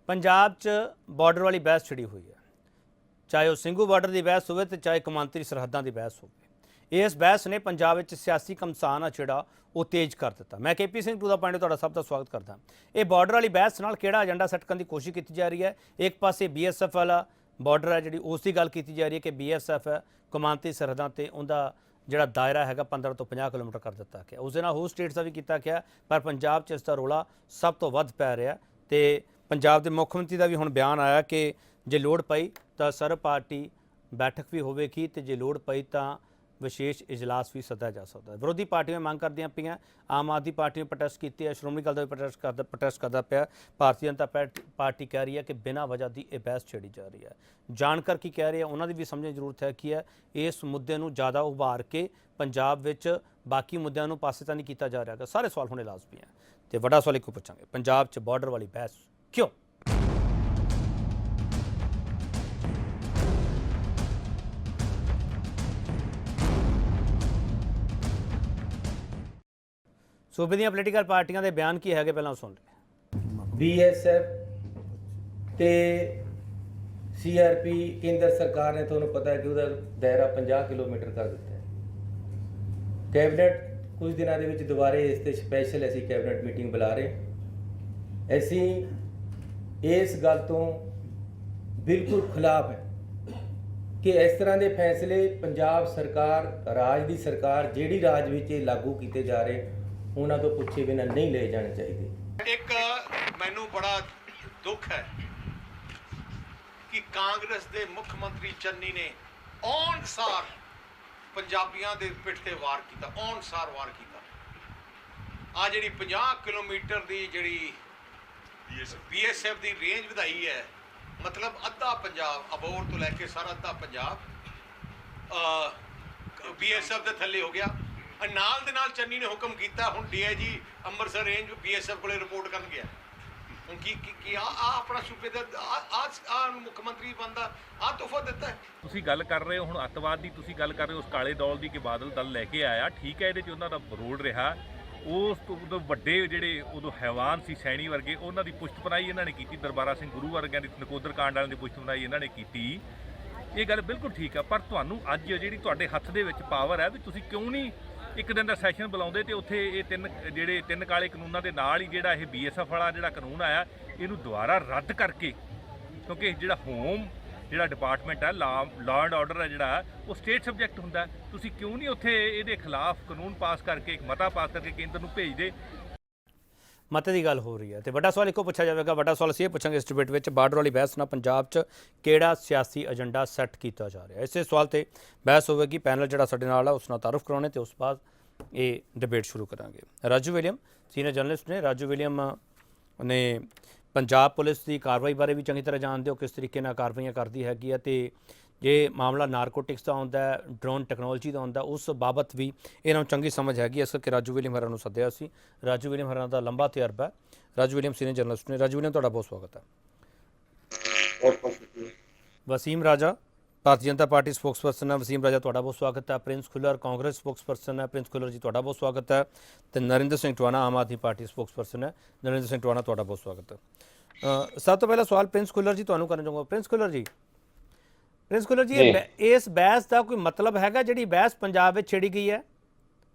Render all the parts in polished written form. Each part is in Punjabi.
पंजाब च बॉर्डर वाली बहस छिड़ी हुई है, चाहे वह ਸਿੰਘੂ ਬਾਰਡਰ की बहस हो चाहे कौमांतरी सरहदों की बहस हो। इस बहस ने पंजाब में सियासी घमसान आ जिहड़ा वो तेज कर दिता। मैं KP Singh to the point तुहाडा सब का स्वागत करदा। ये बॉर्डर वाली बहस नाल किहड़ा एजेंडा सैट करने की कोशिश की जा रही है। एक पासे BSF वाला बॉर्डर है जिहड़ी उसकी गल की जा रही है कि BSF है कौमांतरी सरहदों ते उहदा जिहड़ा दायरा है 15 तो 50 किलोमीटर कर दिता गया। उस दे नाल होर स्टेट्स का भी किया गया, पर पंजाब च इसका रौला सब तो वध पै रहा ते पंजाब के मुख्य मंत्री का भी हुण बयान आया कि जे लोड़ पई तो सर्व पार्टी बैठक भी होगी तो जे लोड़ पई तो विशेष इजलास भी सद्या जा सकता है। विरोधी पार्टियां मांग करदियां पईआं, आम आदमी पार्टी ने प्रोटेस्ट की है, श्रोमणी अकाली दल भी प्रोटेस्ट करता पाया, भारतीय जनता पार्टी कह रही है कि बिना वजह की यह बहस छेड़ी जा रही है। जानकर की कह रहे हैं उन्होंने भी समझने की जरूरत है कि है इस मुद्दे को ज़्यादा उभार के पंजाब विच बाकी मुद्दों को पासे तो नहीं किया जा रहा। सारे सवाल होने लाजमी है तो वड्डा सवाल एक पूछांगे, पंजाब च बॉर्डर वाली बहस क्यों? सूबे दी पोलीटिकल पार्टियां दे बयान की है पहला सुन रहे। BSF ते CRP केंद्र सरकार ने तुहानूं पता है कि उसका दायरा 50 किलोमीटर कर दिता है। कैबिनेट कुछ दिनों के विच दोबारे इस ते स्पैशल असीं कैबिनेट मीटिंग बुला रहे। असीं इस गल तो बिल्कुल खिलाफ है कि इस तरह के फैसले पंजाब सरकार राज की सरकार जिहड़ी राज विच लागू किए जा रहे उन्होंने तो पुछे बिना नहीं ले जाने चाहिए। एक मैनू बड़ा दुख है कि कांग्रेस के मुख्यमंत्री चन्नी ने आउण सार पंजाबियों के पिठ ते वार किया, आउण सार वार किया। आ जिहड़ी 50 किलोमीटर की जिहड़ी BSF की रेंज वधाई है, मतलब अद्धा पंजाब अबोर तो लैके सारा अद्धा पंजाब BSF के थले हो गया। नाल दे नाल चन्नी ने हुक्म किया हुण DIG ਅੰਮ੍ਰਿਤਸਰ रेंज BSF को रिपोर्ट कर गया। हुण की अपना सूबे का मुख्यमंत्री बनता आ तोहफा दिता है। ਤੁਸੀਂ ਗੱਲ ਕਰ ਰਹੇ ਹੋ ਹੁਣ ਅੱਤਵਾਦ ਦੀ, ਤੁਸੀਂ ਗੱਲ ਕਰ ਰਹੇ ਹੋ ਉਸ ਕਾਲੇ ਦੌਲ ਦੀ ਕਿ ਬਾਦਲ ਦਲ ਲੈ ਕੇ ਆਇਆ, ਠੀਕ ਹੈ, ਇਹਦੇ 'ਚ ਉਹਨਾਂ ਦਾ ਰੋਲ ਰਿਹਾ। ਉਸ ਤੋਂ ਉਦੋਂ ਵੱਡੇ ਜਿਹੜੇ ਉਦੋਂ ਹੈਵਾਨ ਸੀ ਸੈਣੀ ਵਰਗੇ, ਉਹਨਾਂ ਦੀ ਪੁਸ਼ਤਪਨਾਹੀ ਇਹਨਾਂ ਨੇ ਕੀਤੀ, ਦਰਬਾਰਾ ਸਿੰਘ ਗੁਰੂ ਵਰਗਿਆਂ ਦੀ ਨਕੋਦਰ ਕਾਂਡ ਵਾਲਿਆਂ ਦੀ ਪੁਸ਼ਤਪਨਾਹੀ ਇਹਨਾਂ ਨੇ ਕੀਤੀ। ਇਹ ਗੱਲ ਬਿਲਕੁਲ ਠੀਕ ਆ, ਪਰ ਤੁਹਾਨੂੰ ਅੱਜ ਜਿਹੜੀ ਤੁਹਾਡੇ ਹੱਥ ਦੇ ਵਿੱਚ ਪਾਵਰ ਹੈ ਵੀ ਤੁਸੀਂ ਕਿਉਂ ਨਹੀਂ ਇੱਕ ਦਿਨ ਦਾ ਸੈਸ਼ਨ ਬੁਲਾਉਂਦੇ ਤੇ ਉੱਥੇ ਇਹ ਤਿੰਨ ਕਾਲੇ ਕਾਨੂੰਨਾਂ ਦੇ ਨਾਲ ਹੀ ਜਿਹੜਾ ਇਹ BSF ਵਾਲਾ ਜਿਹੜਾ ਕਾਨੂੰਨ ਆਇਆ ਇਹਨੂੰ ਦੁਬਾਰਾ ਰੱਦ ਕਰਕੇ, ਕਿਉਂਕਿ ਜਿਹੜਾ ਹੋਮ ਜਿਹੜਾ ਡਿਪਾਰਟਮੈਂਟ ਹੈ ਲਾਅ ਐਂਡ ਆਰਡਰ ਹੈ ਜਿਹੜਾ ਉਹ ਸਟੇਟ ਸਬਜੈਕਟ ਹੁੰਦਾ, ਤੁਸੀਂ ਕਿਉਂ ਨਹੀਂ ਉੱਥੇ ਇਹਦੇ ਖਿਲਾਫ ਕਾਨੂੰਨ ਪਾਸ ਕਰਕੇ ਇੱਕ ਮਤਾ ਪਾਸ ਕਰਕੇ ਕੇਂਦਰ ਨੂੰ ਭੇਜਦੇ। ਮਤੇ ਦੀ ਗੱਲ ਹੋ ਰਹੀ ਹੈ तो वड्डा सवाल ਇੱਕੋ ਪੁੱਛਿਆ ਜਾਵੇਗਾ। ਵੱਡਾ ਸਵਾਲ ਅਸੀਂ ਇਹ ਪੁੱਛਾਂਗੇ ਇਸ ਡਿਬੇਟ ਵਿੱਚ ਬਾਰਡਰ ਵਾਲੀ ਬਹਿਸ ਨਾਲ ਪੰਜਾਬ 'ਚ ਕਿਹੜਾ ਸਿਆਸੀ ਏਜੰਡਾ ਸੈੱਟ ਕੀਤਾ ਜਾ ਰਿਹਾ। ਇਸੇ ਸਵਾਲ ਤੇ ਬਹਿਸ ਹੋਵੇਗੀ। ਪੈਨਲ ਜਿਹੜਾ ਸਾਡੇ ਨਾਲ ਆ ਉਸ ਨਾਲ ਤਾਰਫ ਕਰਾਉਣੇ ਤੇ ਉਸ ਬਾਅਦ ਇਹ ਡਿਬੇਟ ਸ਼ੁਰੂ ਕਰਾਂਗੇ। ਰਾਜੂ ਵਿਲੀਅਮ ਸੀਨੀਅਰ ਜਰਨਲਿਸਟ ਨੇ। ਰਾਜੂ ਵਿਲੀਅਮ ਨੇ पंजाब पुलिस की कार्रवाई बारे भी चंगी तरह जानते हो, किस तरीके नाल कार्रवाइयां करती हैगी है ते जे मामला नारकोटिक्स का आउंदा है, ड्रोन टैक्नोलॉजी का आउंदा, उस बाबत भी इन्हां नूं चंगी समझ हैगी। इस करके राजू विलियम हरां नूं सद्दिया सी। राजू विलियम हरां दा लंबा तजर्बा है। राजू विलियम सीनियर जर्नलिस्ट ने। राजू विलियम तुहाडा बहुत स्वागत है। वसीम राजा भारतीय जनता पार्टी स्पोक्सपर्सन है। वसीम राजा तुहाडा बहुत स्वागत है। प्रिंस खुल्लर कांग्रेस स्पोक्सपर्सन है। प्रिंस खुल्लर जी तुहाडा बहुत स्वागत है। तो नरेंद्र सिंह टवाना आम आदमी पार्टी स्पोक्सपर्सन है। नरेंद्र सिंह टवाना तुहाडा बहुत स्वागत है। सब तो पहला सवाल प्रिंस खुल्लर जी तुहानूं करना चाहूँगा। प्रिंस खुल्लर जी इस बहस का कोई मतलब हैगा जिहड़ी बहस पंजाब में छेड़ी गई है?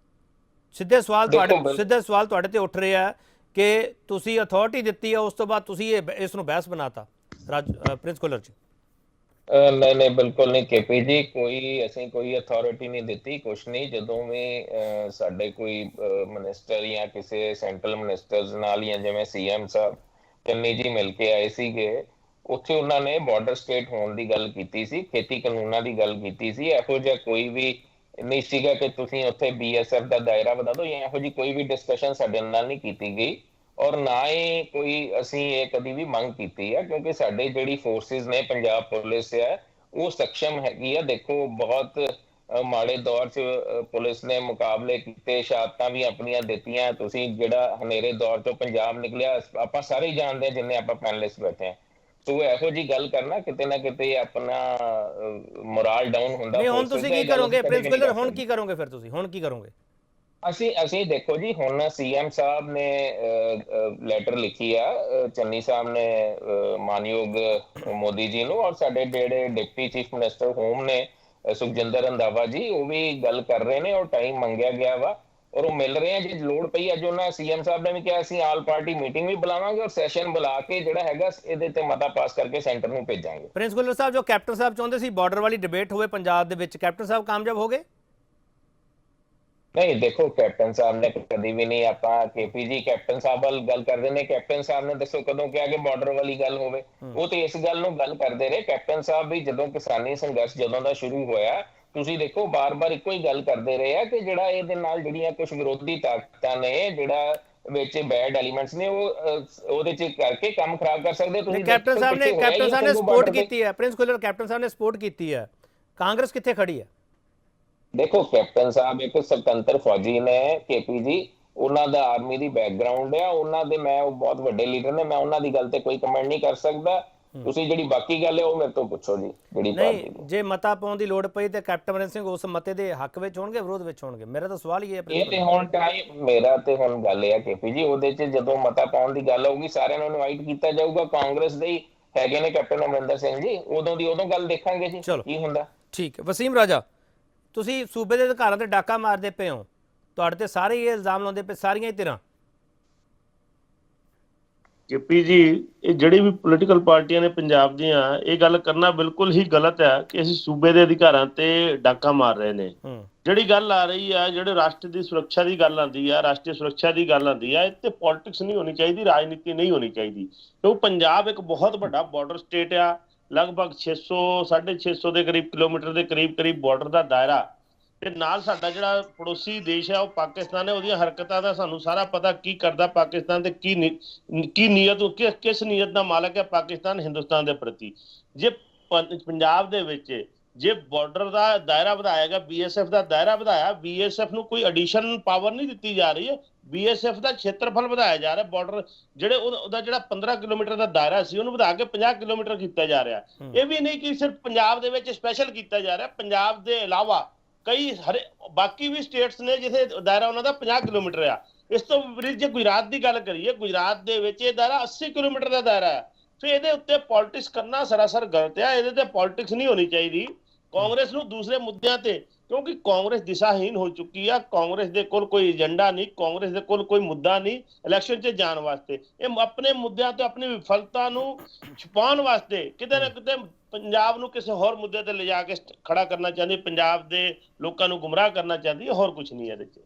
सीधे सवाल तुहाडे ते उठ रहे हैं कि तुसीं अथॉरिटी दित्ती है, उस तो बाद तुसीं इस नूं बहस बनाता। प्रिंस खुल्लर जी नहीं बिल्कुल नहीं KP जी, कोई अथॉरिटी नहीं दी, कुछ नहीं। जदों भी साडे कोई मिनिस्टर या किसी सेंट्रल मिनिस्टर्स नाल या जिवें CM साहब चन्नी जी मिल के आए सीगे, उत्थे उन्होंने बॉर्डर स्टेट होने की गल कीती सी, खेती कानूनां की गल कीती सी। इहो जिहा कोई भी नहीं सीगा कि तुसीं उत्थे BSF का दायरा वधा दो, या इहो जी कोई भी डिस्कशन साडे नाल नहीं कीती गई और ना ही कोई असीं ये कदी भी मंग कीती है, क्योंकि साडे जिहड़ी फोर्सिस ने पंजाब पुलिस है वो सक्षम हैगी है। देखो बहुत माड़े दौर च पुलिस ने मुकाबले कीते, शहादतां भी अपनियां दित्तियां। तुसीं जिहड़ा हनेरे दौर चों पंजाब निकलिया आपां सारे ही जानदे हैं जिन्ने आपां पैनलिस्ट बैठे हैं। तो इहो जी गल करना किते ना किते अपना मोराल डाउन हुंदा। नहीं हुण तुसीं की करोगे प्रिंस खुल्लर, हुण की करोगे फिर तुसीं हुण की करोगे? ਅਸੀਂ ਦੇਖੋ ਜੀ, ਹੁਣ ਸੀਐਮ ਸਾਹਿਬ ਨੇ ਲੈਟਰ ਲਿਖੀ ਆ, ਚੰਨੀ ਸਾਹਿਬ ਨੇ ਮਾਨਯੋਗ ਮੋਦੀ ਜੀ ਨੂੰ, ਔਰ ਸਾਡੇ ਜਿਹੜੇ ਡਿਪਟੀ ਚੀਫ ਮਿਨਿਸਟਰ ਹੋਮ ਨੇ ਸੁਖਜਿੰਦਰ ਰੰਧਾਵਾ ਜੀ, ਉਹ ਵੀ ਗੱਲ ਕਰ ਰਹੇ ਨੇ ਔਰ ਟਾਈਮ ਮੰਗਿਆ ਗਿਆ ਵਾ ਔਰ ਉਹ ਮਿਲ ਰਹੇ ਆ। ਜੇ ਲੋੜ ਪਈ ਅੱਜ ਉਹਨਾਂ ਸੀਐਮ ਸਾਹਿਬ ਨੇ ਵੀ ਕਿਹਾ ਅਸੀਂ ਆਲ ਪਾਰਟੀ ਮੀਟਿੰਗ ਵੀ ਬੁਲਾਵਾਂਗੇ ਔਰ ਸੈਸ਼ਨ ਬੁਲਾ ਕੇ ਜਿਹੜਾ ਹੈਗਾ ਇਹਦੇ ਤੇ ਮਤਾ ਪਾਸ ਕਰਕੇ ਸੈਂਟਰ ਨੂੰ ਭੇਜਾਂਗੇ। ਪ੍ਰਿੰਸ ਗੁੱਲਰ ਸਾਹਿਬ, ਜੋ ਕੈਪਟਨ ਸਾਹਿਬ ਚਾਹੁੰਦੇ ਸੀ ਬਾਰਡਰ ਵਾਲੀ ਡਿਬੇਟ ਹੋਵੇ ਪੰਜਾਬ ਦੇ ਵਿੱਚ, ਕੈਪਟਨ ਸਾਹਿਬ ਕਾਮਯਾਬ ਹੋ ਗਏ? ਨਹੀਂ ਦੇਖੋ, ਕੈਪਟਨ ਸਾਹਿਬ ਨੇ ਕਦੀ ਵੀ ਨਹੀਂ, ਆਪਾਂ ਕੇਪੀ ਜੀ ਕੈਪਟਨ ਸਾਹਿਬ ਵੱਲ ਗੱਲ ਕਰਦੇ ਨੇ। ਕੈਪਟਨ ਸਾਹਿਬ ਨੇ ਦੱਸੋ ਕਦੋਂ ਕਿਹਾ ਕਿ ਬਾਰਡਰ ਵਾਲੀ ਗੱਲ ਹੋਵੇ? ਉਹ ਤੇ ਇਸ ਗੱਲ ਨੂੰ ਗੱਲ ਕਰਦੇ ਰਹੇ। ਕੈਪਟਨ ਸਾਹਿਬ ਵੀ ਜਦੋਂ ਕਿਸਾਨੀ ਸੰਘਰਸ਼ ਜਦੋਂ ਦਾ ਸ਼ੁਰੂ ਹੋਇਆ, ਤੁਸੀਂ ਦੇਖੋ ਬਾਰ-ਬਾਰ ਇੱਕੋ ਹੀ ਗੱਲ ਕਰਦੇ ਰਹੇ ਆ ਕਿ ਜਿਹੜਾ ਇਹਦੇ ਨਾਲ ਜਿਹੜੀਆਂ ਕੁਝ ਵਿਰੋਧੀ ਤਾਕਤਾਂ ਨੇ, ਜਿਹੜਾ ਵਿੱਚ ਬੈਡ ਐਲੀਮੈਂਟਸ ਨੇ, ਉਹ ਉਹਦੇ ਚ ਕਰਕੇ ਕੰਮ ਖਰਾਬ ਕਰ ਸਕਦੇ। ਤੁਸੀਂ ਕੈਪਟਨ ਸਾਹਿਬ ਨੇ ਸਪੋਰਟ ਕੀਤੀ ਹੈ, ਪ੍ਰਿੰਸ ਗੁੱਲਰ ਕੈਪਟਨ ਸਾਹਿਬ ਨੇ ਸਪੋਰਟ ਕੀਤੀ ਹੈ, ਕਾਂਗਰਸ ਕਿੱਥੇ ਖੜੀ ਹੈ? ਦੇਖੋ, ਕੈਪਟਨ ਸਾਹਿਬ ਇੱਕ ਸੁਤੰਤਰ ਫੌਜੀ ਨੇ, ਕੇਪੀ ਜੀ ਉਹਨਾਂ ਦਾ ਆਰਮੀ ਦੀ ਬੈਕਗ੍ਰਾਉਂਡ ਆ, ਉਹਨਾਂ ਦੇ ਮੈਂ ਉਹ ਬਹੁਤ ਵੱਡੇ ਲੀਡਰ ਨੇ, ਮੈਂ ਉਹਨਾਂ ਦੀ ਗੱਲ ਤੇ ਕੋਈ ਕਮੈਂਟ ਨਹੀਂ ਕਰ ਸਕਦਾ। ਤੁਸੀਂ ਜਿਹੜੀ ਬਾਕੀ ਗੱਲ ਹੈ ਉਹ ਮੇਰੇ ਤੋਂ ਪੁੱਛੋ ਜੀ। ਜਿਹੜੀ ਨਹੀਂ, ਜੇ ਮਤਾ ਪਾਉਣ ਦੀ ਲੋੜ ਪਈ ਤੇ ਕੈਪਟਨ ਅਮਰਿੰਦਰ ਸਿੰਘ ਉਸ ਮਤੇ ਦੇ ਹੱਕ ਵਿੱਚ ਹੋਣਗੇ, ਵਿਰੋਧ ਵਿੱਚ ਹੋਣਗੇ? ਮੇਰਾ ਤਾਂ ਸਵਾਲ ਹੀ ਹੈ। ਇਹ ਤੇ ਹੁਣ ਟਾਈਮ, ਮੇਰਾ ਤੇ ਹੁਣ ਗੱਲ ਇਹ ਆ ਕੇਪੀ ਜੀ, ਉਹਦੇ ਚ ਜਦੋਂ ਮਤਾ ਪਾਉਣ ਦੀ ਗੱਲ ਹੋਊਗੀ ਸਾਰਿਆਂ ਨੂੰ ਇਨਵਾਈਟ ਕੀਤਾ ਜਾਊਗਾ। ਕਾਂਗਰਸ ਦੇ ਹੀ ਹੈਗੇ ਨੇ ਕੈਪਟਨ ਅਮਰਿੰਦਰ ਸਿੰਘ ਜੀ, ਉਦੋਂ ਗੱਲ ਦੇਖਾਂਗੇ ਜੀ ਕੀ ਹੁੰਦਾ। ਠੀਕ ਹੈ। ਵਸੀਮ ਰਾਜਾ, ਤੁਸੀਂ ਸੂਬੇ ਦੇ ਅਧਿਕਾਰਾਂ ਤੇ ਡਾਕਾ ਮਾਰਦੇ ਪਏ ਹੋ, ਤੁਹਾਡੇ ਤੇ ਸਾਰੇ ਇਹ ਇਲਜ਼ਾਮ ਲਾਉਂਦੇ ਪਏ ਸਾਰੀਆਂ ਹੀ ਧਿਰਾਂ। ਕੇਪੀ ਜੀ, ਇਹ ਜਿਹੜੀ ਵੀ ਪੋਲੀਟੀਕਲ ਪਾਰਟੀਆਂ ਨੇ ਪੰਜਾਬ ਦੀਆਂ, ਇਹ ਗੱਲ ਕਰਨਾ ਬਿਲਕੁਲ ਹੀ ਗਲਤ ਹੈ ਕਿ ਅਸੀਂ ਸੂਬੇ ਦੇ ਅਧਿਕਾਰਾਂ ਤੇ ਡਾਕਾ ਮਾਰ ਰਹੇ ਨੇ। ਜਿਹੜੀ ਗੱਲ ਆ ਰਹੀ ਆ, ਜਿਹੜੇ ਰਾਸ਼ਟਰ ਦੀ ਸੁਰੱਖਿਆ ਦੀ ਗੱਲ ਆਉਂਦੀ ਆ, ਰਾਸ਼ਟਰੀ ਸੁਰੱਖਿਆ ਦੀ ਗੱਲ ਆਉਂਦੀ ਆ, ਇੱਥੇ ਪੋਲਿਟਿਕਸ ਨਹੀਂ ਹੋਣੀ ਚਾਹੀਦੀ, ਰਾਜਨੀਤੀ ਨਹੀਂ ਹੋਣੀ ਚਾਹੀਦੀ। ਕਿਉਂਕਿ ਪੰਜਾਬ ਇੱਕ ਬਹੁਤ ਵੱਡਾ ਬਾਰਡਰ ਸਟੇਟ ਆ, ਲਗਭਗ 600-650 ਦੇ ਕਰੀਬ ਕਿਲੋਮੀਟਰ ਦੇ ਕਰੀਬ ਬਾਰਡਰ ਦਾ ਦਾਇਰਾ, ਤੇ ਨਾਲ ਸਾਡਾ ਜਿਹੜਾ ਪੜੋਸੀ ਦੇਸ਼ ਹੈ ਉਹ ਪਾਕਿਸਤਾਨ ਹੈ। ਉਹਦੀਆਂ ਹਰਕਤਾਂ ਦਾ ਸਾਨੂੰ ਸਾਰਾ ਪਤਾ, ਕੀ ਕਰਦਾ ਪਾਕਿਸਤਾਨ ਤੇ ਕੀ ਨੀਅਤ, ਕਿਸ ਨੀਅਤ ਦਾ ਮਾਲਕ ਹੈ ਪਾਕਿਸਤਾਨ ਹਿੰਦੁਸਤਾਨ ਦੇ ਪ੍ਰਤੀ। ਜੇ ਪੰਜਾਬ ਦੇ ਵਿੱਚ ਜੇ ਬਾਰਡਰ ਦਾ ਦਾਇਰਾ ਵਧਾਇਆ ਗਿਆ, BSF ਦਾ ਦਾਇਰਾ ਵਧਾਇਆ, BSF ਨੂੰ ਕੋਈ ਐਡੀਸ਼ਨ ਪਾਵਰ ਨਹੀਂ ਦਿੱਤੀ ਜਾ ਰਹੀ ਹੈ, BSF ਦਾ ਖੇਤਰਫਲ ਵਧਾਇਆ ਜਾ ਰਿਹਾ। ਬਾਰਡਰ ਜਿਹੜੇ ਉਹਦਾ ਜਿਹੜਾ 15 ਕਿਲੋਮੀਟਰ ਦਾ ਦਾਇਰਾ ਸੀ ਉਹਨੂੰ ਵਧਾ ਕੇ 50 ਕਿਲੋਮੀਟਰ ਕੀਤਾ ਜਾ ਰਿਹਾ। ਇਹ ਵੀ ਨਹੀਂ ਕਿ ਸਿਰਫ ਪੰਜਾਬ ਦੇ ਵਿੱਚ ਸਪੈਸ਼ਲ ਕੀਤਾ ਜਾ ਰਿਹਾ, ਪੰਜਾਬ ਦੇ ਇਲਾਵਾ ਕਈ ਬਾਕੀ ਵੀ ਸਟੇਟਸ ਨੇ ਜਿੱਥੇ ਦਾਇਰਾ ਉਹਨਾਂ ਦਾ 50 ਕਿਲੋਮੀਟਰ ਆ। ਇਸ ਤੋਂ ਵਿਪਰੀਤ ਜੇ ਗੁਜਰਾਤ ਦੀ ਗੱਲ ਕਰੀਏ, ਗੁਜਰਾਤ ਦੇ ਵਿੱਚ ਇਹ ਦਾਇਰਾ 80 ਕਿਲੋਮੀਟਰ ਦਾ ਦਾਇਰਾ ਹੈ। ਸੋ ਇਹਦੇ ਉੱਤੇ ਪੋਲਿਟਿਕਸ ਕਰਨਾ ਸਰਾਸਰ ਗਲਤ ਹੈ, ਇਹਦੇ ਤੇ ਪੋਲਿਟਿਕਸ ਨਹੀਂ ਹੋਣੀ ਚਾਹੀਦੀ। ਕਾਂਗਰਸ ਨੂੰ ਦੂਸਰੇ ਮੁੱਦਿਆਂ ਤੇ, ਕਿਉਂਕਿ ਕਾਂਗਰਸ ਦਿਸ਼ਾਹੀਨ ਹੋ ਚੁੱਕੀ ਆ, ਕਾਂਗਰਸ ਦੇ ਕੋਲ ਕੋਈ ਏਜੰਡਾ ਨਹੀਂ, ਕਾਂਗਰਸ ਦੇ ਕੋਲ ਕੋਈ ਮੁੱਦਾ ਨਹੀਂ ਇਲੈਕਸ਼ਨ 'ਚ ਜਾਣ ਵਾਸਤੇ। ਇਹ ਆਪਣੇ ਮੁੱਦਿਆਂ ਤੇ ਆਪਣੀ ਵਿਫਲਤਾ ਨੂੰ ਛੁਪਾਉਣ ਵਾਸਤੇ ਕਿਤੇ ਨਾ ਕਿਤੇ ਪੰਜਾਬ ਨੂੰ ਕਿਸੇ ਹੋਰ ਮੁੱਦੇ ਤੇ ਲਿਜਾ ਕੇ ਖੜਾ ਕਰਨਾ ਚਾਹੁੰਦੀ, ਪੰਜਾਬ ਦੇ ਲੋਕਾਂ ਨੂੰ ਗੁੰਮਰਾਹ ਕਰਨਾ ਚਾਹੁੰਦੀ ਹੈ, ਹੋਰ ਕੁਝ ਨਹੀਂ ਇਹਦੇ 'ਚ।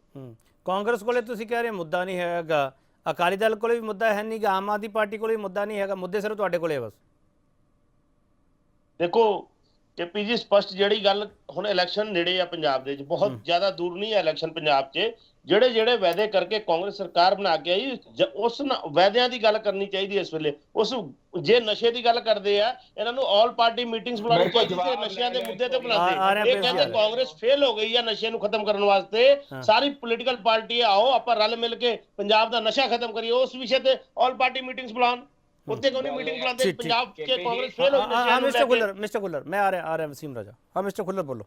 ਕਾਂਗਰਸ ਕੋਲੇ ਤੁਸੀਂ ਕਹਿ ਰਹੇ ਮੁੱਦਾ ਨਹੀਂ ਹੈਗਾ, ਅਕਾਲੀ ਦਲ ਕੋਲੇ ਵੀ ਮੁੱਦਾ ਹੈ ਨਹੀਂ, ਆਮ ਆਦਮੀ ਪਾਰਟੀ ਕੋਲੇ ਵੀ ਮੁੱਦਾ ਨਹੀਂ ਹੈਗਾ, ਮੁੱਦੇ ਸਿਰਫ ਤੁਹਾਡੇ ਕੋਲੇ ਬਸ। ਦੇਖੋ ਕੇਪੀ ਜੀ, ਸਪਸ਼ਟ ਜਿਹੜੀ ਗੱਲ, ਹੁਣ ਇਲੈਕਸ਼ਨ ਨੇੜੇ ਆ ਪੰਜਾਬ ਦੇ ਵਿੱਚ, ਬਹੁਤ ਜ਼ਿਆਦਾ ਦੂਰ ਨਹੀਂ ਹੈ ਇਲੈਕਸ਼ਨ ਪੰਜਾਬ 'ਚ। ਜਿਹੜੇ ਵਾਅਦੇ ਕਰਕੇ ਕਾਂਗਰਸ ਸਰਕਾਰ ਬਣਾ ਕੇ ਆਈ, ਉਸ ਵਾਅਦਿਆਂ ਦੀ ਗੱਲ ਕਰਨੀ ਚਾਹੀਦੀ ਇਸ ਵੇਲੇ। ਉਸ ਜੇ ਨਸ਼ੇ ਦੀ ਗੱਲ ਕਰਦੇ ਆ, ਇਹਨਾਂ ਨੂੰ ਆਲ ਪਾਰਟੀ ਮੀਟਿੰਗਸ ਬੁਲਾਉਣੀ ਚਾਹੀਦੀ ਤੇ ਨਸ਼ਿਆਂ ਦੇ ਮੁੱਦੇ ਤੇ ਬੁਲਾਉਂਦੇ। ਇਹ ਕਹਿੰਦੇ ਕਾਂਗਰਸ ਫੇਲ ਹੋ ਗਈ ਆ ਨਸ਼ੇ ਨੂੰ ਖਤਮ ਕਰਨ ਵਾਸਤੇ, ਸਾਰੀ ਪੋਲੀਟੀਕਲ ਪਾਰਟੀ ਆਓ ਆਪਾਂ ਰਲ ਮਿਲ ਕੇ ਪੰਜਾਬ ਦਾ ਨਸ਼ਾ ਖਤਮ ਕਰੀਏ, ਉਸ ਵਿਸ਼ੇ ਤੇ ਆਲ ਪਾਰਟੀ ਮੀਟਿੰਗਸ ਬੁਲਾਉਣ। ਉੱਤੇ ਕੋਈ ਮੀਟਿੰਗ ਬੁਲਾਉਂਦੇ, ਪੰਜਾਬ 'ਚ ਕਾਂਗਰਸ ਫੇਲ ਹੋ ਗਈ। ਮਿਸਟਰ ਗੁੱਲਰ ਮੈਂ ਆ ਰਿਹਾ ਵਸੀਮ ਰਾਜਾ। ਹਾਂ ਮਿਸਟਰ ਗੁੱਲਰ ਬੋਲੋ।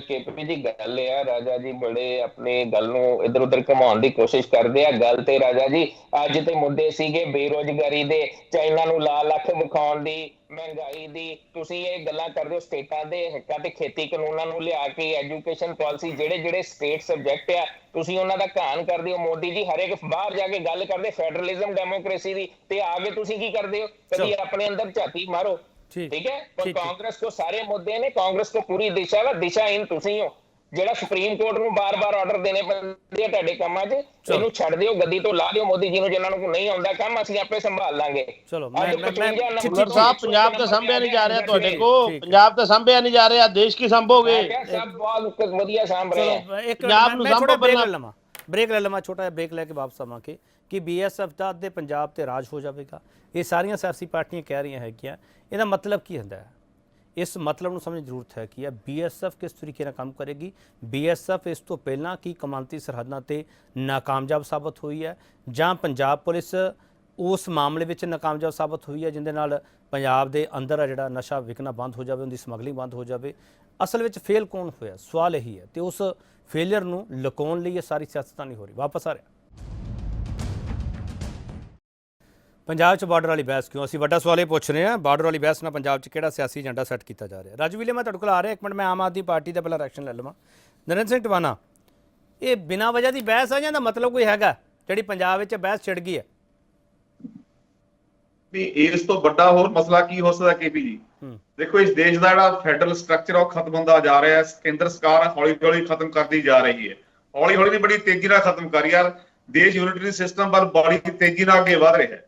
ਕੇਪੀ ਜੀ, ਗੱਲ ਇਹ ਆ, ਰਾਜਾ ਜੀ ਬੜੇ ਆਪਣੀ ਗੱਲ ਨੂੰ ਇੱਧਰ ਉੱਧਰ ਘੁਮਾਉਣ ਦੀ ਕੋਸ਼ਿਸ਼ ਕਰਦੇ ਆ। ਗੱਲ ਤੇ ਰਾਜਾ ਜੀ ਅੱਜ ਤੇ ਮੁੱਦੇ ਸੀਗੇ ਬੇਰੋਜ਼ਗਾਰੀ ਦੇ, ਚਾਈਨਾ ਨੂੰ ਲਾਲ ਅੱਖ ਵਿਖਾਉਣ ਦੀ, ਮਹਿੰਗਾਈ ਦੀ। ਤੁਸੀਂ ਇਹ ਗੱਲਾਂ ਕਰਦੇ ਹੋ ਸਟੇਟਾਂ ਦੇ ਹੱਕਾਂ ਤੇ ਖੇਤੀ ਕਾਨੂੰਨਾਂ ਨੂੰ ਲਿਆ ਕੇ, ਐਜੂਕੇਸ਼ਨ ਪਾਲਿਸੀ, ਜਿਹੜੇ ਸਟੇਟ ਸਬਜੈਕਟ ਆ ਤੁਸੀਂ ਉਹਨਾਂ ਦਾ ਘਾਣ ਕਰਦੇ ਹੋ। ਮੋਦੀ ਜੀ ਹਰੇਕ ਬਾਹਰ ਜਾ ਕੇ ਗੱਲ ਕਰਦੇ ਫੈਡਰਲਿਜ਼ਮ ਡੈਮੋਕ੍ਰੇਸੀ ਦੀ, ਤੇ ਆ ਕੇ ਤੁਸੀਂ ਕੀ ਕਰਦੇ ਹੋ? ਕਦੀ ਆਪਣੇ ਅੰਦਰ ਝਾਤੀ ਮਾਰੋ। ठीक है, पर कांग्रेस को सारे मुद्दे ने, कांग्रेस को पूरी दिशा वा, दिशाहीन तुसी हो। ਜਿਹੜਾ ਸੁਪਰੀਮ ਕੋਰਟ ਨੂੰ ਬਾਰ-ਬਾਰ ਆਰਡਰ ਦੇਣੇ ਪੈਂਦੇ ਆ ਤੁਹਾਡੇ ਕੰਮਾਂ 'ਚ, ਇਹਨੂੰ ਛੱਡ ਦਿਓ, ਗੱਦੀ ਤੋਂ ਲਾ ਦਿਓ ਮੋਦੀ ਜੀ ਨੂੰ। ਜਿਨ੍ਹਾਂ ਨੂੰ ਨਹੀਂ ਆਉਂਦਾ ਕੰਮ, ਅਸੀਂ ਆਪੇ ਸੰਭਾਲ ਲਾਂਗੇ। ਚਲੋ ਗੁੱਲਰ ਸਾਹਿਬ, ਪੰਜਾਬ ਤਾਂ ਸੰਭਿਆ ਨਹੀਂ ਜਾ ਰਿਹਾ ਤੁਹਾਡੇ ਕੋ, ਪੰਜਾਬ ਤਾਂ ਸੰਭਿਆ ਨਹੀਂ ਜਾ ਰਿਹਾ, ਦੇਸ਼ ਕੀ ਸੰਭੋਗੇ? ਸਭ ਬਹੁਤ ਵਧੀਆ ਸੰਭ ਰਹੇ ਆ। ਪੰਜਾਬ ਨੂੰ ਸੰਭੋ ਪਹਿਲਾਂ। ਬ੍ਰੇਕ ਲੈ ਲਵਾਂ, ਛੋਟਾ ਜਿਹਾ ਬ੍ਰੇਕ ਲੈ ਕੇ ਵਾਪਸ ਆਵਾਂਗੇ ਕਿ BSF ਦਾ ਅੱਧੇ ਪੰਜਾਬ ਤੇ ਰਾਜ ਹੋ ਜਾਵੇਗਾ, ਇਹ ਸਾਰੀਆਂ ਸਿਆਸੀ ਪਾਰਟੀਆਂ ਕਹਿ ਰਹੀਆਂ ਹੈਗੀਆਂ। ਇਹਦਾ ਮਤਲਬ ਕੀ ਹੁੰਦਾ ਹੈ? ਇਸ ਮਤਲਬ ਨੂੰ ਸਮਝਣ ਦੀ ਜ਼ਰੂਰਤ ਹੈ ਕਿ BSF ਕਿਸ ਤਰੀਕੇ ਨਾਲ ਕੰਮ ਕਰੇਗੀ। BSF ਇਸ ਤੋਂ ਪਹਿਲਾਂ ਕੀ ਕੌਮਾਂਤਰੀ ਸਰਹੱਦਾਂ ਤੇ ਨਾਕਾਮਯਾਬ ਸਾਬਤ ਹੋਈ ਹੈ, ਜਾਂ ਪੰਜਾਬ ਪੁਲਿਸ ਉਸ ਮਾਮਲੇ ਵਿੱਚ ਨਾਕਾਮਯਾਬ ਸਾਬਤ ਹੋਈ ਹੈ ਜਿਹਦੇ ਨਾਲ ਪੰਜਾਬ ਦੇ ਅੰਦਰ ਆ ਜਿਹੜਾ ਨਸ਼ਾ ਵਿਕਣਾ ਬੰਦ ਹੋ ਜਾਵੇ, ਉਹਦੀ ਸਮਗਲਿੰਗ ਬੰਦ ਹੋ ਜਾਵੇ। ਅਸਲ ਵਿੱਚ ਫੇਲ ਕੌਣ ਹੋਇਆ, ਸਵਾਲ ਇਹੀ ਹੈ। ਤੇ ਉਸ ਫੇਲੀਅਰ ਨੂੰ ਲੁਕਾਉਣ ਲਈ ਇਹ ਸਾਰੀ ਸਿਆਸਤ ਨਹੀਂ ਹੋ ਰਹੀ। ਵਾਪਸ ਆ ਰਿਹਾ ਪੰਜਾਬ 'ਚ ਬਾਰਡਰ ਵਾਲੀ ਬਹਿਸ ਕਿਉਂ? ਅਸੀਂ ਵੱਡਾ ਸਵਾਲ ਇਹ ਪੁੱਛ ਰਹੇ ਹਾਂ, ਬਾਰਡਰ ਵਾਲੀ ਬਹਿਸ ਨਾਲ ਪੰਜਾਬ 'ਚ ਕਿਹੜਾ ਸਿਆਸੀ ਏਜੰਡਾ ਸੈੱਟ ਕੀਤਾ ਜਾ ਰਿਹਾ? ਰਾਜੂ ਵਿਲੀਅਮ, ਮੈਂ ਤੁਹਾਡੇ ਕੋਲ ਆ ਰਿਹਾ, ਇੱਕ ਮਿੰਟ ਮੈਂ ਆਮ ਆਦਮੀ ਪਾਰਟੀ ਦਾ ਪਹਿਲਾਂ ਰਿਐਕਸ਼ਨ ਲੈ ਲਵਾਂ। ਨਰਿੰਦਰ ਸਿੰਘ ਟਵਾਣਾ, ਇਹ ਬਿਨਾਂ ਵਜ੍ਹਾ ਦੀ ਬਹਿਸ ਆ ਜਾਂ ਦਾ ਮਤਲਬ ਕੋਈ ਹੈਗਾ ਜਿਹੜੀ ਪੰਜਾਬ ਵਿੱਚ ਬਹਿਸ ਛਿੜ ਗਈ ਹੈ? ਵੀ ਇਸ ਤੋਂ ਵੱਡਾ ਹੋਰ ਮਸਲਾ ਕੀ ਹੋ ਸਕਦਾ ਕੇਪੀ ਜੀ? ਦੇਖੋ, ਇਸ ਦੇਸ਼ ਦਾ ਜਿਹੜਾ ਫੈਡਰਲ ਸਟਰਕਚਰ ਉਹ ਖਤਮ ਹੁੰਦਾ ਜਾ ਰਿਹਾ ਹੈ। ਕੇਂਦਰ ਸਰਕਾਰ ਹੌਲੀ ਹੌਲੀ ਖਤਮ ਕਰਦੀ ਜਾ ਰਹੀ ਹੈ, ਹੌਲੀ ਹੌਲੀ ਬੜੀ ਤੇਜ਼ੀ ਨਾਲ ਖਤਮ ਕਰ ਰਹੀ ਹੈ। ਦੇਸ਼ ਯੂਨਿਟਰੀ ਸਿਸਟਮ ਵੱਲ ਬੜੀ ਤੇਜ਼ੀ ਨਾਲ ਅੱਗੇ ਵਧ ਰਿਹਾ ਹੈ।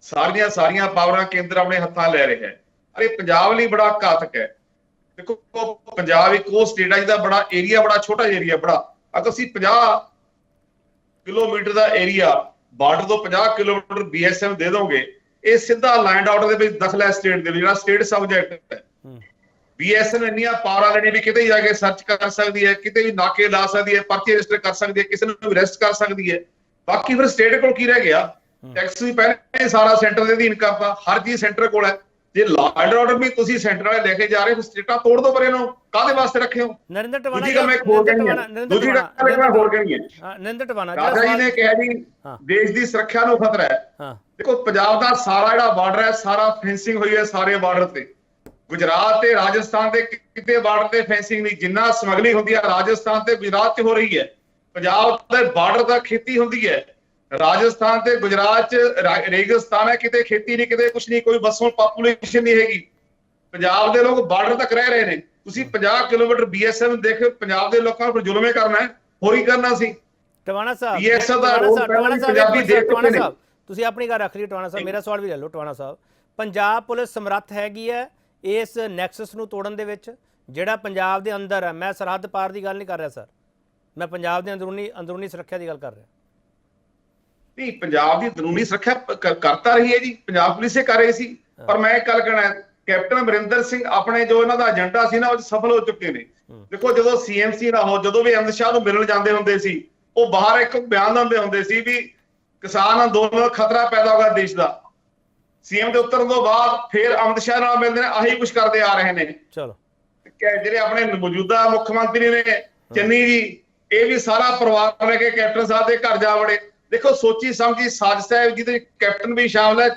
ਸਾਰੀਆਂ ਪਾਵਰਾਂ ਕੇਂਦਰ ਆਪਣੇ ਹੱਥਾਂ ਲੈ ਰਿਹਾ ਹੈ। ਅਰੇ ਪੰਜਾਬ ਲਈ ਬੜਾ ਘਾਤਕ ਹੈ। ਦੇਖੋ, ਪੰਜਾਬ ਇੱਕ ਉਹ ਸਟੇਟ ਹੈ ਜਿਹਦਾ ਬੜਾ ਏਰੀਆ, ਬੜਾ ਛੋਟਾ ਏਰੀਆ, ਅਗਰ ਅਸੀਂ 50 ਕਿਲੋਮੀਟਰ ਦਾ ਏਰੀਆ ਬਾਰਡਰ ਤੋਂ 50 ਕਿਲੋਮੀਟਰ BSF ਦੇ ਦੋਗੇ, ਇਹ ਸਿੱਧਾ ਲੈਂਡ ਆਰਡਰ ਦੇ ਵਿੱਚ ਦਖਲ ਹੈ ਸਟੇਟ ਦੇ ਵਿੱਚ, ਜਿਹੜਾ ਸਟੇਟ ਸਬਜੈਕਟ ਹੈ। BSF ਇੰਨੀਆਂ ਪਾਵਰਾਂ ਲੈਣੀ ਵੀ ਕਿਤੇ ਜਾ ਕੇ ਸਰਚ ਕਰ ਸਕਦੀ ਹੈ, ਕਿਤੇ ਵੀ ਨਾਕੇ ਲਾ ਸਕਦੀ ਹੈ, ਪਰਚੇ ਰਜਿਸਟਰ ਕਰ ਸਕਦੀ ਹੈ, ਕਿਸੇ ਨੂੰ ਵੀ ਅਰੈਸਟ ਕਰ ਸਕਦੀ ਹੈ। ਬਾਕੀ ਫਿਰ ਸਟੇਟ ਕੋਲ ਕੀ ਰਹਿ ਗਿਆ? ਟੈਕਸ ਵੀ ਪਹਿਲੇ ਸਾਰਾ ਸੈਂਟਰ ਦੇ ਅਧੀਨ ਕਰਤਾ, ਹਰ ਚੀਜ਼ ਸੈਂਟਰ ਕੋਲ ਹੈ। ਜੇ ਲਾਅ ਐਂਡ ਆਰਡਰ ਵੀ ਤੁਸੀਂ ਸੈਂਟਰ ਵਾਲੇ ਲੈ ਕੇ ਜਾ ਰਹੇ ਹੋ, ਸਟੇਟਾਂ ਤੋੜ ਦੋ ਪਰੇ ਨੂੰ, ਕਾਹਦੇ ਵਾਸਤੇ ਰੱਖੇ ਹੋ? ਨਰਿੰਦਰ ਟਵਾਣਾ, ਦੂਜੀ ਗੱਲ ਮੈਂ ਹੋਰ ਕਹਿਣੀ ਹੈ, ਨਰਿੰਦਰ ਟਵਾਣਾ ਰਾਜਾ ਜੀ ਨੇ ਕਿਹਾ ਜੀ ਦੇਸ਼ ਦੀ ਸੁਰੱਖਿਆ ਨੂੰ ਖਤਰਾ ਹੈ। ਦੇਖੋ, ਪੰਜਾਬ ਦਾ ਸਾਰਾ ਜਿਹੜਾ ਬਾਰਡਰ ਹੈ, ਸਾਰਾ ਫੈਂਸਿੰਗ ਹੋਈ ਹੈ ਸਾਰੇ ਬਾਰਡਰ ਤੇ। ਗੁਜਰਾਤ ਤੇ ਰਾਜਸਥਾਨ ਦੇ ਕਿਤੇ ਬਾਰਡਰ ਤੇ ਫੈਂਸਿੰਗ ਨਹੀਂ। ਜਿੰਨਾ ਸਮਗਲਿੰਗ ਹੁੰਦੀ ਹੈ ਰਾਜਸਥਾਨ ਤੇ ਗੁਜਰਾਤ 'ਚ ਹੋ ਰਹੀ ਹੈ। ਪੰਜਾਬ ਦੇ ਬਾਰਡਰ ਦਾ ਖੇਤੀ ਹੁੰਦੀ ਹੈ। ਰਾਜਸਥਾਨ ਤੇ ਗੁਜਰਾਤ 'ਚ ਰੇਗਿਸਤਾਨ ਹੈ, ਕਿਤੇ ਖੇਤੀ ਨਹੀਂ, ਕਿਤੇ ਕੁਛ ਨਹੀਂ, ਕੋਈ ਬੱਸੋਂ ਪਾਪੂਲੇਸ਼ਨ ਨਹੀਂ ਹੈਗੀ। ਪੰਜਾਬ ਦੇ ਲੋਕ ਬਾਰਡਰ ਤੱਕ ਰਹਿ ਰਹੇ ਨੇ। ਤੁਸੀਂ 50 ਕਿਲੋਮੀਟਰ BSF ਦੇਖ, ਪੰਜਾਬ ਦੇ ਲੋਕਾਂ ਨੂੰ ਜ਼ੁਲਮ ਕਰਨਾ ਹੈ, ਹੋਰ ਹੀ ਕਰਨਾ ਸੀ। ਟਵਾਣਾ ਸਾਹਿਬ, BSF ਦਾ ਰੋਲ ਪੰਜਾਬੀ ਦੇਖ ਚੁੱਕੇ ਨੇ। ਤੁਸੀਂ ਆਪਣੀ ਗੱਲ ਰੱਖ ਲਈ ਟਵਾਣਾ ਸਾਹਿਬ, ਮੇਰਾ ਸਵਾਲ ਵੀ ਲੈ ਲਓ ਟਵਾਣਾ ਸਾਹਿਬ। ਪੰਜਾਬ ਪੁਲਿਸ ਸਮਰੱਥ ਹੈਗੀ ਹੈ ਇਸ ਨੈਕਸਸ ਨੂੰ ਤੋੜਨ ਦੇ ਵਿੱਚ ਜਿਹੜਾ ਪੰਜਾਬ ਦੇ ਅੰਦਰ ਹੈ? ਮੈਂ ਸਰਹੱਦ ਪਾਰ ਦੀ ਗੱਲ ਨਹੀਂ ਕਰ ਰਿਹਾ ਸਰ, ਮੈਂ ਪੰਜਾਬ ਦੇ ਅੰਦਰੂਨੀ ਸੁਰੱਖਿਆ ਦੀ ਗੱਲ ਕਰ ਰਿਹਾ। ਨਹੀਂ, ਪੰਜਾਬ ਦੀ ਅੰਦਰੂਨੀ ਸੁਰੱਖਿਆ ਕਰਤਾ ਰਹੀ ਹੈ ਜੀ, ਪੰਜਾਬ ਪੁਲਿਸ ਕਰ ਰਹੀ ਸੀ। ਪਰ ਮੈਂ ਇੱਕ ਗੱਲ ਕਹਿਣਾ, ਕੈਪਟਨ ਅਮਰਿੰਦਰ ਸਿੰਘ ਆਪਣੇ ਜੋ ਇਹਨਾਂ ਦਾ ਏਜੰਡਾ ਸੀ ਨਾ, ਉਹ ਸਫਲ ਹੋ ਚੁੱਕੇ ਨੇ। ਦੇਖੋ, ਜਦੋਂ CMC ਨਾ ਹੋ, ਜਦੋਂ ਵੀ ਅਮਿਤ ਸ਼ਾਹ ਨੂੰ ਮਿਲਣ ਜਾਂਦੇ ਹੁੰਦੇ ਸੀ, ਉਹ ਬਾਹਰ ਇੱਕ ਬਿਆਨ ਦਿੰਦੇ ਹੁੰਦੇ ਸੀ ਵੀ ਕਿਸਾਨ ਅੰਦੋਲਨ ਦਾ ਖਤਰਾ ਪੈਦਾ ਹੋਗਾ ਦੇਸ਼ ਦਾ। CM ਦੇ ਉਤਰਨ ਤੋਂ ਬਾਅਦ ਫਿਰ ਅਮਿਤ ਸ਼ਾਹ ਨਾਲ ਮਿਲਦੇ ਨੇ, ਆਹੀ ਕੁਝ ਕਰਦੇ ਆ ਰਹੇ ਨੇ। ਚਲੋ, ਜਿਹੜੇ ਆਪਣੇ ਮੌਜੂਦਾ ਮੁੱਖ ਮੰਤਰੀ ਨੇ ਚੰਨੀ ਜੀ, ਇਹ ਵੀ ਸਾਰਾ ਪਰਿਵਾਰ ਲੈ ਕੇ ਕੈਪਟਨ ਸਾਹਿਬ ਦੇ ਘਰ ਜਾ ਵੜੇ। ਦੇਖੋ, ਸੋਚੀ ਸਮਝੀ ਸਾਜ਼ਿਸ਼ ਹੈ, ਜਿਹਦੇ ਕੈਪਟਨ ਵੀ ਸ਼ਾਮਲ ਹੈ,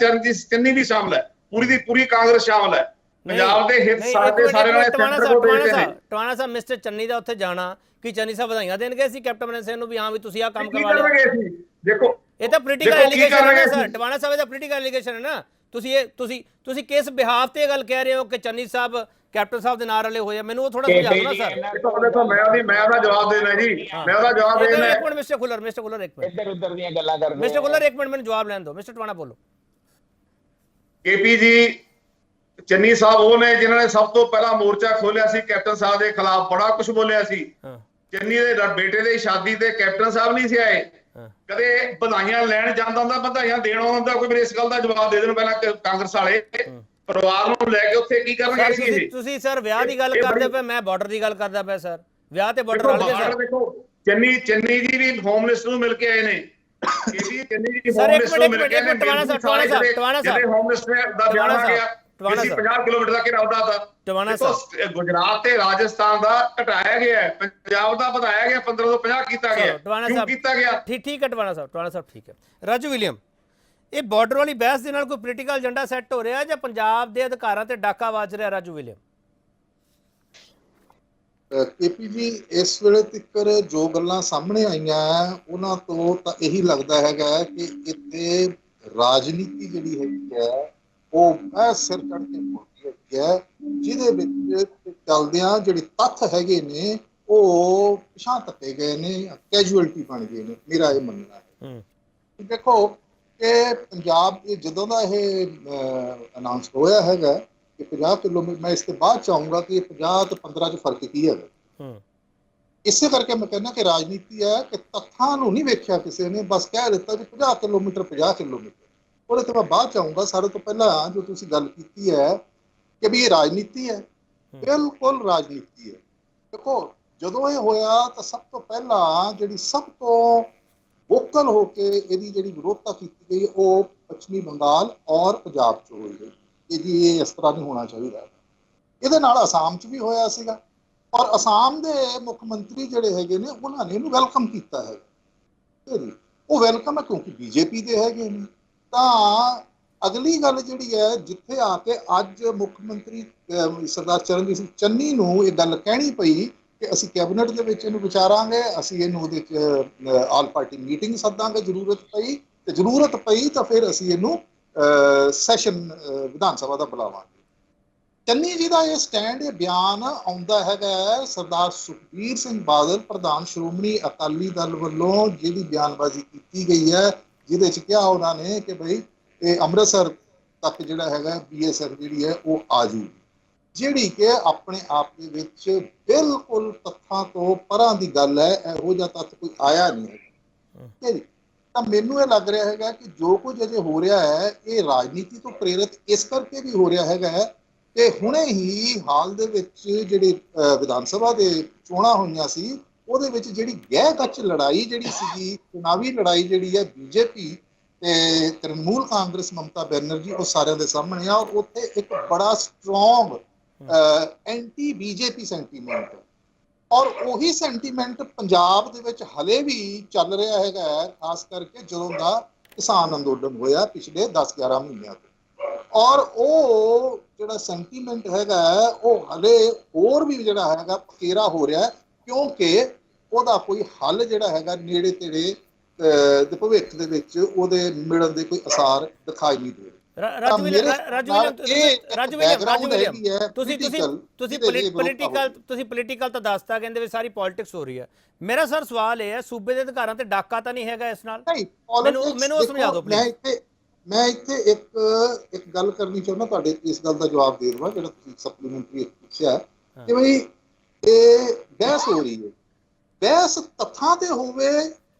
ਚੰਨੀ ਵੀ ਸ਼ਾਮਲ ਹੈ, ਪੂਰੀ ਦੀ ਪੂਰੀ ਕਾਂਗਰਸ ਸ਼ਾਮਲ ਹੈ। ਪੰਜਾਬ ਦੇ ਹਿੱਤ ਸਾਰੇ ਨਾਲ ਟਵਾਣਾ ਸਾਹਿਬ, ਮਿਸਟਰ ਚੰਨੀ ਦਾ ਉੱਥੇ ਜਾਣਾ, ਕਿ ਚੰਨੀ ਸਾਹਿਬ ਵਧਾਈਆਂ ਦੇਣਗੇ ਸੀ ਕੈਪਟਨ ਅਮਰਿੰਦਰ ਸਿੰਘ ਨੂੰ ਵੀ ਹਾਂ ਵੀ ਤੁਸੀਂ ਆਹ ਕੰਮ ਕਰਵਾ ਲਿਆ? ਦੇਖੋ, ਇਹ ਤਾਂ ਪੋਲੀਟੀਕਲ ਐਲੀਗੇਸ਼ਨ ਹੈ ਨਾ ਸਰ, ਟਵਾਣਾ ਸਾਹਿਬ ਦਾ ਪੋਲੀਟੀਕਲ ਐਲੀਗੇਸ਼ਨ ਹੈ ਨਾ। ਤੁਸੀਂ ਕਿਸ ਬਿਹਾਫ ਤੇ ਇਹ ਗੱਲ ਕਹਿ ਰਹੇ ਹੋ ਕਿ ਚੰਨੀ ਸਾਹਿਬ ਕੈਪਟਨ ਸਾਹਿਬ ਦੇ ਨਾਲ ਰਲੇ ਹੋਏ ਆ? ਮੈਨੂੰ ਉਹ ਥੋੜਾ ਸਮਝਾਓ ਨਾ ਸਰ। ਦੇਖੋ, ਮੈਂ ਉਹਦਾ ਜਵਾਬ ਦੇਣਾ ਜੀ, ਮੈਂ ਉਹਦਾ ਜਵਾਬ ਦੇਣਾ। ਇੱਕ ਮਿੰਟ ਮਿਸਟਰ ਖੁੱਲਰ, ਇੱਕ ਮਿੰਟ, ਇੱਧਰ ਉੱਧਰ ਦੀਆਂ ਗੱਲਾਂ ਕਰਦੇ ਮਿਸਟਰ ਖੁੱਲਰ, ਇੱਕ ਮਿੰਟ ਮੈਨੂੰ ਜਵਾਬ ਲੈਣ ਦਿਓ। ਮਿਸਟਰ ਟਵਾਣਾ ਬੋਲੋ। KP ਜੀ, ਚੰਨੀ ਸਾਹਿਬ ਉਹ ਨੇ ਜਿਨ੍ਹਾਂ ਨੇ ਸਭ ਤੋਂ ਪਹਿਲਾਂ ਮੋਰਚਾ ਖੋਲਿਆ ਸੀ ਕੈਪਟਨ ਸਾਹਿਬ ਦੇ ਖਿਲਾਫ, ਬੜਾ ਕੁਝ ਬੋਲਿਆ ਸੀ। ਚੰਨੀ ਦੇ ਬੇਟੇ ਦੀ ਸ਼ਾਦੀ ਤੇ ਕੈਪਟਨ ਸਾਹਿਬ ਨਹੀਂ ਸੀ ਆਏ, ਕਦੇ ਵਧਾਈਆਂ ਲੈਣ ਜਾਂਦਾ ਹੁੰਦਾ, ਵਧਾਈਆਂ ਦੇਣ ਆਉਂਦਾ। ਕੋਈ ਮੇਰੇ ਇਸ ਗੱਲ ਦਾ ਜਵਾਬ ਦੇ ਦੇਣ ਪਹਿਲਾਂ, ਕਾਂਗਰਸ ਵਾਲੇ ਪਰਿਵਾਰ ਨੂੰ ਲੈ ਕੇ ਉੱਥੇ ਕੀ ਕਰਨਗੇ? ਤੁਸੀਂ ਸਰ ਵਿਆਹ ਦੀ ਗੱਲ ਕਰਦੇ ਪਏ, ਮੈਂ ਬਾਰਡਰ ਦੀ ਗੱਲ ਕਰਦਾ ਪਿਆ ਸਰ। ਵਿਆਹ ਤੇ ਬਾਰਡਰ ਰਲ ਗਏ ਸਰ। ਦੇਖੋ, ਚੰਨੀ ਜੀ ਵੀ ਹੋਮ ਮਿਨਿਸਟਰ ਨੂੰ ਮਿਲ ਕੇ ਆਏ ਨੇ। ਚੰਨੀ ਜੀ ਸਰ ਇੱਕ ਮਿੰਟ ਟਵਾਣਾ ਸਾਹਿਬ ਹੋਮ ਮਿਨਿਸਟਰ ਦਾ ਬਿਆਨ ਆ ਗਿਆ, 50 ਕਿਲੋਮੀਟਰ ਦਾ ਘੇਰਾ ਹੁੰਦਾ ਤਾਂ। ਟਵਾਣਾ ਸਾਹਿਬ, ਗੁਜਰਾਤ ਤੇ ਰਾਜਸਥਾਨ ਦਾ ਘਟਾਇਆ ਗਿਆ ਹੈ, ਪੰਜਾਬ ਦਾ ਵਧਾਇਆ ਗਿਆ, 15 ਤੋਂ 50 ਕੀਤਾ ਗਿਆ। ਕਿਉਂ ਕੀਤਾ ਗਿਆ? ਠੀਕ ਹੈ ਟਵਾਣਾ ਸਾਹਿਬ ਠੀਕ ਹੈ। ਰਾਜੂ ਵਿਲੀਅਮ, ਇਹ ਬਾਰਡਰ ਵਾਲੀ ਬਹਿਸ ਦੇ ਨਾਲ ਕੋਈ ਪੋਲੀਟੀਕਲ ਏਜੰਡਾ ਸੈੱਟ ਹੋ ਰਿਹਾ ਜਾਂ ਪੰਜਾਬ ਦੇ ਅਧਿਕਾਰਾਂ ਤੇ ਡਾਕਾ ਵੱਜ ਰਿਹਾ? ਰਾਜੂ ਵਿਲੀਅਮ, KP ਜੀ, ਇਸ ਵੇਲੇ ਤੱਕ ਜੋ ਗੱਲਾਂ ਸਾਹਮਣੇ ਆਈਆਂ ਉਹਨਾਂ ਤੋਂ ਤਾਂ ਇਹੀ ਲੱਗਦਾ ਹੈਗਾ ਕਿ ਇੱਥੇ ਰਾਜਨੀਤੀ ਜਿਹੜੀ ਹੈਗੀ ਹੈ ਉਹ ਸਿਰ ਚੜ੍ਹ ਕੇ ਬੋਲਦੀ ਹੈਗੀ ਹੈ, ਜਿਹਦੇ ਵਿੱਚ ਚੱਲਦਿਆਂ ਜਿਹੜੇ ਤੱਥ ਹੈਗੇ ਨੇ ਉਹ ਪਿਛਾਂਹ ਧੱਕੇ ਗਏ ਨੇ, ਕੈਜੂਅਲਟੀ ਬਣ ਗਏ ਨੇ। ਮੇਰਾ ਇਹ ਮੰਨਣਾ ਹੈ। ਦੇਖੋ ਕਿ ਪੰਜਾਬ ਜਦੋਂ ਦਾ ਇਹ ਅਨਾਉਂਸ ਹੋਇਆ ਹੈਗਾ ਕਿ 50 ਕਿਲੋਮੀਟਰ, ਮੈਂ ਇਸ ਤੋਂ ਬਾਅਦ ਚਾਹੂੰਗਾ ਕਿ 50 ਤੇ 15 ਚ ਫਰਕ ਕੀ ਹੈਗਾ। ਇਸੇ ਕਰਕੇ ਮੈਂ ਕਹਿੰਦਾ ਕਿ ਰਾਜਨੀਤੀ ਹੈ ਕਿ ਤੱਥਾਂ ਨੂੰ ਨਹੀਂ ਵੇਖਿਆ ਕਿਸੇ ਨੇ, ਬਸ ਕਹਿ ਦਿੱਤਾ ਕਿ 50 ਕਿਲੋਮੀਟਰ 50 ਕਿਲੋਮੀਟਰ। ਉਹਦੇ ਤੋਂ ਮੈਂ ਬਾਅਦ ਚਾਹੂੰਗਾ, ਸਾਰੇ ਤੋਂ ਪਹਿਲਾਂ ਜੋ ਤੁਸੀਂ ਗੱਲ ਕੀਤੀ ਹੈ ਕਿ ਵੀ ਇਹ ਰਾਜਨੀਤੀ ਹੈ, ਬਿਲਕੁਲ ਰਾਜਨੀਤੀ ਹੈ। ਦੇਖੋ, ਜਦੋਂ ਇਹ ਹੋਇਆ ਤਾਂ ਸਭ ਤੋਂ ਪਹਿਲਾਂ ਜਿਹੜੀ ਸਭ ਤੋਂ ਵੋਕਲ ਹੋ ਕੇ ਇਹਦੀ ਜਿਹੜੀ ਵਿਰੋਧਤਾ ਕੀਤੀ ਗਈ ਉਹ ਪੱਛਮੀ ਬੰਗਾਲ ਔਰ ਪੰਜਾਬ 'ਚ ਹੋਈ ਗਈ। ਕਿ ਜੀ ਇਹ ਇਸ ਤਰ੍ਹਾਂ ਨਹੀਂ ਹੋਣਾ ਚਾਹੀਦਾ। ਇਹਦੇ ਨਾਲ ਅਸਾਮ 'ਚ ਵੀ ਹੋਇਆ ਸੀਗਾ, ਔਰ ਅਸਾਮ ਦੇ ਮੁੱਖ ਮੰਤਰੀ ਜਿਹੜੇ ਹੈਗੇ ਨੇ ਉਹਨਾਂ ਨੇ ਇਹਨੂੰ ਵੈਲਕਮ ਕੀਤਾ ਹੈ। ਜੀ ਉਹ ਵੈਲਕਮ ਹੈ ਕਿਉਂਕਿ ਬੀਜੇਪੀ ਦੇ ਹੈਗੇ ਨੇ। ਤਾਂ ਅਗਲੀ ਗੱਲ ਜਿਹੜੀ ਹੈ, ਜਿੱਥੇ ਆ ਕੇ ਅੱਜ ਮੁੱਖ ਮੰਤਰੀ ਸਰਦਾਰ ਚਰਨਜੀਤ ਸਿੰਘ ਚੰਨੀ ਨੂੰ ਇਹ ਗੱਲ ਕਹਿਣੀ ਪਈ ਕਿ ਅਸੀਂ ਕੈਬਨਿਟ ਦੇ ਵਿੱਚ ਇਹਨੂੰ ਵਿਚਾਰਾਂਗੇ, ਅਸੀਂ ਇਹਨੂੰ ਉਹਦੇ 'ਚ ਆਲ ਪਾਰਟੀ ਮੀਟਿੰਗ ਸੱਦਾਂਗੇ, ਜ਼ਰੂਰਤ ਪਈ ਤਾਂ ਫਿਰ ਅਸੀਂ ਇਹਨੂੰ ਸੈਸ਼ਨ ਵਿਧਾਨ ਸਭਾ ਦਾ ਬੁਲਾਵਾਂਗੇ। ਚੰਨੀ ਜੀ ਦਾ ਇਹ ਸਟੈਂਡ, ਇਹ ਬਿਆਨ ਆਉਂਦਾ ਹੈਗਾ ਸਰਦਾਰ ਸੁਖਬੀਰ ਸਿੰਘ ਬਾਦਲ ਪ੍ਰਧਾਨ ਸ਼੍ਰੋਮਣੀ ਅਕਾਲੀ ਦਲ ਵੱਲੋਂ ਜਿਹੜੀ ਬਿਆਨਬਾਜ਼ੀ ਕੀਤੀ ਗਈ ਹੈ, ਜਿਹਦੇ 'ਚ ਕਿਹਾ ਉਹਨਾਂ ਨੇ ਕਿ ਬਈ ਇਹ ਅੰਮ੍ਰਿਤਸਰ ਤੱਕ ਜਿਹੜਾ ਹੈਗਾ BSF ਜਿਹੜੀ ਹੈ ਉਹ ਆ ਜੂ, ਜਿਹੜੀ ਕਿ ਆਪਣੇ ਆਪ ਦੇ ਵਿੱਚ ਬਿਲਕੁਲ ਤੱਥਾਂ ਤੋਂ ਪਰਾਂ ਦੀ ਗੱਲ ਹੈ। ਇਹੋ ਜਿਹਾ ਤੱਥ ਕੋਈ ਆਇਆ ਨਹੀਂ ਹੈ। ਤਾਂ ਮੈਨੂੰ ਇਹ ਲੱਗ ਰਿਹਾ ਹੈਗਾ ਕਿ ਜੋ ਕੁਝ ਅਜੇ ਹੋ ਰਿਹਾ ਹੈ ਇਹ ਰਾਜਨੀਤੀ ਤੋਂ ਪ੍ਰੇਰਿਤ ਇਸ ਕਰਕੇ ਵੀ ਹੋ ਰਿਹਾ ਹੈਗਾ ਕਿ ਹੁਣੇ ਹੀ ਹਾਲ ਦੇ ਵਿੱਚ ਜਿਹੜੀ ਵਿਧਾਨ ਸਭਾ ਦੇ ਚੋਣਾਂ ਹੋਈਆਂ ਸੀ, ਉਹਦੇ ਵਿੱਚ ਜਿਹੜੀ ਗਹਿ ਕੱਚ ਲੜਾਈ ਜਿਹੜੀ ਸੀਗੀ, ਚੁਣਾਵੀ ਲੜਾਈ ਜਿਹੜੀ ਹੈ BJP ਤੇ ਤ੍ਰਿਣਮੂਲ ਕਾਂਗਰਸ ਮਮਤਾ ਬੈਨਰਜੀ, ਉਹ ਸਾਰਿਆਂ ਦੇ ਸਾਹਮਣੇ ਆ। ਔਰ ਉੱਥੇ ਇੱਕ ਬੜਾ ਸਟਰੋਂਗ ਐਂਟੀ BJP ਸੈਂਟੀਮੈਂਟ, ਔਰ ਉਹੀ ਸੈਂਟੀਮੈਂਟ ਪੰਜਾਬ ਦੇ ਵਿੱਚ ਹਲੇ ਵੀ ਚੱਲ ਰਿਹਾ ਹੈਗਾ, ਖਾਸ ਕਰਕੇ ਜਦੋਂ ਦਾ ਕਿਸਾਨ ਅੰਦੋਲਨ ਹੋਇਆ ਪਿਛਲੇ 10-11 ਮਹੀਨਿਆਂ ਤੋਂ। ਔਰ ਉਹ ਜਿਹੜਾ ਸੈਂਟੀਮੈਂਟ ਹੈਗਾ ਉਹ ਹਲੇ ਹੋਰ ਵੀ ਜਿਹੜਾ ਹੈਗਾ ਪਕੇਰਾ ਹੋ ਰਿਹਾ, ਕਿਉਂਕਿ ਉਹਦਾ ਕੋਈ ਹੱਲ ਜਿਹੜਾ ਹੈਗਾ ਨੇੜੇ ਤੇੜੇ ਦੇ ਭਵਿੱਖ ਦੇ ਵਿੱਚ ਉਹਦੇ ਮਿਲਣ ਦੇ ਕੋਈ ਆਸਾਰ ਦਿਖਾਈ ਨਹੀਂ ਦੇ ਰਹੇ। ਤੁਸੀਂ ਪੋਲੀਟੀਕਲ ਤਾਂ ਦੱਸਤਾ, ਕਹਿੰਦੇ ਵੀ ਸਾਰੀ ਪੋਲਿਟਿਕਸ ਹੋ ਰਹੀ ਹੈ। ਮੇਰਾ ਸਰ ਸਵਾਲ ਇਹ ਹੈ, ਸੂਬੇ ਦੇ ਅਧਿਕਾਰਾਂ ਤੇ ਡਾਕਾ ਤਾਂ ਨਹੀਂ ਹੈਗਾ ਇਸ ਨਾਲ? ਮੈਨੂੰ ਸਮਝਾ ਦਿਓ ਪਲੀਜ਼। ਮੈਂ ਇੱਥੇ ਇੱਕ ਗੱਲ ਕਰਨੀ ਚਾਹੁੰਦਾ, ਤੁਹਾਡੇ ਇਸ ਗੱਲ ਦਾ ਜਵਾਬ ਦੇ ਦੇਵਾਂ ਜਿਹੜਾ ਤੁਸੀਂ ਸਪਲੀਮੈਂਟਰੀ ਪੁੱਛਿਆ ਕਿ ਬਈ ਇਹ ਬਹਿਸ ਹੋ ਰਹੀ ਹੈ। ਬਹਿਸ ਤੱਥਾਂ ਤੇ ਹੋਵੇ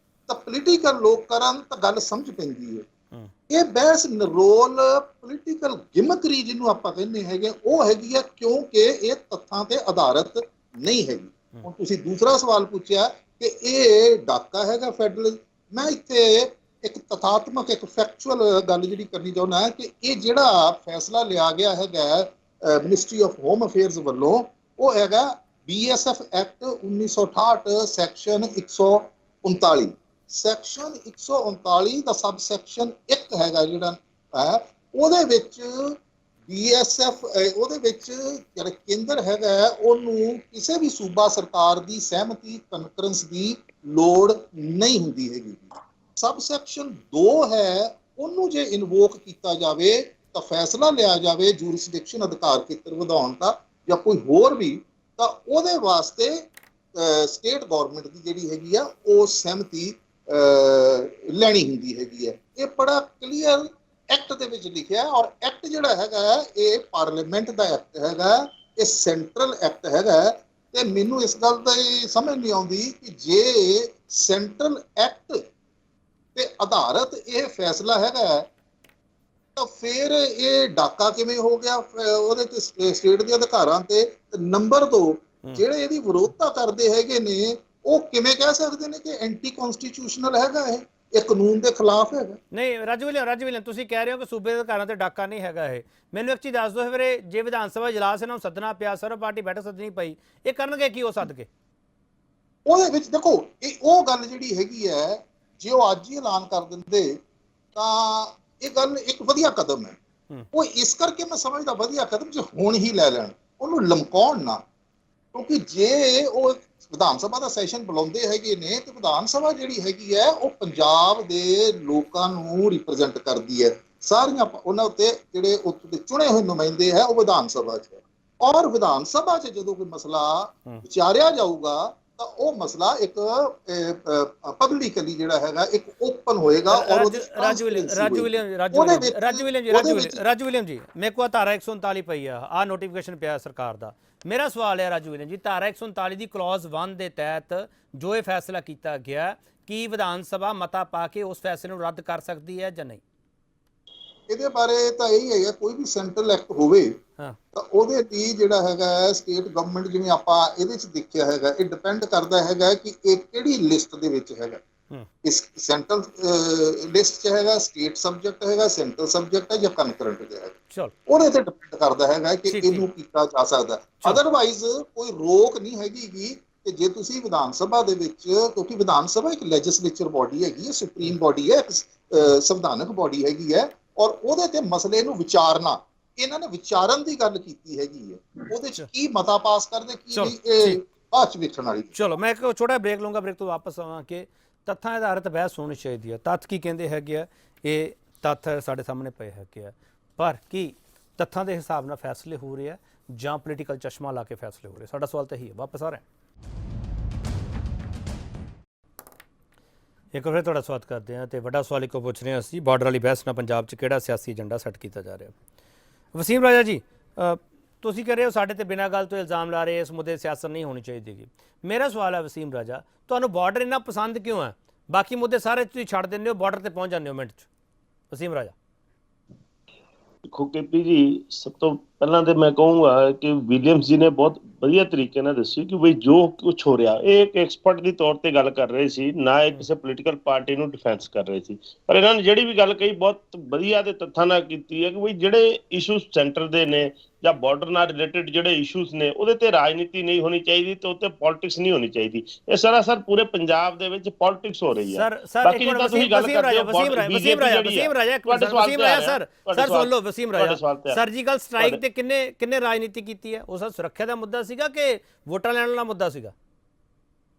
ਤਾਂ ਪੋਲੀਟੀਕਲ ਲੋਕ ਕਰਨ ਤਾਂ ਗੱਲ ਸਮਝ ਪੈਂਦੀ ਹੈ। ਇਹ ਬਹਿਸ ਨਿਰੋਲ ਪੋਲੀਟੀਕਲ ਗਿਮਕਰੀ ਜਿਹਨੂੰ ਆਪਾਂ ਕਹਿੰਦੇ ਹੈਗੇ ਉਹ ਹੈਗੀ ਹੈ, ਕਿਉਂਕਿ ਇਹ ਤੱਥਾਂ ਤੇ ਆਧਾਰਿਤ ਨਹੀਂ ਹੈਗੀ। ਹੁਣ ਤੁਸੀਂ ਦੂਸਰਾ ਸਵਾਲ ਪੁੱਛਿਆ ਕਿ ਇਹ ਡਾਕਾ ਹੈਗਾ ਫੈਡਰਲ। ਮੈਂ ਇੱਥੇ ਇੱਕ ਤਥਾਤਮਕ, ਇੱਕ ਫੈਕਚੁਅਲ ਗੱਲ ਜਿਹੜੀ ਕਰਨੀ ਚਾਹੁੰਦਾ ਹੈ ਕਿ ਇਹ ਜਿਹੜਾ ਫੈਸਲਾ ਲਿਆ ਗਿਆ ਹੈਗਾ ਮਿਨਿਸਟਰੀ ਆਫ ਹੋਮ ਅਫੇਅਰਸ ਵੱਲੋਂ, ਉਹ ਹੈਗਾ BSF ਐਕਟ 1968 ਸੈਕਸ਼ਨ 139। ਸੈਕਸ਼ਨ 139 ਦਾ ਸਬ ਸੈਕਸ਼ਨ 1 ਹੈਗਾ ਜਿਹੜਾ ਹੈ, ਉਹਦੇ ਵਿੱਚ BSF ਉਹਦੇ ਵਿੱਚ ਜਿਹੜਾ ਕੇਂਦਰ ਹੈਗਾ ਉਹਨੂੰ ਕਿਸੇ ਵੀ ਸੂਬਾ ਸਰਕਾਰ ਦੀ ਸਹਿਮਤੀ ਕਨਕਰੈਂਸ ਦੀ ਲੋੜ ਨਹੀਂ ਹੁੰਦੀ ਹੈਗੀ। ਸਬ ਸੈਕਸ਼ਨ 2 ਹੈ, ਉਹਨੂੰ ਜੇ ਇਨਵੋਕ ਕੀਤਾ ਜਾਵੇ ਤਾਂ ਫੈਸਲਾ ਲਿਆ ਜਾਵੇ ਜੂਰਿਸਡਿਕਸ਼ਨ ਅਧਿਕਾਰ ਖੇਤਰ ਵਧਾਉਣ ਦਾ ਜਾਂ ਕੋਈ ਹੋਰ ਵੀ, ਤਾਂ ਉਹਦੇ ਵਾਸਤੇ ਸਟੇਟ ਗਵਰਨਮੈਂਟ ਦੀ ਜਿਹੜੀ ਹੈਗੀ ਆ ਉਹ ਸਹਿਮਤੀ ਲੈਣੀ ਹੁੰਦੀ ਹੈਗੀ ਹੈ। ਇਹ ਬੜਾ ਕਲੀਅਰ ਐਕਟ ਦੇ ਵਿੱਚ ਲਿਖਿਆ, ਔਰ ਐਕਟ ਜਿਹੜਾ ਹੈਗਾ ਇਹ ਪਾਰਲੀਮੈਂਟ ਦਾ ਐਕਟ ਹੈਗਾ, ਇਹ ਸੈਂਟਰਲ ਐਕਟ ਹੈਗਾ। ਤੇ ਮੈਨੂੰ ਇਸ ਗੱਲ ਦਾ ਸਮਝ ਨਹੀਂ ਆਉਂਦੀ ਕਿ ਜੇ ਸੈਂਟਰਲ ਐਕਟ ਤੇ ਆਧਾਰਿਤ ਇਹ ਫੈਸਲਾ ਹੈਗਾ ਤਾਂ ਫਿਰ ਇਹ ਡਾਕਾ ਕਿਵੇਂ ਹੋ ਗਿਆ ਉਹਦੇ ਤੇ ਸਟੇਟ ਦੇ ਅਧਿਕਾਰਾਂ ਤੇ। ਨੰਬਰ 2, ਜਿਹੜੇ ਇਹਦੀ ਵਿਰੋਧਤਾ ਕਰਦੇ ਹੈਗੇ ਨੇ ਉਹ ਕਿਵੇਂ ਕਹਿ ਸਕਦੇ ਨੇ ਕਿ ਐਂਟੀ ਕਨਸਟੀਟਿਊਸ਼ਨਲ ਹੈਗਾ, ਇਹ ਕਾਨੂੰਨ ਦੇ ਖਿਲਾਫ ਹੈਗਾ? ਨਹੀਂ, ਰਾਜੂ ਵਿਲੀਅਮ ਤੁਸੀਂ ਕਹਿ ਰਹੇ ਹੋ ਕਿ ਸੂਬੇ ਦੇ ਅਧਿਕਾਰਾਂ ਤੇ ਡਾਕਾ ਨਹੀਂ ਹੈਗਾ। ਇਹ ਮੈਨੂੰ ਇੱਕ ਚੀਜ਼ ਦੱਸ ਦਿਓ ਵੀਰੇ, ਜੇ ਵਿਧਾਨ ਸਭਾ ਇਜਲਾਸ ਇਹਨਾਂ ਨੂੰ ਸੱਦਣਾ ਪਿਆ, ਸਰਵ ਪਾਰਟੀ ਬੈਠਕ ਸੱਦਣੀ ਪਈ, ਇਹ ਕਰਨਗੇ ਕੀ ਉਹ ਸੱਦ ਕੇ? ਉਹਦੇ ਵਿੱਚ ਦੇਖੋ, ਇਹ ਉਹ ਗੱਲ ਜਿਹੜੀ ਹੈਗੀ ਹੈ, ਜੇ ਉਹ ਅੱਜ ਹੀ ਐਲਾਨ ਕਰ ਦਿੰਦੇ ਤਾਂ ਇਹ ਗੱਲ ਇੱਕ ਵਧੀਆ ਕਦਮ ਹੈ। ਉਹ ਇਸ ਕਰਕੇ ਮੈਂ ਸਮਝਦਾ ਵਧੀਆ ਕਦਮ ਜੇ ਹੁਣ ਹੀ ਲੈ ਲੈਣ, ਉਹਨੂੰ ਲਮਕਾਉਣ ਨਾ। ਕਿਉਂਕਿ ਜੇ ਉਹ ਵਿਧਾਨ ਸਭਾ ਦਾ ਸੈਸ਼ਨ ਬੁਲਾਉਂਦੇ ਹੈਗੇ ਨੇ ਤੇ ਵਿਧਾਨ ਸਭਾ ਜਿਹੜੀ ਹੈਗੀ ਹੈ ਉਹ ਪੰਜਾਬ ਦੇ ਲੋਕਾਂ ਨੂੰ ਰਿਪਰੈਜ਼ੈਂਟ ਕਰਦੀ ਹੈ। ਸਾਰੀਆਂ ਉਹਨਾਂ ਉੱਤੇ ਜਿਹੜੇ ਉੱਥੇ ਦੇ ਚੁਣੇ ਹੋਏ ਨੁਮਾਇੰਦੇ ਹੈ ਉਹ ਵਿਧਾਨ ਸਭਾ 'ਚ ਹੈ, ਔਰ ਵਿਧਾਨ ਸਭਾ 'ਚ ਜਦੋਂ ਕੋਈ ਮਸਲਾ ਵਿਚਾਰਿਆ ਜਾਊਗਾ ਤਾਂ ਉਹ ਮਸਲਾ ਇੱਕ ਪਬਲਿਕਲੀ ਜਿਹੜਾ ਹੈਗਾ ਇੱਕ ਓਪਨ ਹੋਏਗਾ। ਔਰ ਰਾਜੂ ਵਿਲੀਅਮ ਜੀ, ਮੇਰੇ ਕੋਲ ਧਾਰਾ 139 ਪਈ ਆ ਨੋਟੀਫਿਕੇਸ਼ਨ ਪਿਆ ਸਰਕਾਰ ਦਾ। ਮੇਰਾ ਸਵਾਲ ਹੈ ਰਾਜੂ ਵਿਲੀਅਮ ਜੀ, ਧਾਰਾ 139 ਦੀ ਕਲੌਜ਼ 1 ਦੇ ਤਹਿਤ ਜੋ ਇਹ ਫੈਸਲਾ ਕੀਤਾ ਗਿਆ, ਕੀ ਵਿਧਾਨ ਸਭਾ ਮਤਾ ਪਾ ਕੇ ਉਸ ਫੈਸਲੇ ਨੂੰ ਰੱਦ ਕਰ ਸਕਦੀ ਹੈ ਜਾਂ ਨਹੀਂ? ਇਹਦੇ ਬਾਰੇ ਤਾਂ ਇਹੀ ਹੈਗਾ, ਕੋਈ ਵੀ ਸੈਂਟਰਲ ਐਕਟ ਹੋਵੇ ਤਾਂ ਉਹਦੇ ਲਈ ਜਿਹੜਾ ਹੈਗਾ ਸਟੇਟ ਗਵਰਨਮੈਂਟ, ਜਿਵੇਂ ਆਪਾਂ ਇਹਦੇ 'ਚ ਦੇਖਿਆ ਹੈਗਾ, ਇਹ ਡਿਪੈਂਡ ਕਰਦਾ ਹੈਗਾ ਕਿ ਇਹ ਕਿਹੜੀ ਲਿਸਟ ਦੇ ਵਿੱਚ ਹੈਗਾ। ਇਸ ਸੈਂਟਰਲ ਲਿਸਟ 'ਚ ਹੈਗਾ, ਸਟੇਟ ਸਬਜੈਕਟ ਹੈਗਾ, ਸੈਂਟਰਲ ਸਬਜੈਕਟ ਹੈ ਜਾਂ ਕਨਕਰੈਂਟ ਹੈਗਾ, ਚਲੋ ਉਹਦੇ ਤੇ ਡਿਪੈਂਡ ਕਰਦਾ ਹੈਗਾ ਕਿ ਠੀਕ, ਇਹਨੂੰ ਕੀਤਾ ਜਾ ਸਕਦਾ। ਅਦਰਵਾਈਜ਼ ਕੋਈ ਰੋਕ ਨਹੀਂ ਹੈਗੀ ਕਿ ਜੇ ਤੁਸੀਂ ਵਿਧਾਨ ਸਭਾ ਦੇ ਵਿੱਚ, ਕਿਉਂਕਿ ਵਿਧਾਨ ਸਭਾ ਇੱਕ ਲੈਜਿਸਲੇਚਰ ਬੋਡੀ ਹੈਗੀ ਹੈ, ਸੁਪਰੀਮ ਬੋਡੀ ਹੈ, ਸੰਵਿਧਾਨਕ ਬੋਡੀ ਹੈਗੀ ਹੈ, ਔਰ ਉਹਦੇ ਤੇ ਮਸਲੇ ਨੂੰ ਵਿਚਾਰਨਾ, ਇਹਨਾਂ ਨੇ ਵਿਚਾਰਨ ਦੀ ਗੱਲ ਕੀਤੀ ਹੈਗੀ ਹੈ, ਉਹਦੇ ਚ ਕੀ ਮਤਾ ਪਾਸ ਕਰਦੇ ਕੀ ਨਹੀਂ, ਇਹ ਬਾਅਦ ਚ ਵੇਖਣ ਵਾਲੀ। ਚਲੋ ਮੈਂ ਇੱਕ ਛੋਟਾ ਬ੍ਰੇਕ ਲਵਾਂਗਾ, ਬ੍ਰੇਕ ਤੋਂ ਵਾਪਸ ਆਵਾਂ ਕਿ ਤੱਥਾਂ ਆਧਾਰਿਤ ਬਹਿਸ ਹੋਣੀ ਚਾਹੀਦੀ ਹੈ। ਤੱਥ ਕੀ ਕਹਿੰਦੇ ਹੈਗੇ ਆ, ਇਹ ਤੱਥ ਸਾਡੇ ਸਾਹਮਣੇ ਪਏ ਹੈਗੇ ਆ, ਪਰ ਕੀ ਤੱਥਾਂ ਦੇ ਹਿਸਾਬ ਨਾਲ ਫੈਸਲੇ ਹੋ ਰਹੇ ਆ ਜਾਂ ਪੋਲੀਟੀਕਲ ਚਸ਼ਮਾ ਲਾ ਕੇ ਫੈਸਲੇ ਹੋ ਰਹੇ? ਸਾਡਾ ਸਵਾਲ ਤਾਂ ਇਹੀ ਹੈ। ਵਾਪਸ ਆ ਰਹੇ ਇੱਕ ਵਾਰ ਤੁਹਾਡਾ ਸਵਾਗਤ ਕਰਦੇ ਹਾਂ ਤੇ ਵੱਡਾ ਸਵਾਲ ਇੱਕੋ ਪੁੱਛ ਰਹੇ ਹਾਂ ਅਸੀਂ, ਬਾਰਡਰ ਵਾਲੀ ਬਹਿਸ ਨਾਲ ਪੰਜਾਬ 'ਚ ਕਿਹੜਾ ਸਿਆਸੀ ਏਜੰਡਾ ਸੈੱਟ ਕੀਤਾ ਜਾ ਰਿਹਾ? ਵਸੀਮ ਰਾਜਾ ਜੀ, ਤੁਸੀਂ ਕਹਿ ਰਹੇ ਹੋ ਸਾਡੇ ਤੇ ਬਿਨਾਂ ਗੱਲ ਤੋਂ ਇਲਜ਼ਾਮ ਲਾ ਰਹੇ, ਇਸ ਮੁੱਦੇ ਸਿਆਸਤ ਨਹੀਂ ਹੋਣੀ ਚਾਹੀਦੀ ਗੀ। ਮੇਰਾ ਸਵਾਲ ਹੈ ਵਸੀਮ ਰਾਜਾ, ਤੁਹਾਨੂੰ ਬਾਰਡਰ ਇੰਨਾ ਪਸੰਦ ਕਿਉਂ ਹੈ? ਬਾਕੀ ਮੁੱਦੇ ਸਾਰੇ ਤੁਸੀਂ ਛੱਡ ਦਿੰਦੇ ਹੋ, ਬਾਰਡਰ ਤੇ ਪਹੁੰਚ ਜਾਂਦੇ ਹੋ ਮਿੰਟ 'ਚ। ਵਸੀਮ ਰਾਜਾ ਦੇਖੋ ਕੇਪੀ ਜੀ, ਸਭ ਤੋਂ ਪਹਿਲਾਂ ਤੇ ਮੈਂ ਕਹੂੰਗਾ ਕਿ ਵਿਲੀਅਮਸ ਜੀ ਨੇ ਬਹੁਤ ਵਧੀਆ ਤਰੀਕੇ ਨਾਲ ਦੱਸੀ ਕਿ ਬਈ ਜੋ ਕੁਝ ਹੋ ਰਿਹਾ, ਇਹ ਇੱਕ ਐਕਸਪਰਟ ਦੀ ਤੌਰ ਤੇ ਗੱਲ ਕਰ ਰਹੇ ਸੀ, ਨਾ ਇਹ ਕਿਸੇ ਪੋਲੀਟੀਕਲ ਪਾਰਟੀ ਨੂੰ ਡਿਫੈਂਸ ਕਰ ਰਹੇ ਸੀ। ਪਰ ਇਹਨਾਂ ਨੇ ਜਿਹੜੀ ਵੀ ਗੱਲ ਕਹੀ ਬਹੁਤ ਵਧੀਆ ਤੇ ਤੱਥਾਂ ਨਾਲ ਕੀਤੀ ਹੈ ਕਿ ਬਈ ਜਿਹੜੇ ਇਸ਼ੂਜ਼ ਸੈਂਟਰ ਦੇ ਨੇ ਜਾਂ ਬਾਰਡਰ ਨਾਲ ਰਿਲੇਟਡ ਜਿਹੜੇ ਇਸ਼ੂਜ਼ ਨੇ, ਉਹਦੇ ਤੇ ਰਾਜਨੀਤੀ ਨਹੀਂ ਹੋਣੀ ਚਾਹੀਦੀ ਤੇ ਉੱਤੇ ਪੋਲਿਟਿਕਸ ਨਹੀਂ ਹੋਣੀ ਚਾਹੀਦੀ। ਇਹ ਸਰਾਸਰ ਪੂਰੇ ਪੰਜਾਬ ਦੇ ਵਿੱਚ ਪੋਲਿਟਿਕਸ ਹੋ ਰਹੀ ਹੈ। ਬਾਕੀ ਜਿੱਦਾਂ ਤੁਸੀਂ ਗੱਲ ਕਰਦੇ ਹੋ, ਵਸੀਮ ਰਾਜਾ ਸਰਜੀਕਲ ਸਟ੍ਰਾਈਕ ਤੇ ਕਿੰਨੇ ਰਾਜਨੀਤੀ ਕੀਤੀ ਹੈ? ਉਹ ਸਭ ਸੁਰੱਖਿਆ ਦਾ ਮੁੱਦਾ ਸੀਗਾ ਕਿ ਵੋਟਾਂ ਲੈਣ ਵਾਲਾ ਮੁੱਦਾ ਸੀਗਾ?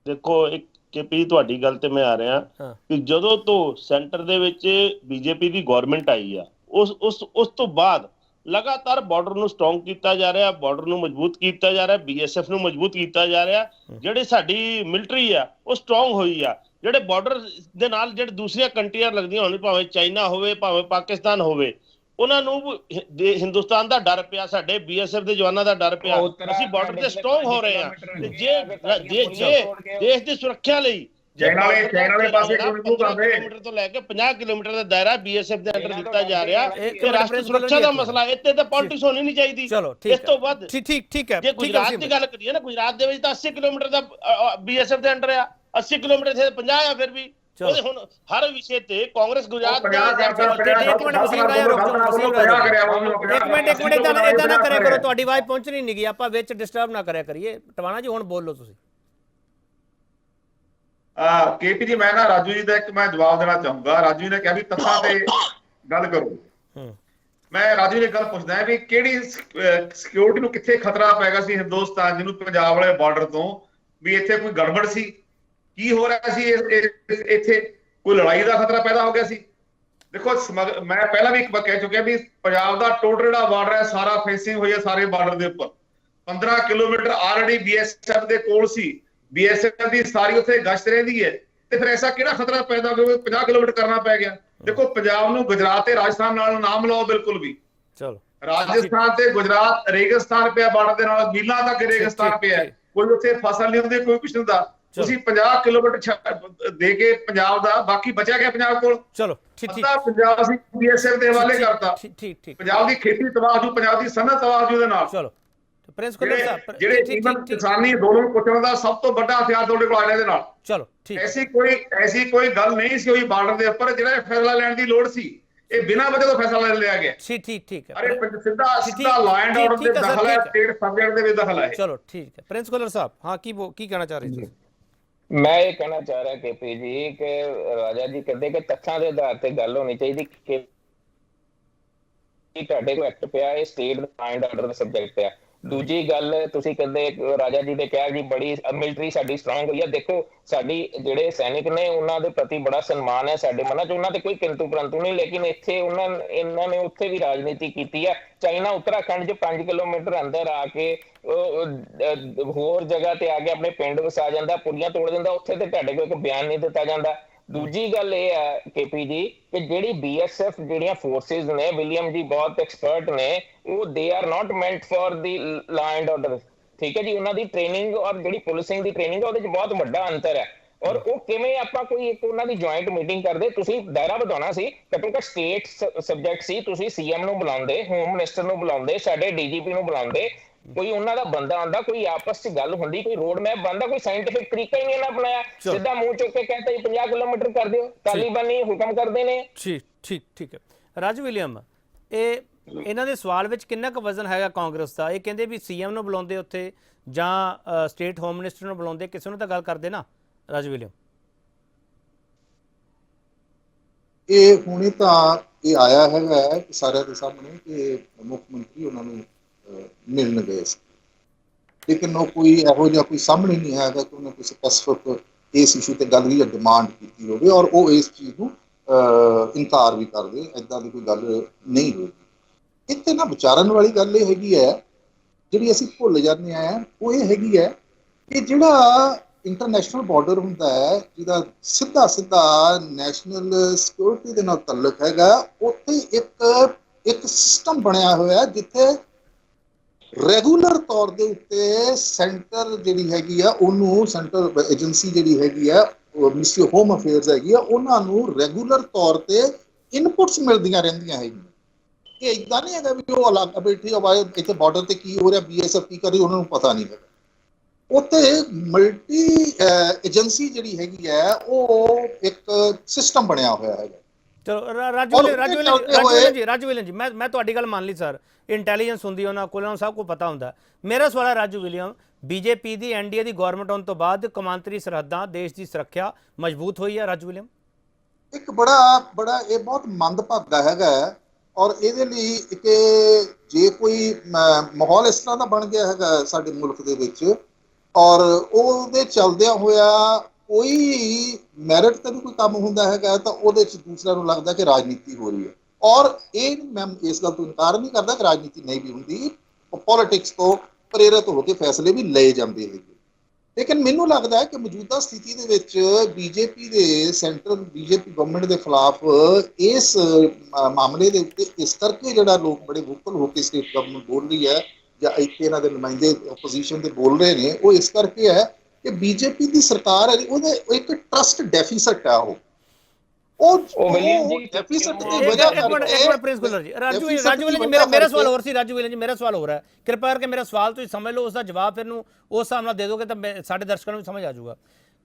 ਦੇਖੋ, ਇੱਕ ਕੇਪੀ ਤੁਹਾਡੀ ਗੱਲ ਤੇ ਮੈਂ ਆ ਰਿਹਾ ਕਿ ਜਦੋਂ ਤੋਂ ਸੈਂਟਰ ਦੇ ਵਿੱਚ ਬੀਜੇਪੀ ਦੀ ਗਵਰਨਮੈਂਟ ਆਈ ਆ, ਉਸ ਤੋਂ ਬਾਅਦ ਲਗਾਤਾਰ ਬਾਰਡਰ ਨੂੰ ਸਟਰੋਂਗ ਕੀਤਾ ਜਾ ਰਿਹਾ, ਬਾਰਡਰ ਨੂੰ ਮਜ਼ਬੂਤ ਕੀਤਾ ਜਾ ਰਿਹਾ, BSF ਨੂੰ ਮਜ਼ਬੂਤ ਕੀਤਾ ਜਾ ਰਿਹਾ। ਜਿਹੜੀ ਸਾਡੀ ਮਿਲਟਰੀ ਆ ਉਹ ਸਟਰੋਂਗ ਹੋਈ ਆ। ਜਿਹੜੇ ਬਾਰਡਰ ਦੇ ਨਾਲ ਜਿਹੜੇ ਦੂਸਰੀਆਂ ਕੰਟਰੀਆਂ ਲੱਗਦੀਆਂ ਹੋਣ, ਭਾਵੇਂ ਚਾਈਨਾ ਹੋਵੇ ਭਾਵੇਂ ਪਾਕਿਸਤਾਨ ਹੋਵੇ, ਉਹਨਾਂ ਨੂੰ ਹਿੰਦੁਸਤਾਨ ਦਾ ਡਰ ਪਿਆ, ਸਾਡੇ BSF ਦੇ ਜਵਾਨਾਂ ਦਾ ਡਰ ਪਿਆ। ਅਸੀਂ ਬਾਰਡਰ ਤੇ ਸਟਰੋਂਗ ਹੋ ਰਹੇ ਹਾਂ ਤੇ ਜੇ ਦੇਸ਼ ਦੀ ਸੁਰੱਖਿਆ ਲਈ ਚਾਈਨਾ ਵਾਲੇ ਪਾਸੇ ਕਿਲੋਮੀਟਰ ਤੋਂ ਲੈ ਕੇ 50 ਕਿਲੋਮੀਟਰ ਦਾ ਦਾਇਰਾ BSF ਦੇ ਅੰਡਰ ਦਿੱਤਾ ਜਾ ਰਿਹਾ। ਇਹ ਰਾਸ਼ਟਰੀ ਸੁਰੱਖਿਆ ਦਾ ਮਸਲਾ, ਇੱਥੇ ਤਾਂ ਪੋਲਿਟਿਕਸ ਹੋਣੀ ਨਹੀਂ ਚਾਹੀਦੀ। ਇਸ ਤੋਂ ਵੱਧ ਠੀਕ ਹੈ, ਜੇ ਗੁਜਰਾਤ ਦੀ ਗੱਲ ਕਰੀਏ ਨਾ, ਗੁਜਰਾਤ ਦੇ ਵਿੱਚ ਤਾਂ 80 ਕਿਲੋਮੀਟਰ ਦਾ BSF ਦੇ ਅੰਡਰ ਆ, 80 ਕਿਲੋਮੀਟਰ ਸੇ 50 ਆ। ਫਿਰ ਵੀ ਉਹਦੇ ਹੁਣ ਹਰ ਵਿਸ਼ੇ ਤੇ ਕਾਂਗਰਸ ਗੁਜਰਾਤ ਇਦਾਂ ਨਾ ਕਰਿਆ ਕਰੋ, ਤੁਹਾਡੀ ਆਵਾਜ਼ ਪਹੁੰਚਣੀ ਨਹੀਂ ਗਈ, ਆਪਾਂ ਵਿੱਚ ਡਿਸਟਰਬ ਨਾ ਕਰਿਆ ਕਰੀਏ। ਟਵਾਣਾ ਜੀ ਹੁਣ ਬੋਲੋ ਤੁਸੀਂ। ਕੇਪੀ ਜੀ, ਮੈਂ ਨਾ ਰਾਜੂ ਜੀ ਦਾ ਇੱਕ ਮੈਂ ਜਵਾਬ ਦੇਣਾ ਚਾਹੂੰਗਾ। ਰਾਜੂ ਜੀ ਨੇ ਕਿਹਾ ਵੀ ਤੱਥਾਂ ਤੇ ਗੱਲ ਕਰੋ। ਮੈਂ ਰਾਜੂ ਜੀ ਨੇ ਗੱਲ ਪੁੱਛਦਾ ਹਾਂ ਵੀ ਕਿਹੜੀ ਸਿਕਿਉਰਿਟੀ ਨੂੰ ਕਿੱਥੇ ਖਤਰਾ ਪੈ ਗਿਆ ਸੀ ਹਿੰਦੁਸਤਾਨ ਜਿਹਨੂੰ ਪੰਜਾਬ ਵਾਲੇ ਬਾਰਡਰ ਤੋਂ, ਵੀ ਇੱਥੇ ਕੋਈ ਗੜਬੜ ਸੀ? ਕੀ ਹੋ ਰਿਹਾ ਸੀ? ਇੱਥੇ ਕੋਈ ਲੜਾਈ ਦਾ ਖਤਰਾ ਪੈਦਾ ਹੋ ਗਿਆ ਸੀ? ਦੇਖੋ, ਮੈਂ ਪਹਿਲਾਂ ਵੀ ਇੱਕ ਵਾਰ ਕਹਿ ਚੁੱਕਿਆ ਵੀ ਪੰਜਾਬ ਦਾ ਟੋਟਲ ਜਿਹੜਾ ਬਾਰਡਰ ਹੈ ਸਾਰਾ ਫੈਂਸਿੰਗ ਹੋਈ ਹੈ, ਸਾਰੇ ਬਾਰਡਰ ਦੇ ਉੱਪਰ 15 ਕਿਲੋਮੀਟਰ ਆਲਰੇਡੀ BSF ਦੇ ਕੋਲ ਸੀ। BSF ਦੀ ਸਾਰੀ ਉੱਥੇ ਗਸ਼ਤ ਰਹਿੰਦੀ ਹੈ, ਤੇ ਫਿਰ ਐਸਾ ਕਿਹੜਾ ਖਤਰਾ ਪੈਦਾ ਹੋ ਗਿਆ 50 ਕਿਲੋਮੀਟਰ ਕਰਨਾ ਪੈ ਗਿਆ? ਦੇਖੋ, ਪੰਜਾਬ ਨੂੰ ਗੁਜਰਾਤ ਤੇ ਰਾਜਸਥਾਨ ਨਾਲ ਨਾ ਮਿਲਾਓ ਬਿਲਕੁਲ ਵੀ। ਚਲੋ, ਰਾਜਸਥਾਨ ਤੇ ਗੁਜਰਾਤ ਰੇਗਿਸਤਾਨ ਪਿਆ, ਬਾਰਡਰ ਦੇ ਨਾਲ ਮੀਲਾਂ ਤੱਕ ਰੇਗਿਸਤਾਨ ਪਿਆ, ਕੋਈ ਉੱਥੇ ਫਸਲ ਨਹੀਂ ਹੁੰਦੀ, ਕੋਈ ਕੁਛ ਨਹੀਂ ਹੁੰਦਾ। ਤੁਸੀਂ 50 ਕਿਲੋਮੀਟਰ ਦੇ ਕੇ ਪੰਜਾਬ ਦਾ, ਬਾਕੀ ਬਚਿਆ ਗਿਆ ਪੰਜਾਬ ਕੋਲ। ਚਲੋ ਪੰਜਾਬ ਅਸੀਂ BSF ਦੇ ਹਵਾਲੇ ਕਰਤਾ। ਪੰਜਾਬ ਦੀ ਖੇਤੀ ਤਬਾਹ ਹੋ, ਪੰਜਾਬ ਦੀ ਸਨਅਤ ਤਬਾਹ ਹੋ ਉਹਦੇ ਨਾਲ। ਚਲੋ ਪ੍ਰਿੰਸ ਕੁਲਰ ਸਾਹਿਬ, ਜਿਹੜੇ ਕਿਸਾਨੀ ਅੰਦੋਲਨ ਕੁਚਲਣ ਦਾ ਸਭ ਤੋਂ ਵੱਡਾ ਹਥਿਆਰ ਤੁਹਾਡੇ ਕੋਲ ਆਇਆ ਇਹਦੇ ਨਾਲ। ਚਲੋ ਠੀਕ, ਐਸੀ ਕੋਈ ਗੱਲ ਨਹੀਂ ਸੀ ਹੋਈ ਬਾਰਡਰ ਦੇ ਉੱਪਰ ਜਿਹੜਾ ਫੈਸਲਾ ਲੈਣ ਦੀ ਲੋੜ ਸੀ। ਇਹ ਬਿਨਾਂ ਵਜ੍ਹਾ ਤੋਂ ਫੈਸਲਾ ਲੈ ਲਿਆ ਗਿਆ। ਠੀਕ ਹੈ। ਅਰੇ ਸਿੱਧਾ ਲਾਅ ਐਂਡ ਆਰਡਰ ਦੇ ਦਖਲ ਹੈ, ਸਟੇਟ ਸਬਜੈਕਟ ਦੇ ਵਿੱਚ ਦਖਲ ਹੈ। ਚਲੋ ਠੀਕ ਹੈ। ਪ੍ਰਿੰਸ ਕੁਲਰ ਸਾਹਿਬ, ਹਾਂ ਕੀ ਕਹਿਣਾ ਚਾਹ ਰਹੇ ਸੀ? ਮੈਂ ਇਹ ਕਹਿਣਾ ਚਾਹ ਰਿਹਾ ਕੇਪੀ ਜੀ ਕਿ ਰਾਜਾ ਜੀ ਕਹਿੰਦੇ ਕਿ ਤੱਥਾਂ ਦੇ ਆਧਾਰ ਤੇ ਗੱਲ ਹੋਣੀ ਚਾਹੀਦੀ ਕਿ ਤੁਹਾਡੇ ਕੋਲ ਐਕਟ ਪਿਆ, ਇਹ state law and order the subject ਹੈ। ਦੂਜੀ ਗੱਲ ਤੁਸੀਂ ਕਹਿੰਦੇ ਰਾਜਾ ਜੀ ਨੇ ਕਿਹਾ ਜੀ ਬੜੀ ਮਿਲਟਰੀ ਸਾਡੀ ਸਟਰੋਂਗ ਹੋਈ ਹੈ। ਦੇਖੋ, ਸਾਡੀ ਜਿਹੜੇ ਸੈਨਿਕ ਨੇ ਉਹਨਾਂ ਦੇ ਪ੍ਰਤੀ ਬੜਾ ਸਨਮਾਨ ਹੈ ਸਾਡੇ ਮਨਾਂ 'ਚ, ਉਹਨਾਂ ਤੇ ਕੋਈ ਕਿੰਤੂ ਪਰੰਤੂ ਨਹੀਂ। ਲੇਕਿਨ ਇੱਥੇ ਇਹਨਾਂ ਨੇ ਉੱਥੇ ਵੀ ਰਾਜਨੀਤੀ ਕੀਤੀ ਹੈ। ਚਾਈਨਾ ਉੱਤਰਾਖੰਡ 'ਚ 5 ਕਿਲੋਮੀਟਰ ਅੰਦਰ ਆ ਕੇ ਹੋਰ ਜਗ੍ਹਾ ਤੇ ਆ ਕੇ ਆਪਣੇ ਪਿੰਡ ਵਸਾ ਜਾਂਦਾ, ਪੁਲੀਆਂ ਤੋੜ ਦਿੰਦਾ। ਉੱਥੇ ਤੇ ਤੁਹਾਡੇ ਕੋਲ ਇੱਕ ਬਿਆਨ ਨਹੀਂ ਦਿੱਤਾ ਜਾਂਦਾ। ਦੂਜੀ ਗੱਲ ਇਹ ਹੈ ਕੇਪੀ ਜੀ ਕਿ ਜਿਹੜੀ BSF ਜਿਹੜੀਆਂ ਫੋਰਸਿਸ ਨੇ, ਵਿਲੀਅਮ ਜੀ ਬਹੁਤ ਐਕਸਪਰਟ ਨੇ, ਉਹ they are not meant for the law and order. ਠੀਕ ਹੈ ਜੀ, ਉਹਨਾਂ ਦੀ ਟ੍ਰੇਨਿੰਗ ਔਰ ਜਿਹੜੀ ਪੁਲਿਸਿੰਗ ਦੀ ਟ੍ਰੇਨਿੰਗ ਹੈ ਉਹਦੇ 'ਚ ਬਹੁਤ ਵੱਡਾ ਅੰਤਰ ਹੈ। ਔਰ ਉਹ ਕਿਵੇਂ ਆਪਾਂ ਕੋਈ ਇੱਕ ਉਹਨਾਂ ਦੀ ਜੁਆਇੰਟ ਮੀਟਿੰਗ ਕਰਦੇ, ਤੁਸੀਂ ਦਾਇਰਾ ਵਧਾਉਣਾ ਸੀ, ਘੱਟੋ ਘੱਟ ਸਟੇਟ ਸਬਜੈਕਟ ਸੀ, ਤੁਸੀਂ CM ਨੂੰ ਬੁਲਾਉਂਦੇ, ਹੋਮ ਮਿਨਿਸਟਰ ਨੂੰ ਬੁਲਾਉਂਦੇ, ਸਾਡੇ DGP ਨੂੰ ਬੁਲਾਉਂਦੇ, ਕੋਈ ਉਹਨਾਂ ਦਾ ਬੰਦਾ ਆਉਂਦਾ, ਕੋਈ ਆਪਸ 'ਚ ਗੱਲ ਹੁੰਦੀ, ਕੋਈ ਰੋਡ ਮੈਪ ਬਣਦਾ, ਕੋਈ ਸਾਇੰਟੀਫਿਕ ਤਰੀਕਾ ਹੀ ਨਹੀਂ ਇਹਨਾਂ ਅਪਣਾਇਆ। ਸਿੱਧਾ ਮੂੰਹ ਚੁੱਕ ਕੇ ਕਹਿੰਦਾ 50 ਕਿਲੋਮੀਟਰ ਕਰ ਦਿਓ, ਤਾਲਿਬਾਨੀ ਹੁਕਮ ਕਰਦੇ ਨੇ। ਠੀਕ ਹੈ। ਰਾਜੂ ਵਿਲੀਅਮ, ਇਹ ਇਹਨਾਂ ਦੇ ਸਵਾਲ ਵਿੱਚ ਕਿੰਨਾ ਕੁ ਵਜ਼ਨ ਹੈਗਾ ਕਾਂਗਰਸ ਦਾ? ਇਹ ਕਹਿੰਦੇ ਵੀ ਸੀਐਮ ਨੂੰ ਬੁਲਾਉਂਦੇ ਉੱਥੇ ਜਾਂ ਸਟੇਟ ਹੋਮ ਮਿਨਿਸਟਰ ਨੂੰ ਬੁਲਾਉਂਦੇ, ਕਿਸੇ ਨੂੰ ਤਾਂ ਗੱਲ ਕਰਦੇ ਨਾ ਰਾਜੂ ਵਿਲੀਅਮ। ਇਹ ਹੁਣੇ ਤਾਂ ਇਹ ਆਇਆ ਹੈਗਾ ਕਿ ਸਾਰਿਆਂ ਦੇ ਸਾਹਮਣੇ ਕਿ ਮੁੱਖ ਮੰਤਰੀ ਉਹਨਾਂ ਨੂੰ ਮਿਲਣ ਗਏ ਸੀ, ਲੇਕਿਨ ਉਹ ਕੋਈ ਇਹੋ ਜਿਹਾ ਕੋਈ ਸਾਹਮਣੇ ਨਹੀਂ ਹੈਗਾ ਕਿ ਉਹਨੇ ਕਿਸੇ ਸਪੈਸੀਫਿਕ ਇਸ ਇਸ਼ੂ ਤੇ ਗੱਲ ਜਾਂ ਡਿਮਾਂਡ ਕੀਤੀ ਹੋਵੇ ਔਰ ਉਹ ਇਸ ਚੀਜ਼ ਨੂੰ ਇਨਕਾਰ ਵੀ ਕਰਦੇ। ਇੱਦਾਂ ਦੀ ਕੋਈ ਗੱਲ ਨਹੀਂ ਹੋਈ। ਇੱਥੇ ਨਾ ਵਿਚਾਰਨ ਵਾਲੀ ਗੱਲ ਇਹ ਹੈਗੀ ਹੈ, ਜਿਹੜੀ ਅਸੀਂ ਭੁੱਲ ਜਾਂਦੇ ਹਾਂ, ਉਹ ਇਹ ਹੈਗੀ ਹੈ ਕਿ ਜਿਹੜਾ ਇੰਟਰਨੈਸ਼ਨਲ ਬਾਰਡਰ ਹੁੰਦਾ ਹੈ, ਜਿਹਦਾ ਸਿੱਧਾ ਨੈਸ਼ਨਲ ਸਿਕਿਉਰਿਟੀ ਦੇ ਨਾਲ ਤਾਲੁਕ ਹੈਗਾ, ਉੱਥੇ ਇੱਕ ਸਿਸਟਮ ਬਣਿਆ ਹੋਇਆ ਜਿੱਥੇ ਰੈਗੂਲਰ ਤੌਰ ਦੇ ਉੱਤੇ ਸੈਂਟਰ ਜਿਹੜੀ ਹੈਗੀ ਆ ਉਹਨੂੰ, ਸੈਂਟਰ ਏਜੰਸੀ ਜਿਹੜੀ ਹੈਗੀ ਆ, ਮਿਨਿਸਟਰੀ ਆਫ ਹੋਮ ਅਫੇਅਰਸ ਹੈਗੀ ਆ, ਉਹਨਾਂ ਨੂੰ ਰੈਗੂਲਰ ਤੌਰ ਤੇ ਇਨਪੁਟਸ ਮਿਲਦੀਆਂ ਰਹਿੰਦੀਆਂ ਹੈਗੀਆਂ। ਇਹ ਇਦਾਂ ਨਹੀਂ ਹੈਗਾ ਵੀ ਉਹ ਅਲੱਗ ਬੈਠੀ ਆਵਾਜ਼ ਇੱਥੇ ਬਾਰਡਰ ਤੇ ਕੀ ਹੋ ਰਿਹਾ, BSF ਕੀ ਕਰ ਰਹੀ, ਉਹਨਾਂ ਨੂੰ ਪਤਾ ਨਹੀਂ ਹੈਗਾ। ਉੱਥੇ ਮਲਟੀ ਏਜੰਸੀ ਜਿਹੜੀ ਹੈਗੀ ਹੈ ਉਹ ਇੱਕ ਸਿਸਟਮ ਬਣਿਆ ਹੋਇਆ ਹੈਗਾ। ਚਲੋ ਰਾਜੂ ਵਿਲੀਅਮ ਜੀ, ਮੈਂ ਤੁਹਾਡੀ ਗੱਲ ਮੰਨ ਲਈ ਸਰ, ਇੰਟੈਲੀਜੈਂਸ ਹੁੰਦੀ ਉਹਨਾਂ ਕੋਲ, ਉਹਨਾਂ ਨੂੰ ਸਭ ਕੁਝ ਪਤਾ ਹੁੰਦਾ। ਮੇਰਾ ਸਵਾਲ ਹੈ ਰਾਜੂ ਵਿਲੀਅਮ, ਬੀਜੇਪੀ ਦੀ NDA ਦੀ ਗਵਰਨਮੈਂਟ ਆਉਣ ਤੋਂ ਬਾਅਦ ਕੌਮਾਂਤਰੀ ਸਰਹੱਦਾਂ, ਦੇਸ਼ ਦੀ ਸੁਰੱਖਿਆ ਮਜ਼ਬੂਤ ਹੋਈ ਹੈ ਰਾਜੂ ਵਿਲੀਅਮ? ਇੱਕ ਬੜਾ ਇਹ ਬਹੁਤ ਮੰਦਭਾਗਾ ਹੈਗਾ ਔਰ ਇਹਦੇ ਲਈ ਕਿ ਜੇ ਕੋਈ ਮਾਹੌਲ ਇਸ ਤਰ੍ਹਾਂ ਦਾ ਬਣ ਗਿਆ ਹੈਗਾ ਸਾਡੇ ਮੁਲਕ ਦੇ ਵਿੱਚ ਔਰ ਉਹਦੇ ਚੱਲਦਿਆਂ ਹੋਇਆ ਕੋਈ ਮੈਰਿਟ ਤੇ ਵੀ ਕੋਈ ਕੰਮ ਹੁੰਦਾ ਹੈਗਾ ਤਾਂ ਉਹਦੇ 'ਚ ਦੂਸਰਿਆਂ ਨੂੰ ਲੱਗਦਾ ਕਿ ਰਾਜਨੀਤੀ ਹੋ ਰਹੀ ਹੈ। ਔਰ ਇਹ ਮੈਂ ਇਸ ਗੱਲ ਤੋਂ ਇਨਕਾਰ ਨਹੀਂ ਕਰਦਾ ਕਿ ਰਾਜਨੀਤੀ ਨਹੀਂ ਵੀ ਹੁੰਦੀ, ਪੋਲਿਟਿਕਸ ਤੋਂ ਪ੍ਰੇਰਿਤ ਹੋ ਕੇ ਫੈਸਲੇ ਵੀ ਲਏ ਜਾਂਦੇ ਹੈਗੇ। ਲੇਕਿਨ ਮੈਨੂੰ ਲੱਗਦਾ ਹੈ ਕਿ ਮੌਜੂਦਾ ਸਥਿਤੀ ਦੇ ਵਿੱਚ ਬੀਜੇਪੀ ਦੇ ਸੈਂਟਰਲ ਬੀਜੇਪੀ ਗਵਰਨਮੈਂਟ ਦੇ ਖਿਲਾਫ ਇਸ ਮਾਮਲੇ ਦੇ ਉੱਤੇ ਇਸ ਕਰਕੇ ਜਿਹੜਾ ਲੋਕ ਬੜੇ ਵੋਕਲ ਹੋ ਕੇ ਸਟੇਟ ਗਵਰਨਮੈਂਟ ਬੋਲ ਰਹੀ ਹੈ ਜਾਂ ਇੱਥੇ ਇਹਨਾਂ ਦੇ ਨੁਮਾਇੰਦੇ ਆਪੋਜੀਸ਼ਨ ਦੇ ਬੋਲ ਰਹੇ ਨੇ, ਉਹ ਇਸ ਕਰਕੇ ਹੈ ਕਿ ਬੀਜੇਪੀ ਦੀ ਸਰਕਾਰ ਹੈ ਉਹਦੇ ਇੱਕ ਟਰਸਟ ਡੈਫੀਸਿਟ ਹੈ। ਮੇਰਾ ਸਵਾਲ ਹੋਰ ਸੀ ਰਾਜੂ ਵਿਲੀਅਮ ਜੀ, ਮੇਰਾ ਸਵਾਲ ਹੋਰ ਹੈ, ਕਿਰਪਾ ਕਰਕੇ ਮੇਰਾ ਸਵਾਲ ਤੁਸੀਂ ਸਮਝ ਲਓ, ਉਸ ਦਾ ਜਵਾਬ ਫਿਰ ਨੂੰ ਉਸ ਹਿਸਾਬ ਨਾਲ ਦੇ ਦੋਗੇ ਤਾਂ ਸਾਡੇ ਦਰਸ਼ਕਾਂ ਨੂੰ ਵੀ ਸਮਝ ਆ ਜਾਊਗਾ।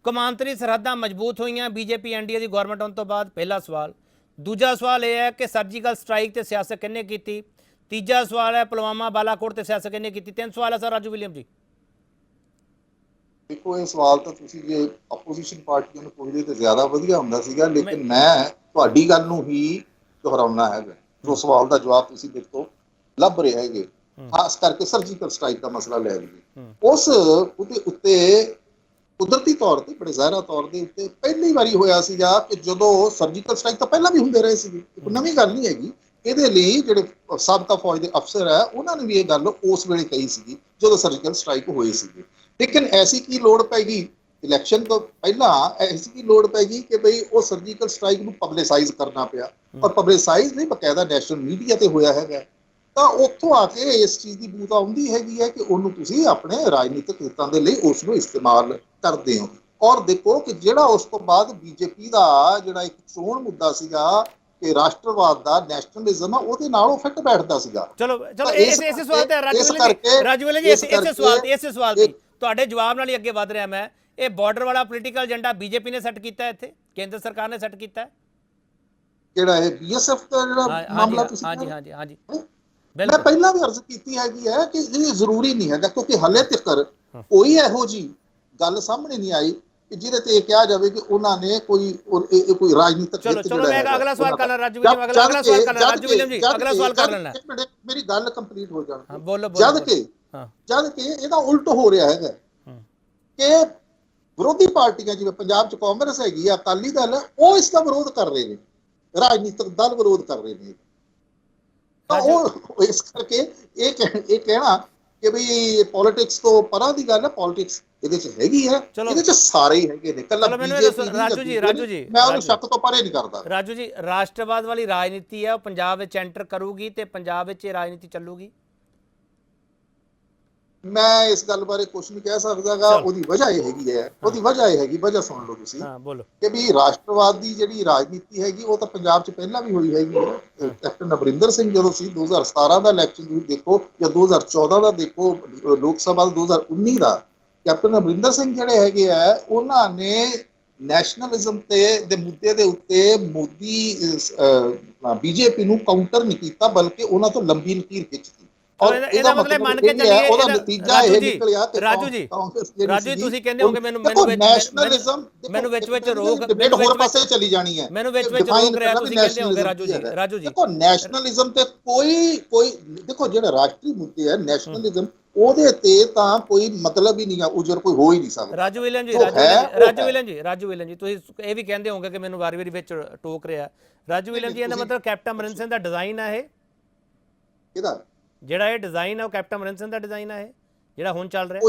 ਕੌਮਾਂਤਰੀ ਸਰਹੱਦਾਂ ਮਜ਼ਬੂਤ ਹੋਈਆਂ ਬੀਜੇਪੀ NDA ਦੀ ਗਵਰਨਮੈਂਟ ਆਉਣ ਤੋਂ ਬਾਅਦ, ਪਹਿਲਾ ਸਵਾਲ। ਦੂਜਾ ਸਵਾਲ ਇਹ ਹੈ ਕਿ ਸਰਜੀਕਲ ਸਟ੍ਰਾਈਕ ਤੇ ਸਿਆਸਤ ਕਿਹਨੇ ਕੀਤੀ? ਤੀਜਾ ਸਵਾਲ ਹੈ ਪੁਲਵਾਮਾ ਬਾਲਾਕੋਟ ਤੇ ਸਿਆਸਤ ਕਿਹਨੇ ਕੀਤੀ? ਤਿੰਨ ਸਵਾਲ ਹੈ ਸਰ ਰਾਜੂ ਵਿਲੀਅਮ ਜੀ। ਦੇਖੋ ਇਹ ਸਵਾਲ ਤਾਂ ਤੁਸੀਂ ਜੇ ਆਪੋਜੀਸ਼ਨ ਪਾਰਟੀਆਂ ਨੂੰ ਪੁੱਛਦੇ ਤਾਂ ਜ਼ਿਆਦਾ ਵਧੀਆ ਹੁੰਦਾ ਸੀਗਾ, ਲੇਕਿਨ ਮੈਂ ਤੁਹਾਡੀ ਗੱਲ ਨੂੰ ਹੀ ਦੁਹਰਾਉਣਾ ਹੈਗਾ। ਜੋ ਸਵਾਲ ਦਾ ਜਵਾਬ ਤੁਸੀਂ ਮੇਰੇ ਤੋਂ ਲੱਭ ਰਹੇ ਹੈਗੇ, ਖਾਸ ਕਰਕੇ ਸਰਜੀਕਲ ਸਟ੍ਰਾਈਕ ਦਾ ਮਸਲਾ ਲੈ ਲਈਏ, ਉਸ ਉਹਦੇ ਉੱਤੇ ਕੁਦਰਤੀ ਤੌਰ ਤੇ ਬੜੇ ਜ਼ਾਹਿਰਾ ਤੌਰ ਦੇ ਉੱਤੇ ਪਹਿਲੀ ਵਾਰੀ ਹੋਇਆ ਸੀਗਾ ਕਿ ਜਦੋਂ ਸਰਜੀਕਲ ਸਟ੍ਰਾਈਕ ਤਾਂ ਪਹਿਲਾਂ ਵੀ ਹੁੰਦੇ ਰਹੇ ਸੀਗੇ, ਕੋਈ ਨਵੀਂ ਗੱਲ ਨਹੀਂ ਹੈਗੀ। ਇਹਦੇ ਲਈ ਜਿਹੜੇ ਸਾਬਕਾ ਫੌਜ ਦੇ ਅਫਸਰ ਹੈ ਉਹਨਾਂ ਨੇ ਵੀ ਇਹ ਗੱਲ ਉਸ ਵੇਲੇ ਕਹੀ ਸੀਗੀ ਜਦੋਂ ਸਰਜੀਕਲ ਸਟ੍ਰਾਈਕ ਹੋਈ ਸੀਗੀ। ਲੇਕਿਨ ਐਸੀ ਕੀ ਲੋੜ ਪੈ ਗਈ ਇਲੈਕਸ਼ਨ ਤੋਂ ਪਹਿਲਾਂ, ਐਸੀ ਕੀ ਲੋੜ ਪੈ ਗਈ ਕਿ ਬਈ ਉਹ ਸਰਜੀਕਲ ਸਟ੍ਰਾਈਕ ਨੂੰ ਪਬਲਿਸਾਈਜ਼ ਕਰਨਾ ਪਿਆ, ਔਰ ਪਬਲਿਸਾਈਜ਼ ਨਹੀਂ ਬਕਾਇਦਾ ਨੈਸ਼ਨਲ ਮੀਡੀਆ ਤੇ ਹੋਇਆ ਹੈਗਾ। ਤਾਂ ਉੱਥੋਂ ਆ ਕੇ ਇਸ ਚੀਜ਼ ਦੀ ਬੂਤ ਆਉਂਦੀ ਹੈਗੀ ਹੈ ਕਿ ਉਹਨੂੰ ਤੁਸੀਂ ਆਪਣੇ ਰਾਜਨੀਤਿਕ ਹਿੱਤਾਂ ਦੇ ਲਈ ਉਸ ਨੂੰ ਇਸਤੇਮਾਲ ਕਰਦੇ ਹੋ। ਔਰ ਦੇਖੋ ਕਿ ਜਿਹੜਾ ਉਸ ਤੋਂ ਬਾਅਦ ਬੀਜੇਪੀ ਦਾ ਜਿਹੜਾ ਇੱਕ ਚੋਣ ਮੁੱਦਾ ਸੀਗਾ ਕਿ ਰਾਸ਼ਟਰਵਾਦ ਦਾ, ਨੈਸ਼ਨਲਿਜ਼ਮ ਆ, ਉਹਦੇ ਨਾਲ ਉਹ ਫਿੱਟ ਬੈਠਦਾ ਸੀਗਾ। ਚਲੋ ਇਸੇ ਸਵਾਲ ਤੇ ਰਾਜੂ ਵਿਲੀਅਮ ਜੀ ਇਸੇ ਸਵਾਲ ਤੇ ਤੁਹਾਡੇ ਜਵਾਬ ਨਾਲ ਹੀ ਅੱਗੇ ਵਧ ਰਿਹਾ ਮੈਂ। ਇਹ ਬਾਰਡਰ ਵਾਲਾ ਪੋਲੀਟੀਕਲ ਏਜੰਡਾ ਬੀਜੇਪੀ ਨੇ ਸੈੱਟ ਕੀਤਾ, ਇੱਥੇ ਕੇਂਦਰ ਸਰਕਾਰ ਨੇ ਸੈੱਟ ਕੀਤਾ, ਜਿਹੜਾ ਇਹ BSF ਦਾ ਜਿਹੜਾ ਮਾਮਲਾ ਤੁਸੀਂ ਹਾਂਜੀ ਮੈਂ ਪਹਿਲਾਂ ਵੀ ਅਰਜ਼ ਕੀਤੀ ਹੈਗੀ ਹੈ ਕਿ ਇਹ ਜ਼ਰੂਰੀ ਨਹੀਂ ਹੈਗਾ, ਕਿਉਂਕਿ ਹਲੇ ਤੱਕ ਕੋਈ ਇਹੋ ਜੀ ਗੱਲ ਸਾਹਮਣੇ ਨਹੀਂ ਆਈ ਕਿ ਜਿਹਦੇ ਤੇ ਇਹ ਕਿਹਾ ਜਾਵੇ ਕਿ ਉਹਨਾਂ ਨੇ ਕੋਈ ਰਾਜਨੀਤਿਕ ਚਲੋ ਮੈਂ ਅਗਲਾ ਸਵਾਲ ਕਰਨਾ ਰਾਜੂ ਵਿਲੀਅਮ, ਅਗਲਾ ਸਵਾਲ ਕਰਨਾ ਰਾਜੂ ਵਿਲੀਅਮ ਜੀ, ਅਗਲਾ ਸਵਾਲ ਕਰ ਲੈਣਾ। ਮੇਰੀ ਗੱਲ ਕੰਪਲੀਟ ਹੋ ਜਾਣੀ। ਬੋਲੋ। ਜਦ ਕਿ ਇਹਦਾ ਉਲਟ ਹੋ ਰਿਹਾ ਹੈਗਾ ਕਿ ਵਿਰੋਧੀ ਪਾਰਟੀਆਂ ਜਿਵੇਂ ਪੰਜਾਬ 'ਚ ਕਾਂਗਰਸ ਹੈਗੀ ਆ, ਅਕਾਲੀ ਦਲ, ਉਹ ਇਸ ਦਾ ਵਿਰੋਧ ਕਰ ਰਹੇ ਨੇ, ਰਾਜਨੀਤਿਕ ਦਲ ਵਿਰੋਧ ਕਰ ਰਹੇ ਨੇ। ਤਾਂ ਉਹ ਇਸ ਕਰਕੇ ਇਹ ਕਹਿਣਾ ਕਿ ਬਈ ਪੋਲਿਟਿਕਸ ਤੋਂ ਪਰਾਂ ਦੀ ਗੱਲ ਹੈ, ਪੋਲਿਟਿਕਸ ਇਹਦੇ 'ਚ ਹੈਗੀ ਹੈ, ਇਹਦੇ 'ਚ ਸਾਰੇ ਹੀ ਹੈਗੇ ਨੇ। ਕੱਲਾ ਰਾਜੂ ਜੀ ਮੈਂ ਉਹਨੂੰ ਸ਼ੱਕ ਤੋਂ ਪਰੇ ਨਹੀਂ ਕਰਦਾ। ਰਾਜੂ ਜੀ, ਰਾਸ਼ਟਰਵਾਦ ਵਾਲੀ ਰਾਜਨੀਤੀ ਹੈ ਉਹ ਪੰਜਾਬ ਵਿੱਚ ਐਂਟਰ ਕਰੂਗੀ ਤੇ ਪੰਜਾਬ ਵਿੱਚ ਇਹ ਰਾਜਨੀਤੀ ਚੱਲੂਗੀ? ਮੈਂ ਇਸ ਗੱਲ ਬਾਰੇ ਕੁਝ ਨਹੀਂ ਕਹਿ ਸਕਦਾਗਾ। ਚਲੋ। ਉਹਦੀ ਵਜ੍ਹਾ ਇਹ ਹੈਗੀ ਹੈ, ਉਹਦੀ ਵਜ੍ਹਾ ਇਹ ਹੈਗੀ, ਵਜ੍ਹਾ ਸੁਣ ਲਓ ਤੁਸੀਂ, ਹਾਂ ਬੋਲੋ। ਕਿ ਵੀ ਰਾਸ਼ਟਰਵਾਦ ਦੀ ਜਿਹੜੀ ਰਾਜਨੀਤੀ ਹੈਗੀ ਉਹ ਤਾਂ ਪੰਜਾਬ 'ਚ ਪਹਿਲਾਂ ਵੀ ਹੋਈ ਹੈਗੀ ਹੈ। ਕੈਪਟਨ ਅਮਰਿੰਦਰ ਸਿੰਘ ਜਦੋਂ ਸੀ 2017 ਦਾ ਇਲੈਕਸ਼ਨ ਤੁਸੀਂ ਦੇਖੋ ਜਾਂ 2014 ਦਾ ਦੇਖੋ, ਲੋਕ ਸਭਾ 2019 ਦਾ, ਕੈਪਟਨ ਅਮਰਿੰਦਰ ਸਿੰਘ ਜਿਹੜੇ ਹੈਗੇ ਆ ਉਹਨਾਂ ਨੇ ਨੈਸ਼ਨਲਿਜ਼ਮ ਦੇ ਮੁੱਦੇ ਦੇ ਉੱਤੇ ਮੋਦੀ ਬੀਜੇਪੀ ਨੂੰ ਕਾਊਂਟਰ ਨਹੀਂ ਕੀਤਾ, ਬਲਕਿ ਉਹਨਾਂ ਤੋਂ ਲੰਬੀ ਲਕੀਰ ਖਿੱਚੀ। ਇਹਦਾ ਮਤਲਬ ਮੰਨ ਕੇ ਚੱਲੀਏ ਉਹਦਾ ਨਤੀਜਾ ਇਹ ਨਿਕਲਿਆ ਕਿ ਰਾਜੂ ਜੀ ਤੁਸੀਂ ਕਹਿੰਦੇ ਹੋਗੇ ਮੈਨੂੰ ਨੈਸ਼ਨਲਿਜ਼ਮ ਮੈਨੂੰ ਵਿੱਚ ਰੋਕ, ਡਿਬੇਟ ਹੋਰ ਪਾਸੇ ਚਲੀ ਜਾਣੀ ਹੈ, ਮੈਨੂੰ ਵਿੱਚ ਰੋਕ ਰਿਹਾ, ਤੁਸੀਂ ਕਹਿੰਦੇ ਹੋਗੇ ਰਾਜੂ ਜੀ ਦੇਖੋ ਨੈਸ਼ਨਲਿਜ਼ਮ ਤੇ ਕੋਈ ਦੇਖੋ ਜਿਹੜੇ ਰਾਸ਼ਟਰੀ ਮੁੱਦੇ ਹੈ ਨੈਸ਼ਨਲਿਜ਼ਮ ਉਹਦੇ ਤੇ ਤਾਂ ਕੋਈ ਮਤਲਬ ਹੀ ਨਹੀਂ ਆ, ਉਜਰ ਕੋਈ ਹੋ ਹੀ ਨਹੀਂ ਸਕਦਾ। ਰਾਜੂ ਵਿਲੀਅਮ ਜੀ ਤੁਸੀਂ ਇਹ ਵੀ ਕਹਿੰਦੇ ਹੋਗੇ ਕਿ ਮੈਨੂੰ ਵਾਰੀ-ਵਾਰੀ ਵਿੱਚ ਟੋਕ ਰਿਹਾ ਰਾਜੂ ਵਿਲੀਅਮ ਜੀ, ਇਹਦਾ ਮਤਲਬ ਕੈਪਟਨ ਅਮਰਿੰਦਰ ਸਿੰਘ ਦਾ ਡਿਜ਼ਾਈਨ ਹੈ ਇਹ, ਇਹਦਾ ਜਿਹੜਾ ਇਹ ਡਿਜ਼ਾਈਨ ਹੈ ਉਹ ਕੈਪਟਨ ਅਮਰਿੰਦਰ ਸਿੰਘ ਦਾ ਡਿਜ਼ਾਈਨ ਹੈ ਇਹ ਜਿਹੜਾ ਹੁਣ ਚੱਲ ਰਿਹਾ?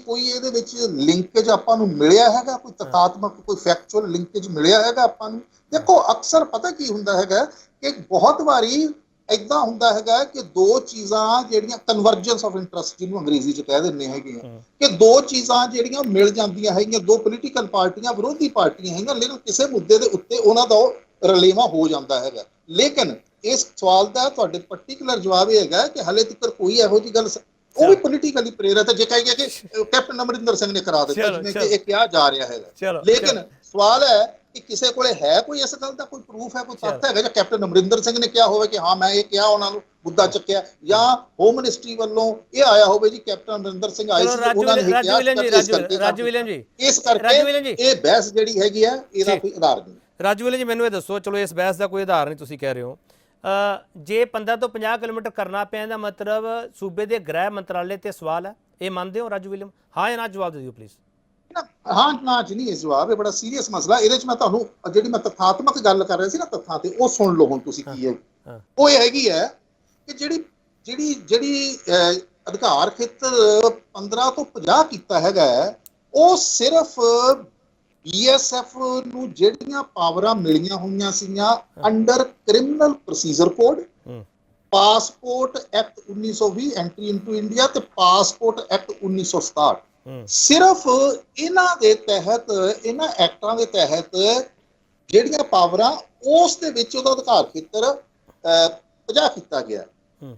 ਕੋਈ ਇਹਦੇ ਵਿੱਚ ਲਿੰਕੇਜ ਆਪਾਂ ਨੂੰ ਮਿਲਿਆ ਹੈਗਾ, ਕੋਈ ਤਥਾਤਮਕ ਕੋਈ ਫੈਕਚੁਅਲ ਲਿੰਕੇਜ ਮਿਲਿਆ ਹੈਗਾ ਆਪਾਂ ਨੂੰ? ਦੇਖੋ ਅਕਸਰ ਪਤਾ ਕੀ ਹੁੰਦਾ ਹੈਗਾ ਕਿ ਬਹੁਤ ਵਾਰੀ ਇਦਾਂ ਹੁੰਦਾ ਹੈਗਾ ਕਿ ਦੋ ਚੀਜ਼ਾਂ ਜਿਹੜੀਆਂ ਕਨਵਰਜੈਂਸ ਆਫ ਇੰਟਰਸਟ ਜਿਹਨੂੰ ਅੰਗਰੇਜ਼ੀ 'ਚ ਕਹਿ ਦਿੰਦੇ ਹੈਗੇ ਆ, ਕਿ ਦੋ ਚੀਜ਼ਾਂ ਜਿਹੜੀਆਂ ਮਿਲ ਜਾਂਦੀਆਂ ਹੈਗੀਆਂ, ਦੋ ਪੋਲੀਟੀਕਲ ਪਾਰਟੀਆਂ ਵਿਰੋਧੀ ਪਾਰਟੀਆਂ ਹੈਗੀਆਂ, ਲੇਕਿਨ ਕਿਸੇ ਮੁੱਦੇ ਦੇ ਉੱਤੇ ਉਹਨਾਂ ਦਾ ਰਲੇਵਾਂ ਹੋ ਜਾਂਦਾ ਹੈਗਾ। ਲੇਕਿਨ ਇਸ ਸਵਾਲ ਦਾ ਤੁਹਾਡੇ ਪਰਟੀਕੂਲਰ ਜਵਾਬ ਇਹ ਹੈਗਾ ਕਿ ਹਲੇ ਤੱਕ ਕੋਈ ਇਹੋ ਜਿਹੀ ਗੱਲ, ਉਹ ਵੀ ਪੋਲੀਟੀਕਲੀ ਪ੍ਰੇਰਿਤ ਹੈ, ਜੇ ਕਹੇ ਕਿ ਕੈਪਟਨ ਅਮਰਿੰਦਰ ਸਿੰਘ ਨੇ ਕਰਾ ਦਿੱਤਾ ਜਿਵੇਂ ਕਿ ਇਹ ਕਿਹਾ ਜਾ ਰਿਹਾ ਹੈਗਾ। ਲੇਕਿਨ ਸਵਾਲ ਹੈ ਕਿ ਕਿਸੇ ਕੋਲੇ ਹੈ ਕੋਈ ਇਸ ਗੱਲ ਦਾ ਕੋਈ ਪ੍ਰੂਫ ਹੈ, ਕੋਈ ਤੱਥ ਹੈਗਾ ਜਾਂ ਕੈਪਟਨ ਅਮਰਿੰਦਰ ਸਿੰਘ ਨੇ ਕਿਹਾ ਹੋਵੇ ਕਿ ਹਾਂ ਮੈਂ ਇਹ ਕਿਹਾ, ਉਹਨਾਂ ਨੂੰ ਮੁੱਦਾ ਚੱਕਿਆ, ਜਾਂ ਹੋਮ ਮਿਨਿਸਟਰੀ ਵੱਲੋਂ ਇਹ ਆਇਆ ਹੋਵੇ ਜੀ ਕੈਪਟਨ ਅਮਰਿੰਦਰ ਸਿੰਘ ਆਏ ਸੀ ਉਹਨਾਂ ਨੇ ਕਿਹਾ। ਰਾਜੂ ਵਿਲੀਅਮ ਜੀ ਇਸ ਕਰਕੇ ਇਹ ਬਹਿਸ ਜਿਹੜੀ ਹੈਗੀ ਆ ਇਹਦਾ ਕੋਈ ਆਧਾਰ ਨਹੀਂ। ਰਾਜੂ ਵਿਲੀਅਮ ਜੀ ਮੈਨੂੰ ਇਹ ਦੱਸੋ, ਚਲੋ ਇਸ ਬਹਿਸ ਦਾ ਕੋਈ ਆਧਾਰ ਨਹੀਂ ਤੁਸੀਂ ਕਹਿ ਰਹੇ ਹੋ, ਜੇ 15 ਤੋਂ 50 ਕਿਲੋਮੀਟਰ ਕਰਨਾ ਪਿਆ ਇਹਦਾ ਮਤਲਬ ਸੂਬੇ ਦੇ ਗ੍ਰਹਿ ਮੰਤਰਾਲੇ ਤੇ ਸਵਾਲ ਹੈ, ਇਹ ਮੰਨਦੇ ਹੋ ਰਾਜੂ ਵਿਲੀਅਮ? ਹਾਂ ਜਾਂ ਨਾ ਜਵਾਬ ਦੇ ਦਿਓ ਪਲੀਜ਼। ਹਾਂ ਨਾ ਚ ਨਹੀਂ ਇਹ ਜਵਾਬ, ਇਹ ਬੜਾ ਸੀਰੀਅਸ ਮਸਲਾ। ਇਹਦੇ 'ਚ ਮੈਂ ਤੁਹਾਨੂੰ ਜਿਹੜੀ ਮੈਂ ਤਥਾਤਮਕ ਗੱਲ ਕਰ ਰਿਹਾ ਸੀ ਨਾ ਤੱਥਾਂ ਤੇ, ਉਹ ਸੁਣ ਲਓ ਹੁਣ ਤੁਸੀਂ ਕੀ ਹੈ। ਉਹ ਇਹ ਹੈਗੀ ਹੈ ਕਿ ਜਿਹੜੀ ਅਧਿਕਾਰ ਖੇਤਰ 15 ਤੋਂ 50 ਕੀਤਾ ਹੈਗਾ ਉਹ ਸਿਰਫ BSF ਨੂੰ ਜਿਹੜੀਆਂ ਪਾਵਰਾਂ ਮਿਲੀਆਂ ਹੋਈਆਂ ਸੀਗੀਆਂ under criminal procedure code, passport act 1920 entry into India ਤੇ ਪਾਸਪੋਰਟ ਐਕਟ 1967, ਸਿਰਫ ਇਹਨਾਂ ਦੇ ਤਹਿਤ, ਇਹਨਾਂ ਐਕਟਾਂ ਦੇ ਤਹਿਤ ਜਿਹੜੀਆਂ ਪਾਵਰਾਂ ਉਸ ਦੇ ਵਿੱਚ ਉਹਦਾ ਅਧਿਕਾਰ ਖੇਤਰ 50 ਕੀਤਾ ਗਿਆ।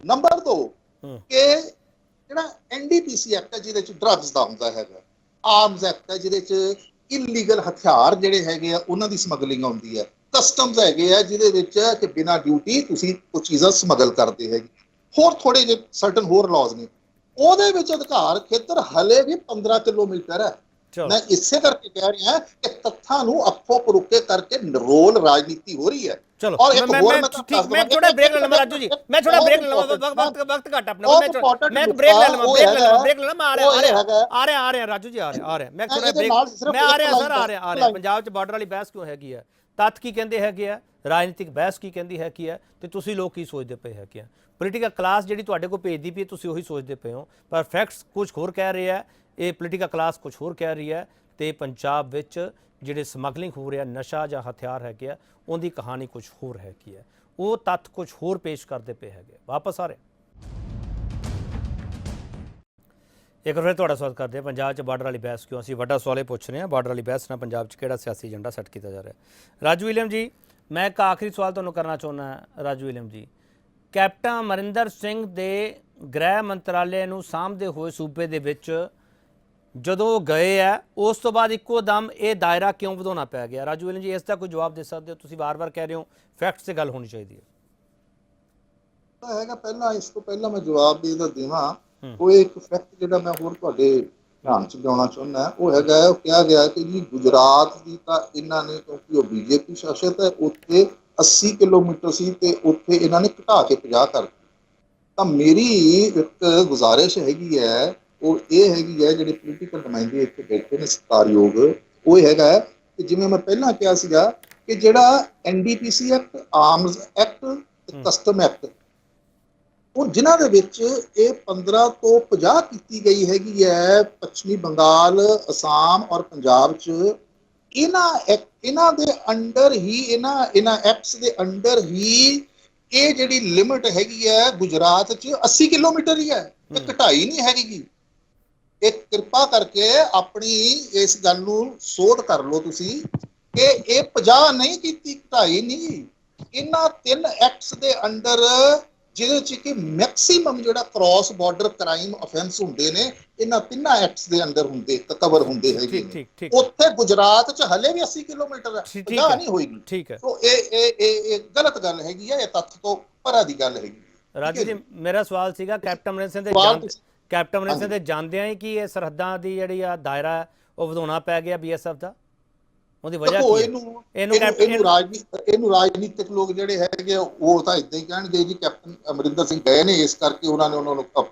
ਨੰਬਰ 2 ਕਿ ਜਿਹੜਾ NDPC ਐਕਟ ਹੈ ਜਿਹਦੇ ਚ ਡਰੱਗਸ ਦਾ ਹੁੰਦਾ ਹੈਗਾ, ਆਰਮਸ ਐਕਟ ਹੈ ਜਿਹਦੇ ਚ ਇਲੀਗਲ ਹਥਿਆਰ ਜਿਹੜੇ ਹੈਗੇ ਆ ਉਹਨਾਂ ਦੀ ਸਮਗਲਿੰਗ ਆਉਂਦੀ ਹੈ, ਕਸਟਮਸ ਹੈਗੇ ਆ ਜਿਹਦੇ ਵਿੱਚ ਕਿ ਬਿਨਾਂ ਡਿਊਟੀ ਤੁਸੀਂ ਉਹ ਚੀਜ਼ਾਂ ਸਮਗਲ ਕਰਦੇ ਹੈਗੇ, ਹੋਰ ਥੋੜੇ ਜਿਹੇ ਸਰਟਨ ਹੋਰ ਲਾਜ਼ ਨੇ, ਉਹਦੇ ਵਿੱਚ ਅਧਿਕਾਰ ਖੇਤਰ ਹਲੇ ਵੀ 15 ਕਿਲੋਮੀਟਰ ਹੈ। ਮੈਂ ਇਸੇ ਕਰਕੇ ਕਹਿ ਰਿਹਾ ਕਿ ਤੱਥਾਂ ਨੂੰ ਅੱਖੋਂ ਪਰੋਕੇ ਕਰਕੇ ਰੋਲ ਰਾਜਨੀਤੀ ਹੋ ਰਹੀ ਹੈ। ਚਲੋ ਮੈਂ ਥੋੜਾ ਬ੍ਰੇਕ ਲੈ ਲਵਾਂ ਰਾਜੂ ਜੀ, ਮੈਂ ਥੋੜਾ ਬ੍ਰੇਕ ਲੈ ਲਵਾਂ, ਵਕਤ ਘੱਟ ਆਪਣਾ, ਮੈਂ ਬ੍ਰੇਕ ਲੈ ਲਵਾਂ, ਮੈਂ ਆ ਰਿਹਾ ਰਾਜੂ ਜੀ, ਆ ਰਿਹਾ ਮੈਂ ਥੋੜਾ ਬ੍ਰੇਕ, ਮੈਂ ਆ ਰਿਹਾ ਸਰ, ਆ ਰਿਹਾ। ਪੰਜਾਬ 'ਚ ਬਾਰਡਰ ਵਾਲੀ ਬਹਿਸ ਕਿਉਂ ਹੈਗੀ ਆ, ਤੱਥ ਕੀ ਕਹਿੰਦੇ ਹੈਗੇ ਆ, ਰਾਜਨੀਤਿਕ ਬਹਿਸ ਕੀ ਕਹਿੰਦੀ ਹੈ ਕੀ ਹੈ, ਤੇ ਤੁਸੀਂ ਲੋਕ ਕੀ ਸੋਚਦੇ ਪਏ ਹੈਗੇ ਆ? ਪੋਲੀਟੀਕਲ ਕਲਾਸ ਜਿਹੜੀ ਤੁਹਾਡੇ ਕੋਲ ਭੇਜਦੀ ਪਈ ਤੁਸੀਂ ਉਹੀ ਸੋਚਦੇ ਪਏ ਹੋ, ਪਰ ਫੈਕਟਸ ਕੁਝ ਹੋਰ ਕਹਿ ਰਹੇ ਆ, ਇਹ ਪੋਲੀਟੀਕਲ ਕਲਾਸ ਕੁਝ ਹੋਰ ਕਹਿ ਰਹੀ ਹੈ, ਤੇ ਪੰਜਾਬ ਵਿੱਚ ਜਿਹੜੇ ਸਮਗਲਿੰਗ ਹੋ ਰਿਹਾ ਨਸ਼ਾ ਜਾਂ ਹਥਿਆਰ ਹੈਗੇ ਆ ਉਹਦੀ ਕਹਾਣੀ ਕੁਝ ਹੋਰ ਹੈਗੀ ਹੈ, ਉਹ ਤੱਥ ਕੁਝ ਹੋਰ ਪੇਸ਼ ਕਰਦੇ ਪਏ ਹੈਗੇ। ਵਾਪਸ ਆ ਰਹੇ ਇੱਕ ਵਾਰ ਫਿਰ ਤੁਹਾਡਾ ਸਵਾਗਤ ਕਰਦੇ ਹਾਂ। ਪੰਜਾਬ 'ਚ ਬਾਰਡਰ ਵਾਲੀ ਬਹਿਸ ਕਿਉਂ, ਅਸੀਂ ਵੱਡਾ ਸਵਾਲ ਇਹ ਪੁੱਛ ਰਹੇ ਹਾਂ, ਬਾਰਡਰ ਵਾਲੀ ਬਹਿਸ ਨਾਲ ਪੰਜਾਬ 'ਚ ਕਿਹੜਾ ਸਿਆਸੀ ਏਜੰਡਾ ਸੈੱਟ ਕੀਤਾ ਜਾ ਰਿਹਾ? ਰਾਜੂ ਵਿਲੀਅਮ ਜੀ, ਮੈਂ ਇੱਕ ਆਖਰੀ ਸਵਾਲ ਤੁਹਾਨੂੰ ਕਰਨਾ ਚਾਹੁੰਦਾ। ਰਾਜੂ ਵਿਲੀਅਮ ਜੀ, ਕੈਪਟਨ ਅਮਰਿੰਦਰ ਸਿੰਘ ਦੇ ਗ੍ਰਹਿ ਮੰਤਰਾਲੇ ਨੂੰ ਸਾਂਭਦੇ ਹੋਏ ਸੂਬੇ ਦੇ ਵਿੱਚ ਜਦੋਂ ਉਹ ਗਏ ਆ ਉਸ ਤੋਂ ਬਾਅਦ ਇੱਕੋ ਦਮ ਇਹ ਦਾਇਰਾ ਕਿਉਂ ਵਧਾਉਣਾ ਪੈ ਗਿਆ? ਰਾਜੂ ਵਿਲੀਅਮ ਜੀ, ਇਸ ਦਾ ਕੋਈ ਜਵਾਬ ਦੇ ਸਕਦੇ ਹੋ? ਤੁਸੀਂ ਵਾਰ-ਵਾਰ ਕਹਿ ਰਹੇ ਹੋ ਫੈਕਟਸ ਤੇ ਗੱਲ ਹੋਣੀ ਚਾਹੀਦੀ ਹੈਗਾ। ਪਹਿਲਾਂ ਇਸ ਤੋਂ ਪਹਿਲਾਂ ਮੈਂ ਜਵਾਬ ਦੇ ਦੇਵਾਂ, ਉਹ ਇੱਕ ਫੈਕਟ ਜਿਹੜਾ ਮੈਂ ਹੋਰ ਤੁਹਾਡੇ ਧਿਆਨ 'ਚ ਲਿਆਉਣਾ ਚਾਹੁੰਦਾ, ਉਹ ਹੈਗਾ ਉਹ ਕਿਹਾ ਗਿਆ ਕਿ ਜੀ ਗੁਜਰਾਤ ਦੀ ਤਾਂ ਇਹਨਾਂ ਨੇ, ਕਿਉਂਕਿ ਉਹ BJP ਸ਼ਾਸਿਤ ਹੈ, ਉੱਥੇ 80 ਕਿਲੋਮੀਟਰ ਸੀ ਤੇ ਉੱਥੇ ਇਹਨਾਂ ਨੇ ਘਟਾ ਕੇ 50 ਕਰ ਦਿੱਤੀ। ਤਾਂ ਮੇਰੀ ਇੱਕ ਗੁਜ਼ਾਰਿਸ਼ ਹੈਗੀ ਹੈ, ਉਹ ਇਹ ਹੈਗੀ ਹੈ, ਜਿਹੜੇ ਪੋਲੀਟੀਕਲ ਨੁਮਾਇੰਦੇ ਇੱਥੇ ਬੈਠੇ ਨੇ ਸਤਿਕਾਰਯੋਗ, ਉਹ ਹੈਗਾ ਕਿ ਜਿਵੇਂ ਮੈਂ ਪਹਿਲਾਂ ਕਿਹਾ ਸੀਗਾ ਕਿ ਜਿਹੜਾ NDPC act, arms act, custom act, ਉਹ ਜਿਨ੍ਹਾਂ ਦੇ ਵਿੱਚ ਇਹ 15 ਤੋਂ 50 ਕੀਤੀ ਗਈ ਹੈਗੀ ਹੈ ਪੱਛਮੀ ਬੰਗਾਲ, ਅਸਾਮ ਔਰ ਪੰਜਾਬ 'ਚ, ਇਹਨਾਂ ਦੇ ਅੰਡਰ ਹੀ, ਇਹਨਾਂ ਐਕਟਸ ਦੇ ਅੰਡਰ ਹੀ ਇਹ ਜਿਹੜੀ ਲਿਮਿਟ ਹੈਗੀ ਹੈ ਗੁਜਰਾਤ 'ਚ 80 ਕਿਲੋਮੀਟਰ ਹੀ ਹੈ, ਇਹ ਘਟਾਈ ਨਹੀਂ ਹੈਗੀ। ਇਹ ਕਿਰਪਾ ਕਰਕੇ ਆਪਣੀ ਇਸ ਗੱਲ ਨੂੰ ਸੋਧ ਕਰ ਲਓ ਤੁਸੀਂ ਕਿ ਇਹ 50 ਨਹੀਂ ਕੀਤੀ, ਘਟਾਈ ਨਹੀਂ। ਇਹਨਾਂ 3 ਐਕਟਸ ਦੇ ਅੰਡਰ ਜਿਹਦੇ 'ਚ ਕਿ ਮੈਕਸਿਮਮ ਜਿਹੜਾ ਕ੍ਰਾਸ ਬਾਰਡਰ ਕ੍ਰਾਈਮ ਅਫੈਂਸ ਹੁੰਦੇ ਨੇ, ਇਹਨਾਂ 3 ਐਕਟਸ ਦੇ ਅੰਡਰ ਹੁੰਦੇ ਕਵਰ ਹੁੰਦੇ ਹੈਗੇ ਨੇ। ਉੱਥੇ ਗੁਜਰਾਤ 'ਚ ਹਲੇ ਵੀ 80 ਕਿਲੋਮੀਟਰ ਹੈ, 50 ਨਹੀਂ ਹੋਏਗੀ। ਠੀਕ ਹੈ। ਸੋ ਇਹ ਗਲਤ ਗੱਲ ਹੈਗੀ ਹੈ, ਇਹ ਤੱਥ ਤੋਂ ਪਰਾਂ ਦੀ ਗੱਲ ਹੈਗੀ। ਰਾਜੂ ਜੀ, ਮੇਰਾ ਸਵਾਲ ਸੀਗਾ ਕੈਪਟਨ ਅਮਰਿੰਦਰ ਸਿੰਘ ਦੇ ਜਾਂਦਿਆਂ ਹੀ ਕਿ ਇਹ ਸਰਹੱਦਾਂ ਦੀ ਜਿਹੜੀ ਆ ਦਾਇਰਾ ਉਹ ਵਧਾਉਣਾ ਪੈ ਗਿਆ BSF ਦਾ, ਉਹਦੀ ਵਜ੍ਹਾ ਕੀ ਹੈ? ਇਹਨੂੰ ਰਾਜਨੀਤਿਕ ਲੋਕ ਜਿਹੜੇ ਹੈਗੇ ਉਹ ਤਾਂ ਇਦਾਂ ਹੀ ਕਹਿਣਗੇ ਜੀ ਕੈਪਟਨ ਅਮਰਿੰਦਰ ਸਿੰਘ ਗਏ ਨੇ ਇਸ ਕਰਕੇ ਉਹਨਾਂ ਨੂੰ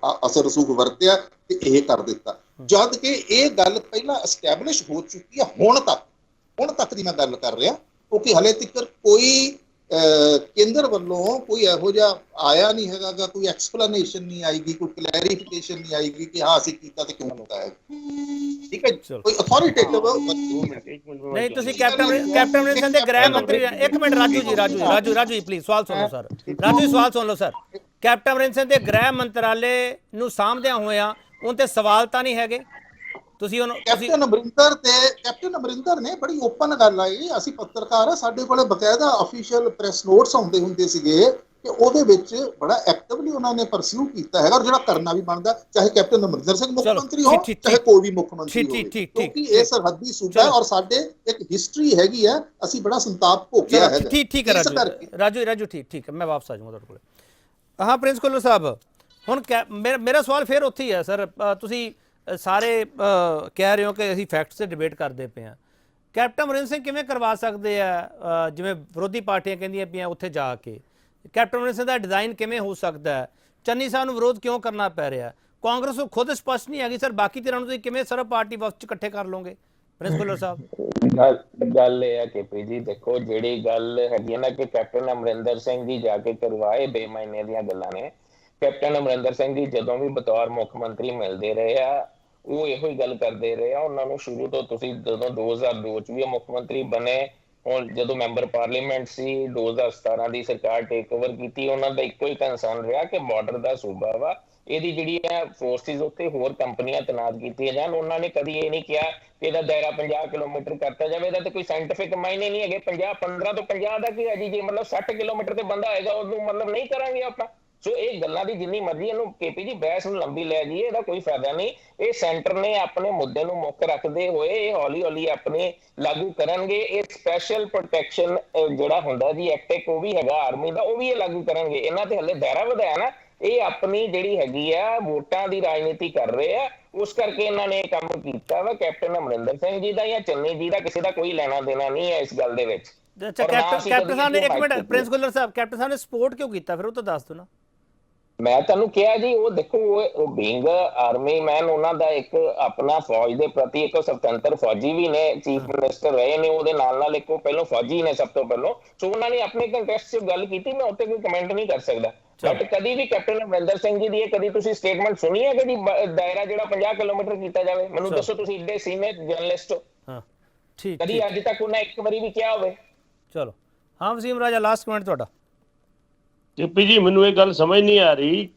ਅਸਰ ਰਸੂਖ ਵਰਤਿਆ ਤੇ ਇਹ ਕਰ ਦਿੱਤਾ, ਜਦ ਕਿ ਇਹ ਗੱਲ ਪਹਿਲਾਂ ਐਸਟੈਬਲਿਸ਼ ਹੋ ਚੁੱਕੀ ਹੈ। ਹੁਣ ਤੱਕ ਦੀ ਮੈਂ ਗੱਲ ਕਰ ਰਿਹਾ, ਕਿਉਂਕਿ ਹਲੇ ਤੱਕ ਕੋਈ ਕੇਂਦਰ ਵੱਲੋਂ ਕੋਈ ਇਹੋ ਜਿਹਾ ਆਇਆ ਨਹੀਂ ਹੈਗਾ, ਕੋਈ ਐਕਸਪਲੇਨੇਸ਼ਨ ਨਹੀਂ ਆਏਗੀ, ਕੋਈ ਕਲੈਰੀਫਿਕੇਸ਼ਨ ਨਹੀਂ ਆਏਗੀ ਕਿ ਹਾਂ ਅਸੀਂ ਕੀਤਾ ਤੇ ਕਿਉਂ ਹੁੰਦਾ ਹੈ। ਠੀਕ ਹੈ, ਕੋਈ ਅਥਾਰਟੇਟਿਵ ਨਹੀਂ। ਤੁਸੀਂ ਕੈਪਟਨ ਅਮਰਿੰਦਰ ਸਿੰਘ ਦੇ ਗ੍ਰਹਿ ਮੰਤਰੀ, ਇੱਕ ਮਿੰਟ ਰਾਜੂ ਜੀ ਪਲੀਜ਼ ਸਵਾਲ ਸੁਣ ਲਓ ਸਰ। ਰਾਜੂ ਜੀ ਸਵਾਲ ਸੁਣ ਲਓ ਸਰ। ਕੈਪਟਨ ਅਮਰਿੰਦਰ ਸਿੰਘ ਦੇ ਗ੍ਰਹਿ ਮੰਤਰਾਲੇ ਨੂੰ ਸਾਂਭਦਿਆਂ ਹੋਇਆਂ ਉਹਨਾਂ ਤੇ ਸਵਾਲ ਤਾਂ ਨਹੀਂ ਹੈਗੇ? ਤੁਸੀਂ ਉਹਨੂੰ ਕੈਪਟਨ ਅਮਰਿੰਦਰ ਨੇ ਬੜੀ ਓਪਨ ਗੱਲ ਆਈ, ਅਸੀਂ ਪੱਤਰਕਾਰ ਆ, ਸਾਡੇ ਕੋਲੇ ਬਕਾਇਦਾ ਅਫੀਸ਼ੀਅਲ ਪ੍ਰੈਸ ਨੋਟਸ ਆਉਂਦੇ ਹੁੰਦੇ ਸੀਗੇ ਕਿ ਉਹਦੇ ਵਿੱਚ ਬੜਾ ਐਕਟਿਵਲੀ ਉਹਨਾਂ ਨੇ ਪਰਸਿਊ ਕੀਤਾ ਹੈਗਾ, ਜਿਹੜਾ ਕਰਨਾ ਵੀ ਬਣਦਾ, ਚਾਹੇ ਕੈਪਟਨ ਅਮਰਿੰਦਰ ਸਿੰਘ ਮੁੱਖ ਮੰਤਰੀ ਹੋ ਚਾਹੇ ਕੋਈ ਵੀ ਮੁੱਖ ਮੰਤਰੀ ਹੋਵੇ, ਕਿਉਂਕਿ ਇਹ ਸਰਹੱਦੀ ਸੂਬਾ ਹੈ ਔਰ ਸਾਡੇ ਇੱਕ ਹਿਸਟਰੀ ਹੈਗੀ ਹੈ, ਅਸੀਂ ਬੜਾ ਸੰਤਾਪ ਭੋਗਿਆ ਹੈਗਾ। ਠੀਕ ਹੈ ਰਾਜੂ ਠੀਕ ਹੈ, ਮੈਂ ਵਾਪਸ ਆ ਜਾਊਂਗਾ ਤੁਹਾਡੇ ਕੋਲ। ਹਾਂ ਪ੍ਰਿੰਸ ਕੁੱਲਰ ਸਾਹਿਬ, ਹੁਣ ਮੇਰਾ ਸਵਾਲ ਫਿਰ ਉੱਥੇ ਹੀ ਹੈ ਸਰ। ਤੁਸੀਂ ਸਾਰੇ ਕਹਿ ਰਹੇ ਹੋ ਕਿ ਅਸੀਂ ਫੈਕਟਸ 'ਤੇ ਡਿਬੇਟ ਕਰਦੇ ਪਏ ਹਾਂ। ਕੈਪਟਨ ਅਮਰਿੰਦਰ ਸਿੰਘ ਕਿਵੇਂ ਕਰਵਾ ਸਕਦੇ ਆ, ਜਿਵੇਂ ਵਿਰੋਧੀ ਪਾਰਟੀਆਂ ਕਹਿੰਦੀਆਂ ਪਈਆਂ ਉੱਥੇ ਜਾ ਕੇ? ਕੈਪਟਨ ਅਮਰਿੰਦਰ ਸਿੰਘ ਦਾ ਡਿਜ਼ਾਈਨ ਕਿਵੇਂ ਹੋ ਸਕਦਾ ਹੈ? ਚੰਨੀ ਸਾਹਿਬ ਨੂੰ ਵਿਰੋਧ ਕਿਉਂ ਕਰਨਾ ਪੈ ਰਿਹਾ? ਕਾਂਗਰਸ ਨੂੰ ਖੁਦ ਸਪਸ਼ਟ ਨਹੀਂ ਹੈਗੀ ਸਰ, ਬਾਕੀ ਧਿਰਾਂ ਨੂੰ ਤੁਸੀਂ ਕਿਵੇਂ ਸਰਬ ਪਾਰਟੀ ਵਫਦ 'ਚ ਇਕੱਠੇ ਕਰ ਲਓਗੇ? ਪ੍ਰਿੰਸ ਕੁੱਲਰ ਸਾਹਿਬ, ਗੱਲ ਇਹ ਹੈ KP ਜੀ, ਦੇਖੋ ਜਿਹੜੀ ਗੱਲ ਹੈਗੀ ਹੈ ਨਾ ਕਿ ਕੈਪਟਨ ਅਮਰਿੰਦਰ ਸਿੰਘ ਜੀ ਜਾ ਕੇ ਕਰਵਾਏ, ਬੇਮਾਇਨੇ ਦੀਆਂ ਗੱਲਾਂ ਨੇ। ਕੈਪਟਨ ਅਮਰਿੰਦਰ ਸਿੰਘ ਜੀ ਜਦੋਂ ਵੀ ਬਤੌਰ ਮੁੱਖ ਮੰਤਰੀ ਮਿਲਦੇ ਰਹੇ ਆ, ਉਹ ਇਹੋ ਹੀ ਗੱਲ ਕਰਦੇ ਰਹੇ ਆ। ਉਹਨਾਂ ਨੂੰ ਸ਼ੁਰੂ ਤੋਂ, ਤੁਸੀਂ ਜਦੋਂ 2002 ਚ ਵੀ ਮੁੱਖ ਮੰਤਰੀ ਬਣੇ, ਹੁਣ ਜਦੋਂ ਮੈਂਬਰ ਪਾਰਲੀਮੈਂਟ ਸੀ, 2017 ਦੀ ਸਰਕਾਰ ਟੇਕ ਓਵਰ ਕੀਤੀ, ਉਹਨਾਂ ਦਾ ਇੱਕੋ ਹੀ ਕੰਸਰਨ ਰਿਹਾ ਕਿ ਬਾਰਡਰ ਦਾ ਸੂਬਾ ਵਾ, ਇਹਦੀ ਜਿਹੜੀ ਹੈ ਫੋਰਸਿਸ ਉੱਤੇ ਹੋਰ ਕੰਪਨੀਆਂ ਤੈਨਾਤ ਕੀਤੀਆਂ ਜਾਣ। ਉਹਨਾਂ ਨੇ ਕਦੀ ਇਹ ਨਹੀਂ ਕਿਹਾ ਕਿ ਇਹਦਾ ਦਾਇਰਾ 50 ਕਿਲੋਮੀਟਰ ਕਰਤਾ ਜਾਵੇ। ਇਹਦਾ ਤਾਂ ਕੋਈ ਸਾਇੰਟੀਫਿਕ ਮਾਇਨੇ ਨਹੀਂ ਹੈਗੇ। 15 ਤੋਂ 50 ਦਾ ਕੀ ਹੈ ਜੀ? ਜੇ ਮਤਲਬ 60 ਕਿਲੋਮੀਟਰ ਤੇ ਬੰਦਾ ਆਏਗਾ ਉਹਨੂੰ ਮਤਲਬ ਨਹੀਂ ਕਰਾਂਗੇ ਆਪਾਂ। ਸੋ ਇਹ ਗੱਲਾਂ ਦੀ ਜਿੰਨੀ ਮਰਜ਼ੀ ਇਹਨੂੰ KP ਜੀ ਬਹਿਸ ਨੂੰ ਲੰਬੀ ਲੈ ਜਾਈਏ, ਇਹਦਾ ਕੋਈ ਫਾਇਦਾ ਨਹੀਂ। ਇਹ ਸੈਂਟਰ ਨੇ ਆਪਣੇ ਮੁੱਦੇ ਨੂੰ ਮੁੱਖ ਰੱਖਦੇ ਹੋਏ ਇਹ ਹੌਲੀ ਹੌਲੀ ਆਪਣੇ ਲਾਗੂ ਕਰਨਗੇ। ਇਹ ਸਪੈਸ਼ਲ ਪ੍ਰੋਟੈਕਸ਼ਨ ਜਿਹੜਾ ਹੁੰਦਾ ਜੀ ਐਕਟ, ਉਹ ਵੀ ਹੈਗਾ ਆਰਮੀ ਦਾ, ਉਹ ਵੀ ਇਹ ਲਾਗੂ ਕਰਨਗੇ। ਇਹਨਾਂ ਤੇ ਹਲੇ ਦਾਇਰਾ ਵਧਾਇਆ ਨਾ, ਇਹ ਆਪਣੀ ਜਿਹੜੀ ਹੈਗੀ ਆ ਵੋਟਾਂ ਦੀ ਰਾਜਨੀਤੀ ਕਰ ਰਹੇ ਆ, ਉਸ ਕਰਕੇ ਇਹਨਾਂ ਨੇ ਇਹ ਕੰਮ ਕੀਤਾ ਵਾ। ਕੈਪਟਨ ਅਮਰਿੰਦਰ ਸਿੰਘ ਜੀ ਦਾ ਜਾਂ ਚੰਨੀ ਜੀ ਦਾ ਕਿਸੇ ਦਾ ਕੋਈ ਲੈਣਾ ਦੇਣਾ ਨਹੀਂ ਹੈ ਇਸ ਗੱਲ ਦੇ ਵਿੱਚ। ਅੱਛਾ, ਕੈਪਟਨ ਸਾਹਿਬ ਨੇ, ਇੱਕ ਮਿੰਟ ਪ੍ਰਿੰਸ ਕੁੱਲਰ ਸਾਹਿਬ, ਕੈਪਟਨ ਸਾਹਿਬ ਨੇ ਸਪੋਰਟ ਕਿਉਂ ਕੀਤਾ ਫਿਰ? ਉਹ ਤਾਂ ਦੱਸ ਦਿਓ ਨਾ। ਮੈਂ ਤੁਹਾਨੂੰ ਕਿਹਾ ਜੀ, ਉਹ ਦੇਖੋ ਉਹ ਬੀਇੰਗ ਆਰਮੀ ਮੈਨ, ਉਹਨਾਂ ਦਾ ਇੱਕ ਆਪਣਾ ਫੌਜ ਦੇ ਪ੍ਰਤੀ ਇੱਕ ਸੁਤੰਤਰ ਫੌਜੀ ਵੀ ਨੇ, ਚੀਫ ਮਿਨਿਸਟਰ ਰਹੇ ਨੇ, ਉਹਦੇ ਨਾਲ ਇੱਕ ਉਹ ਪਹਿਲਾਂ ਫੌਜੀ ਨੇ ਸਭ ਤੋਂ ਪਹਿਲਾਂ। ਸੋ ਉਹਨਾਂ ਨੇ ਆਪਣੇ ਕੰਟੈਕਸਟ 'ਚ ਗੱਲ ਕੀਤੀ, ਮੈਂ ਉੱਤੇ ਕੋਈ ਕਮੈਂਟ ਨਹੀਂ ਕਰ ਸਕਦਾ। ਬਟ ਕਦੀ ਵੀ ਕੈਪਟਨ ਅਮਰਿੰਦਰ ਸਿੰਘ ਜੀ ਦੀ ਕਦੀ ਤੁਸੀਂ ਸਟੇਟਮੈਂਟ ਸੁਣੀ ਹੈ ਕਿ ਜੀ ਦਾਇਰਾ ਜਿਹੜਾ 50 ਕਿਲੋਮੀਟਰ ਕੀਤਾ ਜਾਵੇ? ਮੈਨੂੰ ਦੱਸੋ, ਤੁਸੀਂ ਇੱਡੇ ਸੀਨੀਅਰ ਜਰਨਲਿਸਟ ਹੋ, ਕਦੀ ਅੱਜ ਤੱਕ ਉਹਨਾਂ ਇੱਕ ਵਾਰੀ ਵੀ ਕਿਹਾ ਹੋਵੇ? ਚਲੋ ਹਾਂ ਵਸੀਮ ਰਾਜਾ, ਲਾਸਟ ਕਮੈਂਟ ਤੁਹਾਡਾ। KP ਜੀ, ਮੈਨੂੰ ਇਹ ਗੱਲ ਸਮਝ ਨਹੀਂ ਆ ਰਹੀ,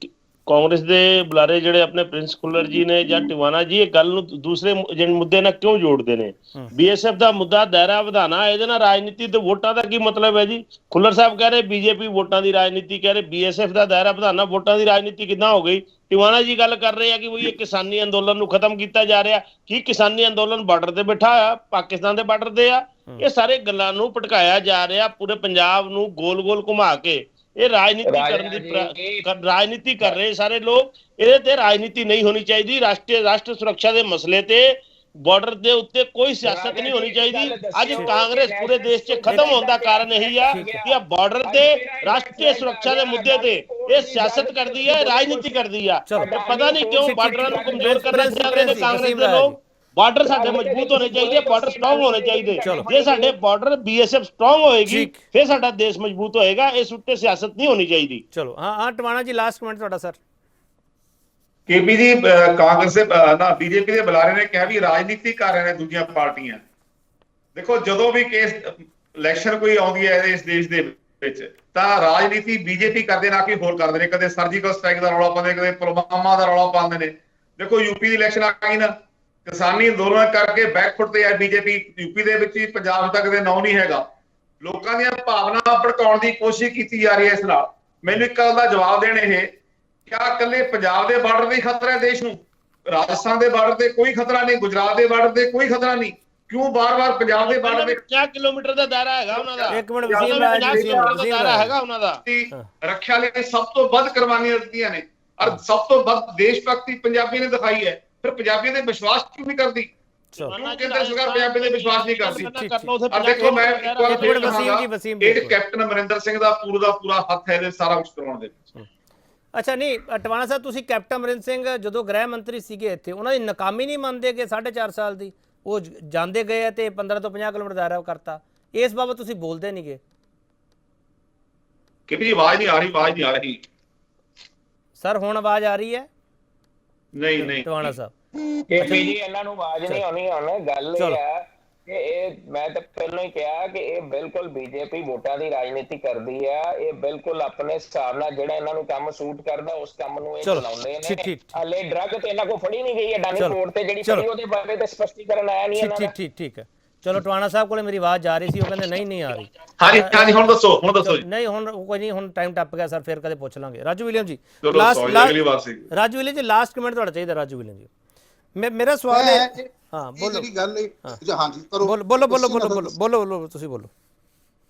ਕਾਂਗਰਸ ਦੇ ਬੁਲਾਰੇ ਜਿਹੜੇ ਆਪਣੇ ਪ੍ਰਿੰਸ ਕੁੱਲਰ ਜੀ ਨੇ ਜਾਂ ਟਿਵਾਣਾ ਜੀ, ਇਹ ਗੱਲ ਨੂੰ ਦੂਸਰੇ ਜਿਹੜੇ ਮੁੱਦੇ ਨਾਲ ਕਿਉਂ ਜੋੜਦੇ ਨੇ? BSF ਦਾ ਮੁੱਦਾ ਦਾਇਰਾ ਵਧਾਣਾ, ਇਹਦੇ ਨਾਲ ਰਾਜਨੀਤੀ ਤੇ ਵੋਟਾਂ ਦਾ ਕੀ ਮਤਲਬ ਹੈ ਜੀ? ਕੁੱਲਰ ਸਾਹਿਬ ਕਹਿ ਰਹੇ BJP ਵੋਟਾਂ ਦੀ ਰਾਜਨੀਤੀ ਕਹਿ ਰਹੇ, BSF ਦਾ ਦਾਇਰਾ ਵਧਾਣਾ ਵੋਟਾਂ ਦੀ ਰਾਜਨੀਤੀ ਕਿੱਦਾਂ ਹੋ ਗਈ? ਟਿਵਾਣਾ ਜੀ ਗੱਲ ਕਰ ਰਹੇ ਆ ਕਿ ਵੀ ਇਹ ਕਿਸਾਨੀ ਅੰਦੋਲਨ ਨੂੰ ਖਤਮ ਕੀਤਾ ਜਾ ਰਿਹਾ। ਕੀ ਕਿਸਾਨੀ ਅੰਦੋਲਨ ਬਾਰਡਰ ਤੇ ਬੈਠਾ ਆ, ਪਾਕਿਸਤਾਨ ਦੇ ਬਾਰਡਰ ਤੇ ਆ? ਇਹ ਸਾਰੇ ਗੱਲਾਂ ਨੂੰ ਭਟਕਾਇਆ ਜਾ ਰਿਹਾ, ਪੂਰੇ ਪੰਜਾਬ ਨੂੰ ਗੋਲ ਗੋਲ ਘੁਮਾ ਕੇ ਇਹ ਰਾਜਨੀਤੀ ਕਰ ਰਹੇ ਸਾਰੇ ਲੋਕ। ਇਹਦੇ ਤੇ ਰਾਜਨੀਤੀ ਨਹੀਂ ਹੋਣੀ ਚਾਹੀਦੀ। ਰਾਸ਼ਟਰ ਸੁਰੱਖਿਆ ਦੇ ਮਸਲੇ ਤੇ ਬਾਰਡਰ ਦੇ ਉੱਤੇ ਕੋਈ ਸਿਆਸਤ ਨਹੀਂ ਹੋਣੀ ਚਾਹੀਦੀ। ਅੱਜ ਕਾਂਗਰਸ ਪੂਰੇ ਦੇਸ਼ 'ਚ ਖਤਮ ਹੋਣ ਦਾ ਕਾਰਨ ਇਹੀ ਆ ਕਿ ਬਾਰਡਰ ਤੇ ਰਾਸ਼ਟਰੀ ਸੁਰੱਖਿਆ ਦੇ ਮੁੱਦੇ ਤੇ ਇਹ ਸਿਆਸਤ ਕਰਦੀ ਹੈ, ਰਾਜਨੀਤੀ ਕਰਦੀ ਆ। ਪਤਾ ਨਹੀਂ ਕਿਉਂ ਬਾਰਡਰਾਂ ਨੂੰ ਕਮਜ਼ੋਰ ਕਰਨਾ ਚਾਹੁੰਦੇ ਨੇ ਕਾਂਗਰਸ ਦੇ ਲੋਕ। ਬਾਰਡਰ ਸਾਡੇ ਮਜ਼ਬੂਤ ਹੋਣੇ ਚਾਹੀਦੇ, ਬਾਰਡਰ ਸਟਰੋਂਗ ਹੋਣੇ ਚਾਹੀਦੇ। ਜੇ ਸਾਡੇ ਬਾਰਡਰ BSF ਸਟਰੋਂਗ ਹੋਏਗੀ ਫਿਰ ਸਾਡਾ ਦੇਸ਼ ਮਜ਼ਬੂਤ ਹੋਏਗਾ। ਇਸ ਉੱਤੇ ਸਿਆਸਤ ਨਹੀਂ ਹੋਣੀ ਚਾਹੀਦੀ। ਚਲੋ ਹਾਂ ਟਵਾਣਾ ਜੀ, ਲਾਸਟ ਕਮੈਂਟ ਤੁਹਾਡਾ ਸਰ। KP ਜੀ, ਕਾਂਗਰਸ ਦੇ BJP ਦੇ ਬੁਲਾਰੇ ਨੇ ਕਿਹਾ ਵੀ ਰਾਜਨੀਤੀ ਕਰ ਰਹੇ ਨੇ ਦੂਜੀਆਂ ਪਾਰਟੀਆਂ। ਦੇਖੋ, ਜਦੋਂ ਵੀ ਕੇਸ ਇਲੈਕਸ਼ਨ ਕੋਈ ਆਉਂਦੀ ਹੈ ਇਸ ਦੇਸ਼ ਦੇ ਵਿੱਚ ਤਾਂ ਰਾਜਨੀਤੀ ਬੀਜੇਪੀ ਕਰਦੇ ਨਾ ਕਿ ਹੋਰ ਕਰਦੇ ਨੇ। ਕਦੇ ਸਰਜੀਕਲ ਸਟ੍ਰਾਈਕ ਦਾ ਰੌਲਾ ਪਾਉਂਦੇ, ਕਦੇ ਪੁਲਵਾਮਾ ਦਾ ਰੌਲਾ ਪਾਉਂਦੇ ਨੇ। ਦੇਖੋ ਯੂਪੀ ਦੀ ਇਲੈਕਸ਼ਨ ਆ ਗਈ ਨਾ, ਕਿਸਾਨੀ ਅੰਦੋਲਨ ਕਰਕੇ ਬੈਕਫੁੱਟ ਤੇ ਹੈ ਬੀਜੇਪੀ। ਯੂਪੀ ਦੇ ਵਿੱਚ ਹੀ, ਪੰਜਾਬ ਤੱਕ ਦੇ ਨਾਂ ਨਹੀਂ ਹੈਗਾ। ਲੋਕਾਂ ਦੀਆਂ ਭਾਵਨਾ ਭੜਕਾਉਣ ਦੀ ਕੋਸ਼ਿਸ਼ ਕੀਤੀ ਜਾ ਰਹੀ ਹੈ ਇਸ ਨਾਲ। ਮੈਨੂੰ ਇੱਕ ਗੱਲ ਦਾ ਜਵਾਬ ਦੇਣ, ਇਹ ਕਿਆ ਇਕੱਲੇ ਪੰਜਾਬ ਦੇ ਬਾਰਡਰ ਤੇ ਖਤਰਾ ਹੈ ਦੇਸ਼ ਨੂੰ? ਰਾਜਸਥਾਨ ਦੇ ਬਾਰਡਰ ਤੇ ਕੋਈ ਖਤਰਾ ਨਹੀਂ, ਗੁਜਰਾਤ ਦੇ ਬਾਰਡਰ ਤੇ ਕੋਈ ਖਤਰਾ ਨਹੀਂ। ਕਿਉਂ ਬਾਰ-ਬਾਰ ਪੰਜਾਬ ਦੇ ਬਾਰਡਰ ਤੇ 50 ਕਿਲੋਮੀਟਰ ਦਾ ਦਾਇਰਾ ਹੈਗਾ ਉਹਨਾਂ ਦਾ। ਇੱਕ ਮਿੰਟ ਵਸੀਮ ਰਾਜ, ਦਾਇਰਾ ਹੈਗਾ ਉਹਨਾਂ ਦਾ। ਰੱਖਿਆ ਲਈ ਸਭ ਤੋਂ ਵੱਧ ਕੁਰਬਾਨੀਆਂ ਦਿੱਤੀਆਂ ਨੇ ਔਰ ਸਭ ਤੋਂ ਵੱਧ ਦੇਸ਼ ਭਗਤੀ ਪੰਜਾਬੀ ਨੇ ਦਿਖਾਈ ਹੈ। ਫਿਰ ਪੰਜਾਬੀਆਂ ਦੇ ਵਿਸ਼ਵਾਸ ਕਿਉਂ ਨਹੀਂ ਕਰਦੀ? ਕਿਉਂ ਕੇਂਦਰ ਸਰਕਾਰ ਪੰਜਾਬੀ ਦੇ ਵਿਸ਼ਵਾਸ ਨਹੀਂ ਕਰਦੀ? ਔਰ ਦੇਖੋ ਮੈਂ ਇੱਕ ਵਾਰ ਵਸੀਮ ਇਹ ਕੈਪਟਨ ਅਮਰਿੰਦਰ ਸਿੰਘ ਦਾ ਪੂਰਾ ਹੱਥ ਹੈ ਇਹਦੇ ਸਾਰਾ ਕੁਝ ਕਰਵਾਉਣ ਦੇ ਵਿੱਚ। ਅੱਛਾ, ਨਹੀਂ ਟਵਾਣਾ ਸਾਹਿਬ, ਤੁਸੀਂ ਕੈਪਟਨ ਅਮਰਿੰਦਰ ਸਿੰਘ ਜਦੋਂ ਗ੍ਰਹਿ ਮੰਤਰੀ ਸੀਗੇ ਇੱਥੇ, ਉਹਨਾਂ ਦੀ ਨਾਕਾਮੀ ਨਹੀਂ ਮੰਨਦੇ ਕਿ 4.5 ਸਾਲ ਦੀ ਉਹ ਜਾਂਦੇ ਗਏ ਤੇ 15 ਤੋਂ 50 ਕਿਲੋਮੀਟਰ ਦਾਇਰਾ ਕਰਤਾ? ਇਸ ਬਾਬਤ ਤੁਸੀਂ ਬੋਲਦੇ ਨਹੀਂਗੇ ਕਿ ਵੀ ਆਵਾਜ਼ ਨਹੀਂ ਆ ਰਹੀ? ਆਵਾਜ਼ ਨਹੀਂ ਆ ਰਹੀ ਸਰ। ਹੁਣ ਆਵਾਜ਼ ਆ ਰਹੀ ਹੈ? ਨਹੀਂ ਟਵਾਣਾ ਸਾਹਿਬ ਕੇਪੀ ਜੀ, ਇਹਨਾਂ ਨੂੰ ਆਵਾਜ਼ ਨਹੀਂ ਆਉਣੀ। ਹੁਣ ਗੱਲ ਇਹ ਹੈ ਕਿ ਇਹ ਮੈਂ ਤਾਂ ਪਹਿਲਾਂ ਹੀ ਕਿਹਾ ਕਿ ਇਹ ਬਿਲਕੁਲ ਬੀਜੇਪੀ ਵੋਟਾਂ ਦੀ ਰਾਜਨੀਤੀ ਕਰਦੀ ਆ। ਇਹ ਬਿਲਕੁਲ ਆਪਣੇ ਹਿਸਾਬ ਨਾਲ ਜਿਹੜਾ ਇਹਨਾਂ ਨੂੰ ਕੰਮ ਸੂਟ ਕਰਦਾ ਉਸ ਕੰਮ ਨੂੰ ਇਹ ਚਲਾਉਂਦੇ ਨੇ। ਹਲੇ ਡਰੱਗ ਤੇ ਇਹਨਾਂ ਕੋਲ ਫੜੀ ਨਹੀਂ ਗਈ ਹੈ ਅਡਾਨੀ ਕੋਰਟ ਤੇ, ਜਿਹੜੀ ਫੜੀ ਉਹਦੇ ਬਾਰੇ ਤੇ ਸਪਸ਼ਟੀਕਰਨ ਆਇਆ ਨਹੀਂ ਇਹਨਾਂ ਦਾ। ਠੀਕ ਹੈ। ਚਲੋ ਟਵਾਣਾ ਸਾਹਿਬ ਕੋਲੇ ਮੇਰੀ ਆਵਾਜ਼ ਜਾ ਰਹੀ ਸੀ, ਉਹ ਕਹਿੰਦੇ ਨਹੀਂ ਆ ਰਹੀ। ਹਾਂਜੀ ਹੁਣ ਦੱਸੋ ਜੀ। ਨਹੀਂ ਹੁਣ ਕੋਈ ਨਹੀਂ, ਹੁਣ ਟਾਈਮ ਟੱਪ ਗਿਆ ਸਰ, ਫਿਰ ਕਦੇ ਪੁੱਛ ਲਾਂਗੇ। ਰਾਜੂ ਵਿਲੀਅਮ ਜੀ, ਰਾਜੂ ਵਿਲੀਅਮ ਜੀ ਲਾਸਟ ਕਮੈਂਟ ਤੁਹਾਡਾ ਚਾਹੀਦਾ। ਰਾਜੂ ਵਿਲੀਅਮ ਜੀ, ਮੇਰਾ ਸਵਾਲ ਹੈ, ਹਾਂ ਬੋਲੋ। ਜਿਹੜੀ ਗੱਲ ਹੈ, ਹਾਂਜੀ ਕਰੋ, ਬੋਲੋ ਤੁਸੀਂ ਬੋਲੋ।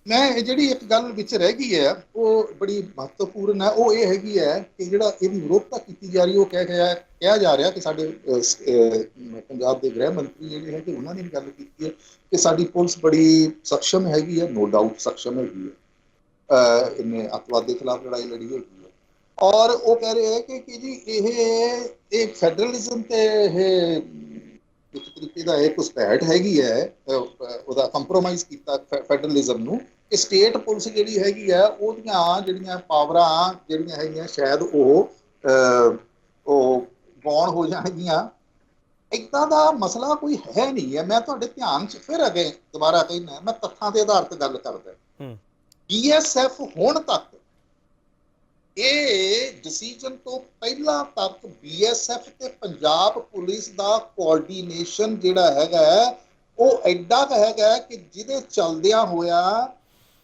ਮੈਂ ਇਹ ਜਿਹੜੀ ਇੱਕ ਗੱਲ ਵਿੱਚ ਰਹਿ ਗਈ ਹੈ ਉਹ ਬੜੀ ਮਹੱਤਵਪੂਰਨ ਹੈ। ਉਹ ਇਹ ਹੈਗੀ ਹੈ ਕਿ ਜਿਹੜਾ ਇਹਦੀ ਵਿਰੋਧਤਾ ਕੀਤੀ ਜਾ ਰਹੀ, ਉਹ ਕਿਹਾ ਜਾ ਰਿਹਾ ਕਿ ਸਾਡੇ ਪੰਜਾਬ ਦੇ ਗ੍ਰਹਿ ਮੰਤਰੀ ਜਿਹੜੇ ਹੈਗੇ ਉਹਨਾਂ ਨੇ ਵੀ ਗੱਲ ਕੀਤੀ ਹੈ ਕਿ ਸਾਡੀ ਪੁਲਿਸ ਬੜੀ ਸક્ષਮ ਹੈਗੀ ਹੈ। ਨੋ ਡਾਊਟ ਸક્ષਮ ਹੈਗੀ ਹੈ, ਇਹਨੇ ਅੱਤਵਾਦ ਦੇ ਖਿਲਾਫ ਲੜਾਈ ਲੜੀ ਹੈਗੀ ਹੈ। ਔਰ ਉਹ ਕਹਿ ਰਹੇ ਹੈ ਕਿ ਜੀ ਇਹ ਫੈਡਰਲਿਜ਼ਮ ਤੇ ਇਹ ਇੱਕ ਤਰੀਕੇ ਦਾ ਇਹ ਘੁਸਪੈਠ ਹੈਗੀ ਹੈ, ਉਹਦਾ ਕੰਪਰੋਮਾਈਜ਼ ਕੀਤਾ ਫੈਡਰਲਿਜ਼ਮ ਨੂੰ। ਕਿ ਸਟੇਟ ਪੁਲਿਸ ਜਿਹੜੀ ਹੈਗੀ ਹੈ ਉਹਦੀਆਂ ਜਿਹੜੀਆਂ ਪਾਵਰਾਂ ਜਿਹੜੀਆਂ ਹੈਗੀਆਂ ਸ਼ਾਇਦ ਉਹ ਗੌਣ ਹੋ ਜਾਣਗੀਆਂ। ਇੱਦਾਂ ਦਾ ਮਸਲਾ ਕੋਈ ਹੈ ਨਹੀਂ ਹੈ। ਮੈਂ ਤੁਹਾਡੇ ਧਿਆਨ 'ਚ ਫਿਰ ਅੱਗੇ ਦੁਬਾਰਾ ਕਹਿੰਦਾ, ਮੈਂ ਤੱਥਾਂ ਦੇ ਆਧਾਰ ਤੇ ਗੱਲ ਕਰਦਾ। BSF ਹੁਣ ਤੱਕ ਇਹ ਡਿਸੀਜਨ ਤੋਂ ਪਹਿਲਾਂ ਤੱਕ BSF ਤੇ ਪੰਜਾਬ ਪੁਲਿਸ ਦਾ ਕੋਆਰਡੀਨੇਸ਼ਨ ਜਿਹੜਾ ਹੈਗਾ ਉਹ ਐਡਾ ਕੁ ਹੈਗਾ ਕਿ ਜਿਹਦੇ ਚਲਦਿਆਂ ਹੋਇਆ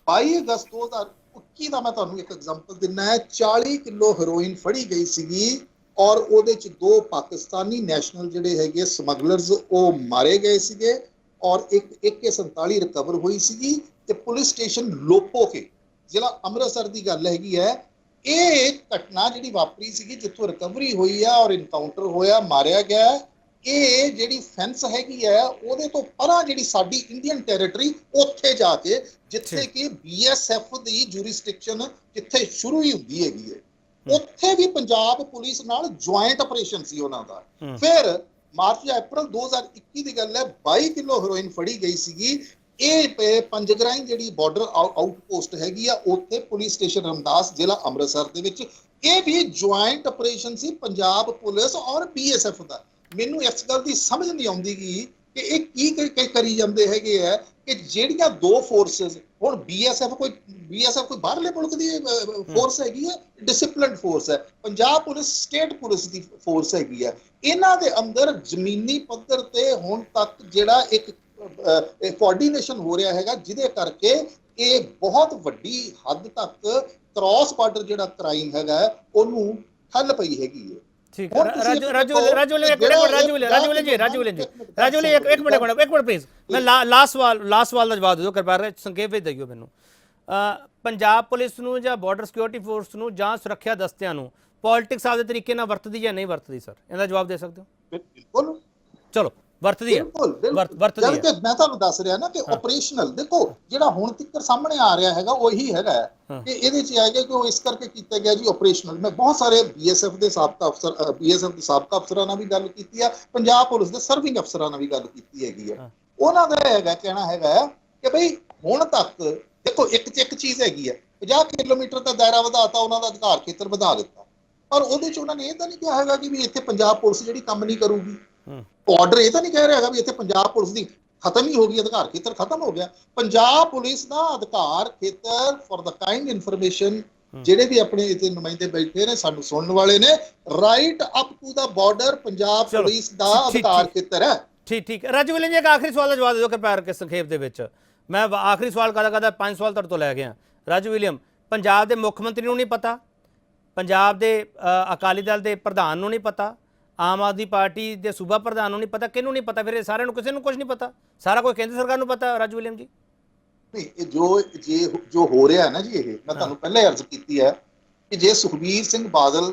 22 ਅਗਸਤ 2021 ਦਾ ਮੈਂ ਤੁਹਾਨੂੰ ਇੱਕ ਐਗਜ਼ਾਮਪਲ ਦਿੰਦਾ ਹੈ। 40 ਕਿਲੋ ਹੈਰੋਇਨ ਫੜੀ ਗਈ ਸੀਗੀ ਔਰ ਉਹਦੇ ਚ 2 ਪਾਕਿਸਤਾਨੀ ਨੈਸ਼ਨਲ ਜਿਹੜੇ ਹੈਗੇ ਸਮਗਲਰਸ ਉਹ ਮਾਰੇ ਗਏ ਸੀਗੇ ਔਰ ਇੱਕ AK-47 ਰਿਕਵਰ ਹੋਈ ਸੀਗੀ ਤੇ ਪੁਲਿਸ ਸਟੇਸ਼ਨ ਲੋਪੋਕੇ ਜ਼ਿਲ੍ਹਾ ਅੰਮ੍ਰਿਤਸਰ ਦੀ ਗੱਲ ਹੈਗੀ ਹੈ। ਇਹ ਘਟਨਾ ਜਿਹੜੀ ਵਾਪਰੀ ਸੀਗੀ ਜਿੱਥੋਂ ਰਿਕਵਰੀ ਹੋਈ ਆ ਔਰ ਇਨਕਾਊਂਟਰ ਹੋਇਆ, ਮਾਰਿਆ ਗਿਆ। ਇਹ ਜਿਹੜੀ ਫੈਂਸ ਹੈਗੀ ਹੈ ਉਹਦੇ ਤੋਂ ਪਰਾਂ ਜਿਹੜੀ ਸਾਡੀ ਇੰਡੀਅਨ ਟੈਰੀਟਰੀ ਉੱਥੇ ਜਾ ਕੇ ਜਿੱਥੇ ਕਿ BSF ਦੀ ਜੂਰਿਸਡਿਕਸ਼ਨ ਜਿੱਥੇ ਸ਼ੁਰੂ ਹੀ ਹੁੰਦੀ ਹੈਗੀ ਹੈ, ਉੱਥੇ ਵੀ ਪੰਜਾਬ ਪੁਲਿਸ ਨਾਲ ਜੁਆਇੰਟ ਆਪਰੇਸ਼ਨ ਸੀ ਉਹਨਾਂ ਦਾ। ਫਿਰ ਮਾਰਚ ਜਾਂ ਅਪ੍ਰੈਲ 2021 ਦੀ ਗੱਲ ਹੈ, 22 ਕਿਲੋ ਹੈਰੋਇਨ ਫੜੀ ਗਈ ਸੀਗੀ। ਇਹ ਪੰਜਗਰਾਈ ਜਿਹੜੀ ਬਾਰਡਰ ਆਊਟਪੋਸਟ ਹੈਗੀ ਆ ਉੱਥੇ ਪੁਲਿਸ ਸਟੇਸ਼ਨ ਰਮਦਾਸ ਜ਼ਿਲ੍ਹਾ ਅੰਮ੍ਰਿਤਸਰ ਦੇ ਵਿੱਚ ਇਹ ਵੀ ਜੁਆਇੰਟ ਆਪਰੇਸ਼ਨ ਸੀ ਪੰਜਾਬ ਪੁਲਿਸ ਔਰ BSF ਦਾ। ਮੈਨੂੰ ਇਸ ਗੱਲ ਦੀ ਸਮਝ ਨਹੀਂ ਆਉਂਦੀ ਕਿ ਇਹ ਕੀ ਕਰੀ ਜਾਂਦੇ ਹੈਗੇ ਆ ਕਿ ਜਿਹੜੀਆਂ 2 ਫੋਰਸਸ ਹੁਣ BSF ਕੋਈ ਬਾਹਰਲੇ ਮੁਲਕ ਦੀ ਫੋਰਸ ਹੈਗੀ ਹੈ, ਡਿਸਪਲਿਨਡ ਫੋਰਸ ਹੈ। ਪੰਜਾਬ ਪੁਲਿਸ ਸਟੇਟ ਪੁਲਿਸ ਦੀ ਫੋਰਸ ਹੈਗੀ ਹੈ। ਇਹਨਾਂ ਦੇ ਅੰਦਰ ਜ਼ਮੀਨੀ ਪੱਧਰ ਤੇ ਹੁਣ ਤੱਕ ਜਿਹੜਾ ਇੱਕ ਕੋਆਰਡੀਨੇਸ਼ਨ ਹੋ ਰਿਹਾ ਹੈਗਾ ਜਿਹਦੇ ਕਰਕੇ ਇਹ ਬਹੁਤ ਵੱਡੀ ਹੱਦ ਤੱਕ ਕ੍ਰਾਸ ਬਾਰਡਰ ਜਿਹੜਾ ਕ੍ਰਾਈਮ ਹੈਗਾ ਉਹਨੂੰ ਠੱਲ ਪਈ ਹੈਗੀ ਹੈ। ਠੀਕ ਹੈ ਰਾਜੂ ਇੱਕ ਮਿੰਟ ਪਲੀਜ਼, ਮੈਂ ਲਾਸਟ ਸਵਾਲ ਦਾ ਜਵਾਬ ਦਿਓ ਕਿਰਪਾ ਕਰਕੇ, ਸੰਖੇਪ ਵਿੱਚ ਦਿਓ ਮੈਨੂੰ। ਪੰਜਾਬ ਪੁਲਿਸ ਨੂੰ ਜਾਂ ਬਾਰਡਰ ਸਿਕਿਉਰਿਟੀ ਫੋਰਸ ਨੂੰ ਜਾਂ ਸੁਰੱਖਿਆ ਦਸਤਿਆਂ ਨੂੰ ਪੋਲਿਟਿਕਸ ਆਪਦੇ ਤਰੀਕੇ ਨਾਲ ਵਰਤਦੀ ਜਾਂ ਨਹੀਂ ਵਰਤਦੀ? ਸਰ ਇਹਦਾ ਜਵਾਬ ਦੇ ਸਕਦੇ ਹੋ? ਬਿਲਕੁਲ, ਚਲੋ ਵਰਤਦੀ ਹੈ, ਵਰਤਦੀ ਹੈ। ਮੈਂ ਤੁਹਾਨੂੰ ਦੱਸ ਰਿਹਾ ਨਾ ਕਿ ਆਪਰੇਸ਼ਨਲ ਦੇਖੋ ਜਿਹੜਾ ਹੁਣ ਤੱਕ ਸਾਹਮਣੇ ਆ ਰਿਹਾ ਹੈਗਾ ਉਹੀ ਹੈਗਾ ਕਿ ਇਹਦੇ ਚ ਆਏਗਾ ਕਿ ਉਹ ਇਸ ਕਰਕੇ ਕੀਤਾ ਗਿਆ ਜੀ ਆਪਰੇਸ਼ਨਲ। ਮੈਂ ਬਹੁਤ ਸਾਰੇ BSF ਦੇ ਸਾਬਕਾ ਅਫਸਰਾਂ ਨਾਲ ਵੀ ਗੱਲ ਕੀਤੀ ਆ, ਪੰਜਾਬ ਪੁਲਿਸ ਦੇ ਸਰਵਿੰਗ ਅਫਸਰਾਂ ਨਾਲ ਵੀ ਗੱਲ ਕੀਤੀ ਹੈਗੀ ਆ। ਉਹਨਾਂ ਦਾ ਹੈਗਾ ਕਹਿਣਾ ਹੈਗਾ ਕਿ ਬਈ ਹੁਣ ਤੱਕ ਦੇਖੋ ਇੱਕ ਚੀਜ਼ ਹੈਗੀ ਹੈ, 50 ਕਿਲੋਮੀਟਰ ਦਾ ਦਾਇਰਾ ਵਧਾਤਾ, ਉਹਨਾਂ ਦਾ ਅਧਿਕਾਰ ਖੇਤਰ ਵਧਾ ਦਿੱਤਾ, ਪਰ ਉਹਦੇ ਚ ਉਹਨਾਂ ਨੇ ਇਹ ਤਾਂ ਨਹੀਂ ਕਿਹਾ ਹੈਗਾ ਕਿ ਵੀ ਇੱਥੇ ਪੰਜਾਬ ਪੁਲਿਸ ਜਿਹੜੀ ਕੰਮ ਨਹੀਂ ਕਰੂਗੀ। ਆਰਡਰ ਇਹ ਤਾਂ ਨਹੀਂ ਕਹਿ ਰਿਹਾ ਹੈਗਾ ਵੀ ਇੱਥੇ ਪੰਜਾਬ ਪੁਲਿਸ ਦੀ ਖਤਮ ਹੀ ਹੋ ਗਈ, ਅਧਿਕਾਰ ਖੇਤਰ ਖਤਮ ਹੋ ਗਿਆ। ਪੰਜਾਬ ਪੁਲਿਸ ਦਾ ਅਧਿਕਾਰ ਖੇਤਰ ਫॉर द ਕਾਈਂਡ ਇਨਫੋਰਮੇਸ਼ਨ, ਜਿਹੜੇ ਵੀ ਆਪਣੇ ਇੱਥੇ ਨੁਮਾਇੰਦੇ ਬੈਠੇ ਨੇ, ਸਾਨੂੰ ਸੁਣਨ ਵਾਲੇ ਨੇ, ਰਾਈਟ ਅਪ ਟੂ ਦਾ ਬਾਰਡਰ ਪੰਜਾਬ ਚਲੋ, ਪੁਲਿਸ ਦਾ ਠੀਕ, ਅਧਿਕਾਰ ਠੀਕ। ਖੇਤਰ ਹੈ। ਠੀਕ ਰਾਜੂ ਵਿਲੀਅਮ ਜੀ, ਇੱਕ ਆਖਰੀ ਸਵਾਲ ਦਾ ਜਵਾਬ ਦੇ ਦਿਓ ਕਿ ਪੈਰ ਕੇ ਸੰਖੇਪ ਦੇ ਵਿੱਚ। ਮੈਂ ਆਖਰੀ ਸਵਾਲ ਕਰਦਾ 5 ਸਵਾਲ ਤੁਹਾਡੇ ਤੋਂ ਲੈ ਗਿਆ। ਰਾਜੂ ਵਿਲੀਅਮ, ਪੰਜਾਬ ਦੇ ਮੁੱਖ ਮੰਤਰੀ ਨੂੰ ਨਹੀਂ ਪਤਾ, ਪੰਜਾਬ ਦੇ ਅਕਾਲੀ ਦਲ ਦੇ ਪ੍ਰਧਾਨ ਨੂੰ ਨਹੀਂ ਪਤਾ, ਆਮ ਆਦਮੀ ਪਾਰਟੀ ਦੇ ਸੂਬਾ ਪ੍ਰਧਾਨ ਨੂੰ ਨਹੀਂ ਪਤਾ, ਕਿਹਨੂੰ ਨਹੀਂ ਪਤਾ? ਫਿਰ ਇਹ ਸਾਰਿਆਂ ਨੂੰ, ਕਿਸੇ ਨੂੰ ਕੁਝ ਨਹੀਂ ਪਤਾ, ਸਾਰਾ ਕੁਝ ਕੇਂਦਰ ਸਰਕਾਰ ਨੂੰ ਪਤਾ। ਰਾਜੂ ਵਿਲੀਅਮ ਜੀ, ਨਹੀਂ, ਇਹ ਜੋ ਹੋ ਰਿਹਾ ਹੈ ਨਾ ਜੀ, ਇਹ ਮੈਂ ਤੁਹਾਨੂੰ ਪਹਿਲਾਂ ਹੀ ਅਰਜ਼ ਕੀਤੀ ਹੈ ਕਿ ਜੇ ਸੁਖਬੀਰ ਸਿੰਘ ਬਾਦਲ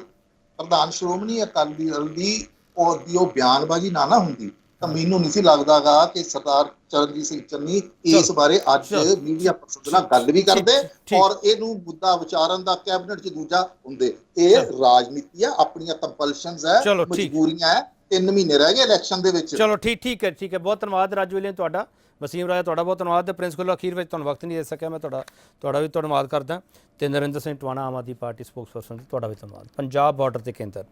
ਪ੍ਰਧਾਨ ਸ਼੍ਰੋਮਣੀ ਅਕਾਲੀ ਦਲ ਦੀ ਉਹ ਬਿਆਨਬਾਜ਼ੀ ਨਾ ਹੁੰਦੀ ਤਾਂ ਮੈਨੂੰ ਨਹੀਂ ਸੀ ਲੱਗਦਾਗਾ ਕਿ ਸਰਦਾਰ ਚਰਨਜੀਤ ਸਿੰਘ ਚੰਨੀ ਇਸ ਬਾਰੇ ਅੱਜ ਮੀਡੀਆ ਪਰਸਨ ਨਾਲ ਗੱਲ ਵੀ ਕਰਦੇ ਔਰ ਇਹਨੂੰ ਮੁੱਦਾ ਵਿਚਾਰਨ ਦਾ ਕੈਬਨਿਟ 'ਚ ਦੂਜਾ ਹੁੰਦੇ। ਇਹ ਰਾਜਨੀਤੀ ਆ, ਆਪਣੀਆਂ ਕੰਪਲਸ਼ਨਸ ਹੈ, ਮਜਬੂਰੀਆਂ ਹੈ। 3 ਮਹੀਨੇ ਰਹਿ ਗਏ ਇਲੈਕਸ਼ਨ ਦੇ ਵਿੱਚ। ਚਲੋ ਠੀਕ ਹੈ। ਬਹੁਤ ਧੰਨਵਾਦ ਰਾਜੂ ਵਿਲੀਅਮ ਤੁਹਾਡਾ। ਵਸੀਮ ਰਾਜਾ ਤੁਹਾਡਾ ਬਹੁਤ ਧੰਨਵਾਦ। ਪ੍ਰਿੰਸ ਕੋਲ ਅਖੀਰ ਵਿੱਚ ਤੁਹਾਨੂੰ ਵਕਤ ਨਹੀਂ ਦੇ ਸਕਿਆ, ਮੈਂ ਤੁਹਾਡਾ ਵੀ ਧੰਨਵਾਦ ਕਰਦਾ। ਤੇ ਨਰਿੰਦਰ ਸਿੰਘ ਟਵਾਣਾ ਆਮ ਆਦਮੀ ਪਾਰਟੀ ਸਪੋਕਸਪਰਸਨ, ਤੁਹਾਡਾ ਵੀ ਧੰਨਵਾਦ। ਪੰਜਾਬ ਬਾਰਡਰ ਤੇ ਕੇਂਦਰ,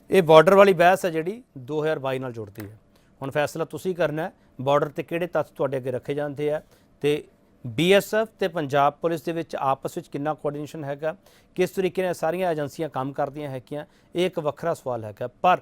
ਇਹ ਬਾਰਡਰ ਵਾਲੀ ਬਹਿਸ ਹੈ ਜਿਹੜੀ 2022 ਨਾਲ ਜੁੜਦੀ ਹੈ। ਹੁਣ ਫੈਸਲਾ ਤੁਸੀਂ ਕਰਨਾ ਹੈ ਬਾਰਡਰ ਤੇ ਕਿਹੜੇ ਤੱਥ ਤੁਹਾਡੇ ਅੱਗੇ ਰੱਖੇ ਜਾਂਦੇ ਆ, ਤੇ BSF ਤੇ ਪੰਜਾਬ ਪੁਲਿਸ ਦੇ ਵਿੱਚ ਆਪਸ ਵਿੱਚ ਕਿੰਨਾ ਕੋਆਰਡੀਨੇਸ਼ਨ ਹੈਗਾ, ਕਿਸ ਤਰੀਕੇ ਨਾਲ ਸਾਰੀਆਂ ਏਜੰਸੀਆਂ ਕੰਮ ਕਰਦੀਆਂ ਹੈਗੀਆਂ, ਇਹ ਇੱਕ ਵੱਖਰਾ ਸਵਾਲ ਹੈਗਾ। ਪਰ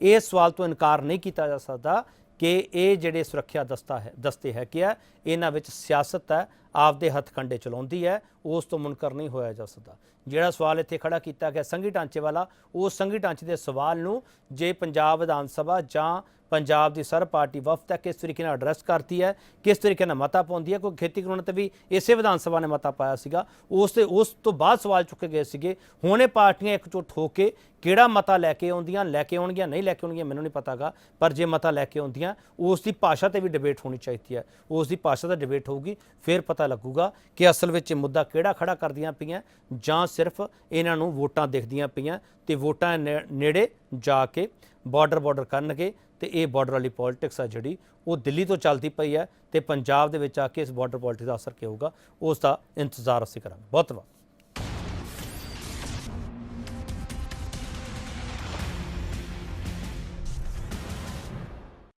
ਇਸ ਸਵਾਲ ਤੋਂ ਇਨਕਾਰ ਨਹੀਂ ਕੀਤਾ ਜਾ ਸਕਦਾ ਕਿ ਇਹ ਜਿਹੜੇ ਸੁਰੱਖਿਆ ਦਸਤੇ ਹੈਗੇ ਆ, ਇਹਨਾਂ ਵਿੱਚ ਸਿਆਸਤ ਹੈ, ਆਪਦੇ ਹੱਥਕੰਡੇ ਚਲਾਉਂਦੀ ਹੈ, ਉਸ ਤੋਂ ਮੁਨਕਰ ਨਹੀਂ ਹੋਇਆ ਜਾ ਸਕਦਾ। ਜਿਹੜਾ ਸਵਾਲ ਇੱਥੇ ਖੜਾ ਕੀਤਾ ਗਿਆ ਸੰਘੀ ਢਾਂਚੇ ਵਾਲਾ, ਉਸ ਸੰਘੀ ਢਾਂਚੇ ਦੇ ਸਵਾਲ ਨੂੰ ਜੇ ਪੰਜਾਬ ਵਿਧਾਨ ਸਭਾ ਜਾਂ ਪੰਜਾਬ ਦੀ ਸਰਬ ਪਾਰਟੀ ਵਫਦ ਹੈ ਕਿਸ ਤਰੀਕੇ ਨਾਲ ਐਡਰੈਸ ਕਰਦੀ ਹੈ, ਕਿਸ ਤਰੀਕੇ ਨਾਲ ਮਤਾ ਪਾਉਂਦੀ ਹੈ। ਕੋਈ ਖੇਤੀ ਕਾਨੂੰਨ 'ਤੇ ਵੀ ਇਸੇ ਵਿਧਾਨ ਸਭਾ ਨੇ ਮਤਾ ਪਾਇਆ ਸੀਗਾ, ਉਸ ਤੋਂ ਬਾਅਦ ਸਵਾਲ ਚੁੱਕੇ ਗਏ ਸੀਗੇ। ਹੁਣ ਇਹ ਪਾਰਟੀਆਂ ਇਕਜੁੱਟ ਹੋ ਕੇ ਕਿਹੜਾ ਮਤਾ ਲੈ ਕੇ ਆਉਂਦੀਆਂ, ਲੈ ਕੇ ਆਉਣਗੀਆਂ ਨਹੀਂ ਲੈ ਕੇ ਆਉਣਗੀਆਂ ਮੈਨੂੰ ਨਹੀਂ ਪਤਾਗਾ, ਪਰ ਜੇ ਮਤਾ ਲੈ ਕੇ ਆਉਂਦੀਆਂ ਉਸ ਦੀ ਭਾਸ਼ਾ 'ਤੇ ਵੀ ਡਿਬੇਟ ਹੋਣੀ ਚਾਹੀਦੀ ਹੈ। ਉਸ ਦੀ ਭਾਸ਼ਾ 'ਤੇ ਡਿਬੇਟ ਹੋਊਗੀ, ਫਿਰ ਪਤਾ ਲੱਗੂਗਾ ਕਿ ਅਸਲ ਵਿੱਚ ਇਹ ਮੁੱਦਾ ਕਿਹੜਾ ਖੜਾ ਕਰਦੀਆਂ ਪਈਆਂ ਜਾਂ ਸਿਰਫ ਇਹਨਾਂ ਨੂੰ ਵੋਟਾਂ ਦਿਖਦੀਆਂ ਪਈਆਂ ਤੇ ਵੋਟਾਂ ਨੇੜੇ ਜਾ ਕੇ ਬਾਰਡਰ ਕਰਨਗੇ। ਤੇ ਇਹ ਬਾਰਡਰ ਵਾਲੀ ਪੋਲਿਟਿਕਸ ਆ ਜਿਹੜੀ ਉਹ ਦਿੱਲੀ ਤੋਂ ਚੱਲਦੀ ਪਈ ਹੈ ਤੇ ਪੰਜਾਬ ਦੇ ਵਿੱਚ ਆ ਕੇ ਇਸ ਬਾਰਡਰ ਪੋਲਿਟਿਕਸ ਦਾ ਅਸਰ ਕੀ ਹੋਊਗਾ ਉਸ ਦਾ ਇੰਤਜ਼ਾਰ ਅਸੀਂ ਕਰਾਂਗੇ। ਬਹੁਤ ਧੰਨਵਾਦ।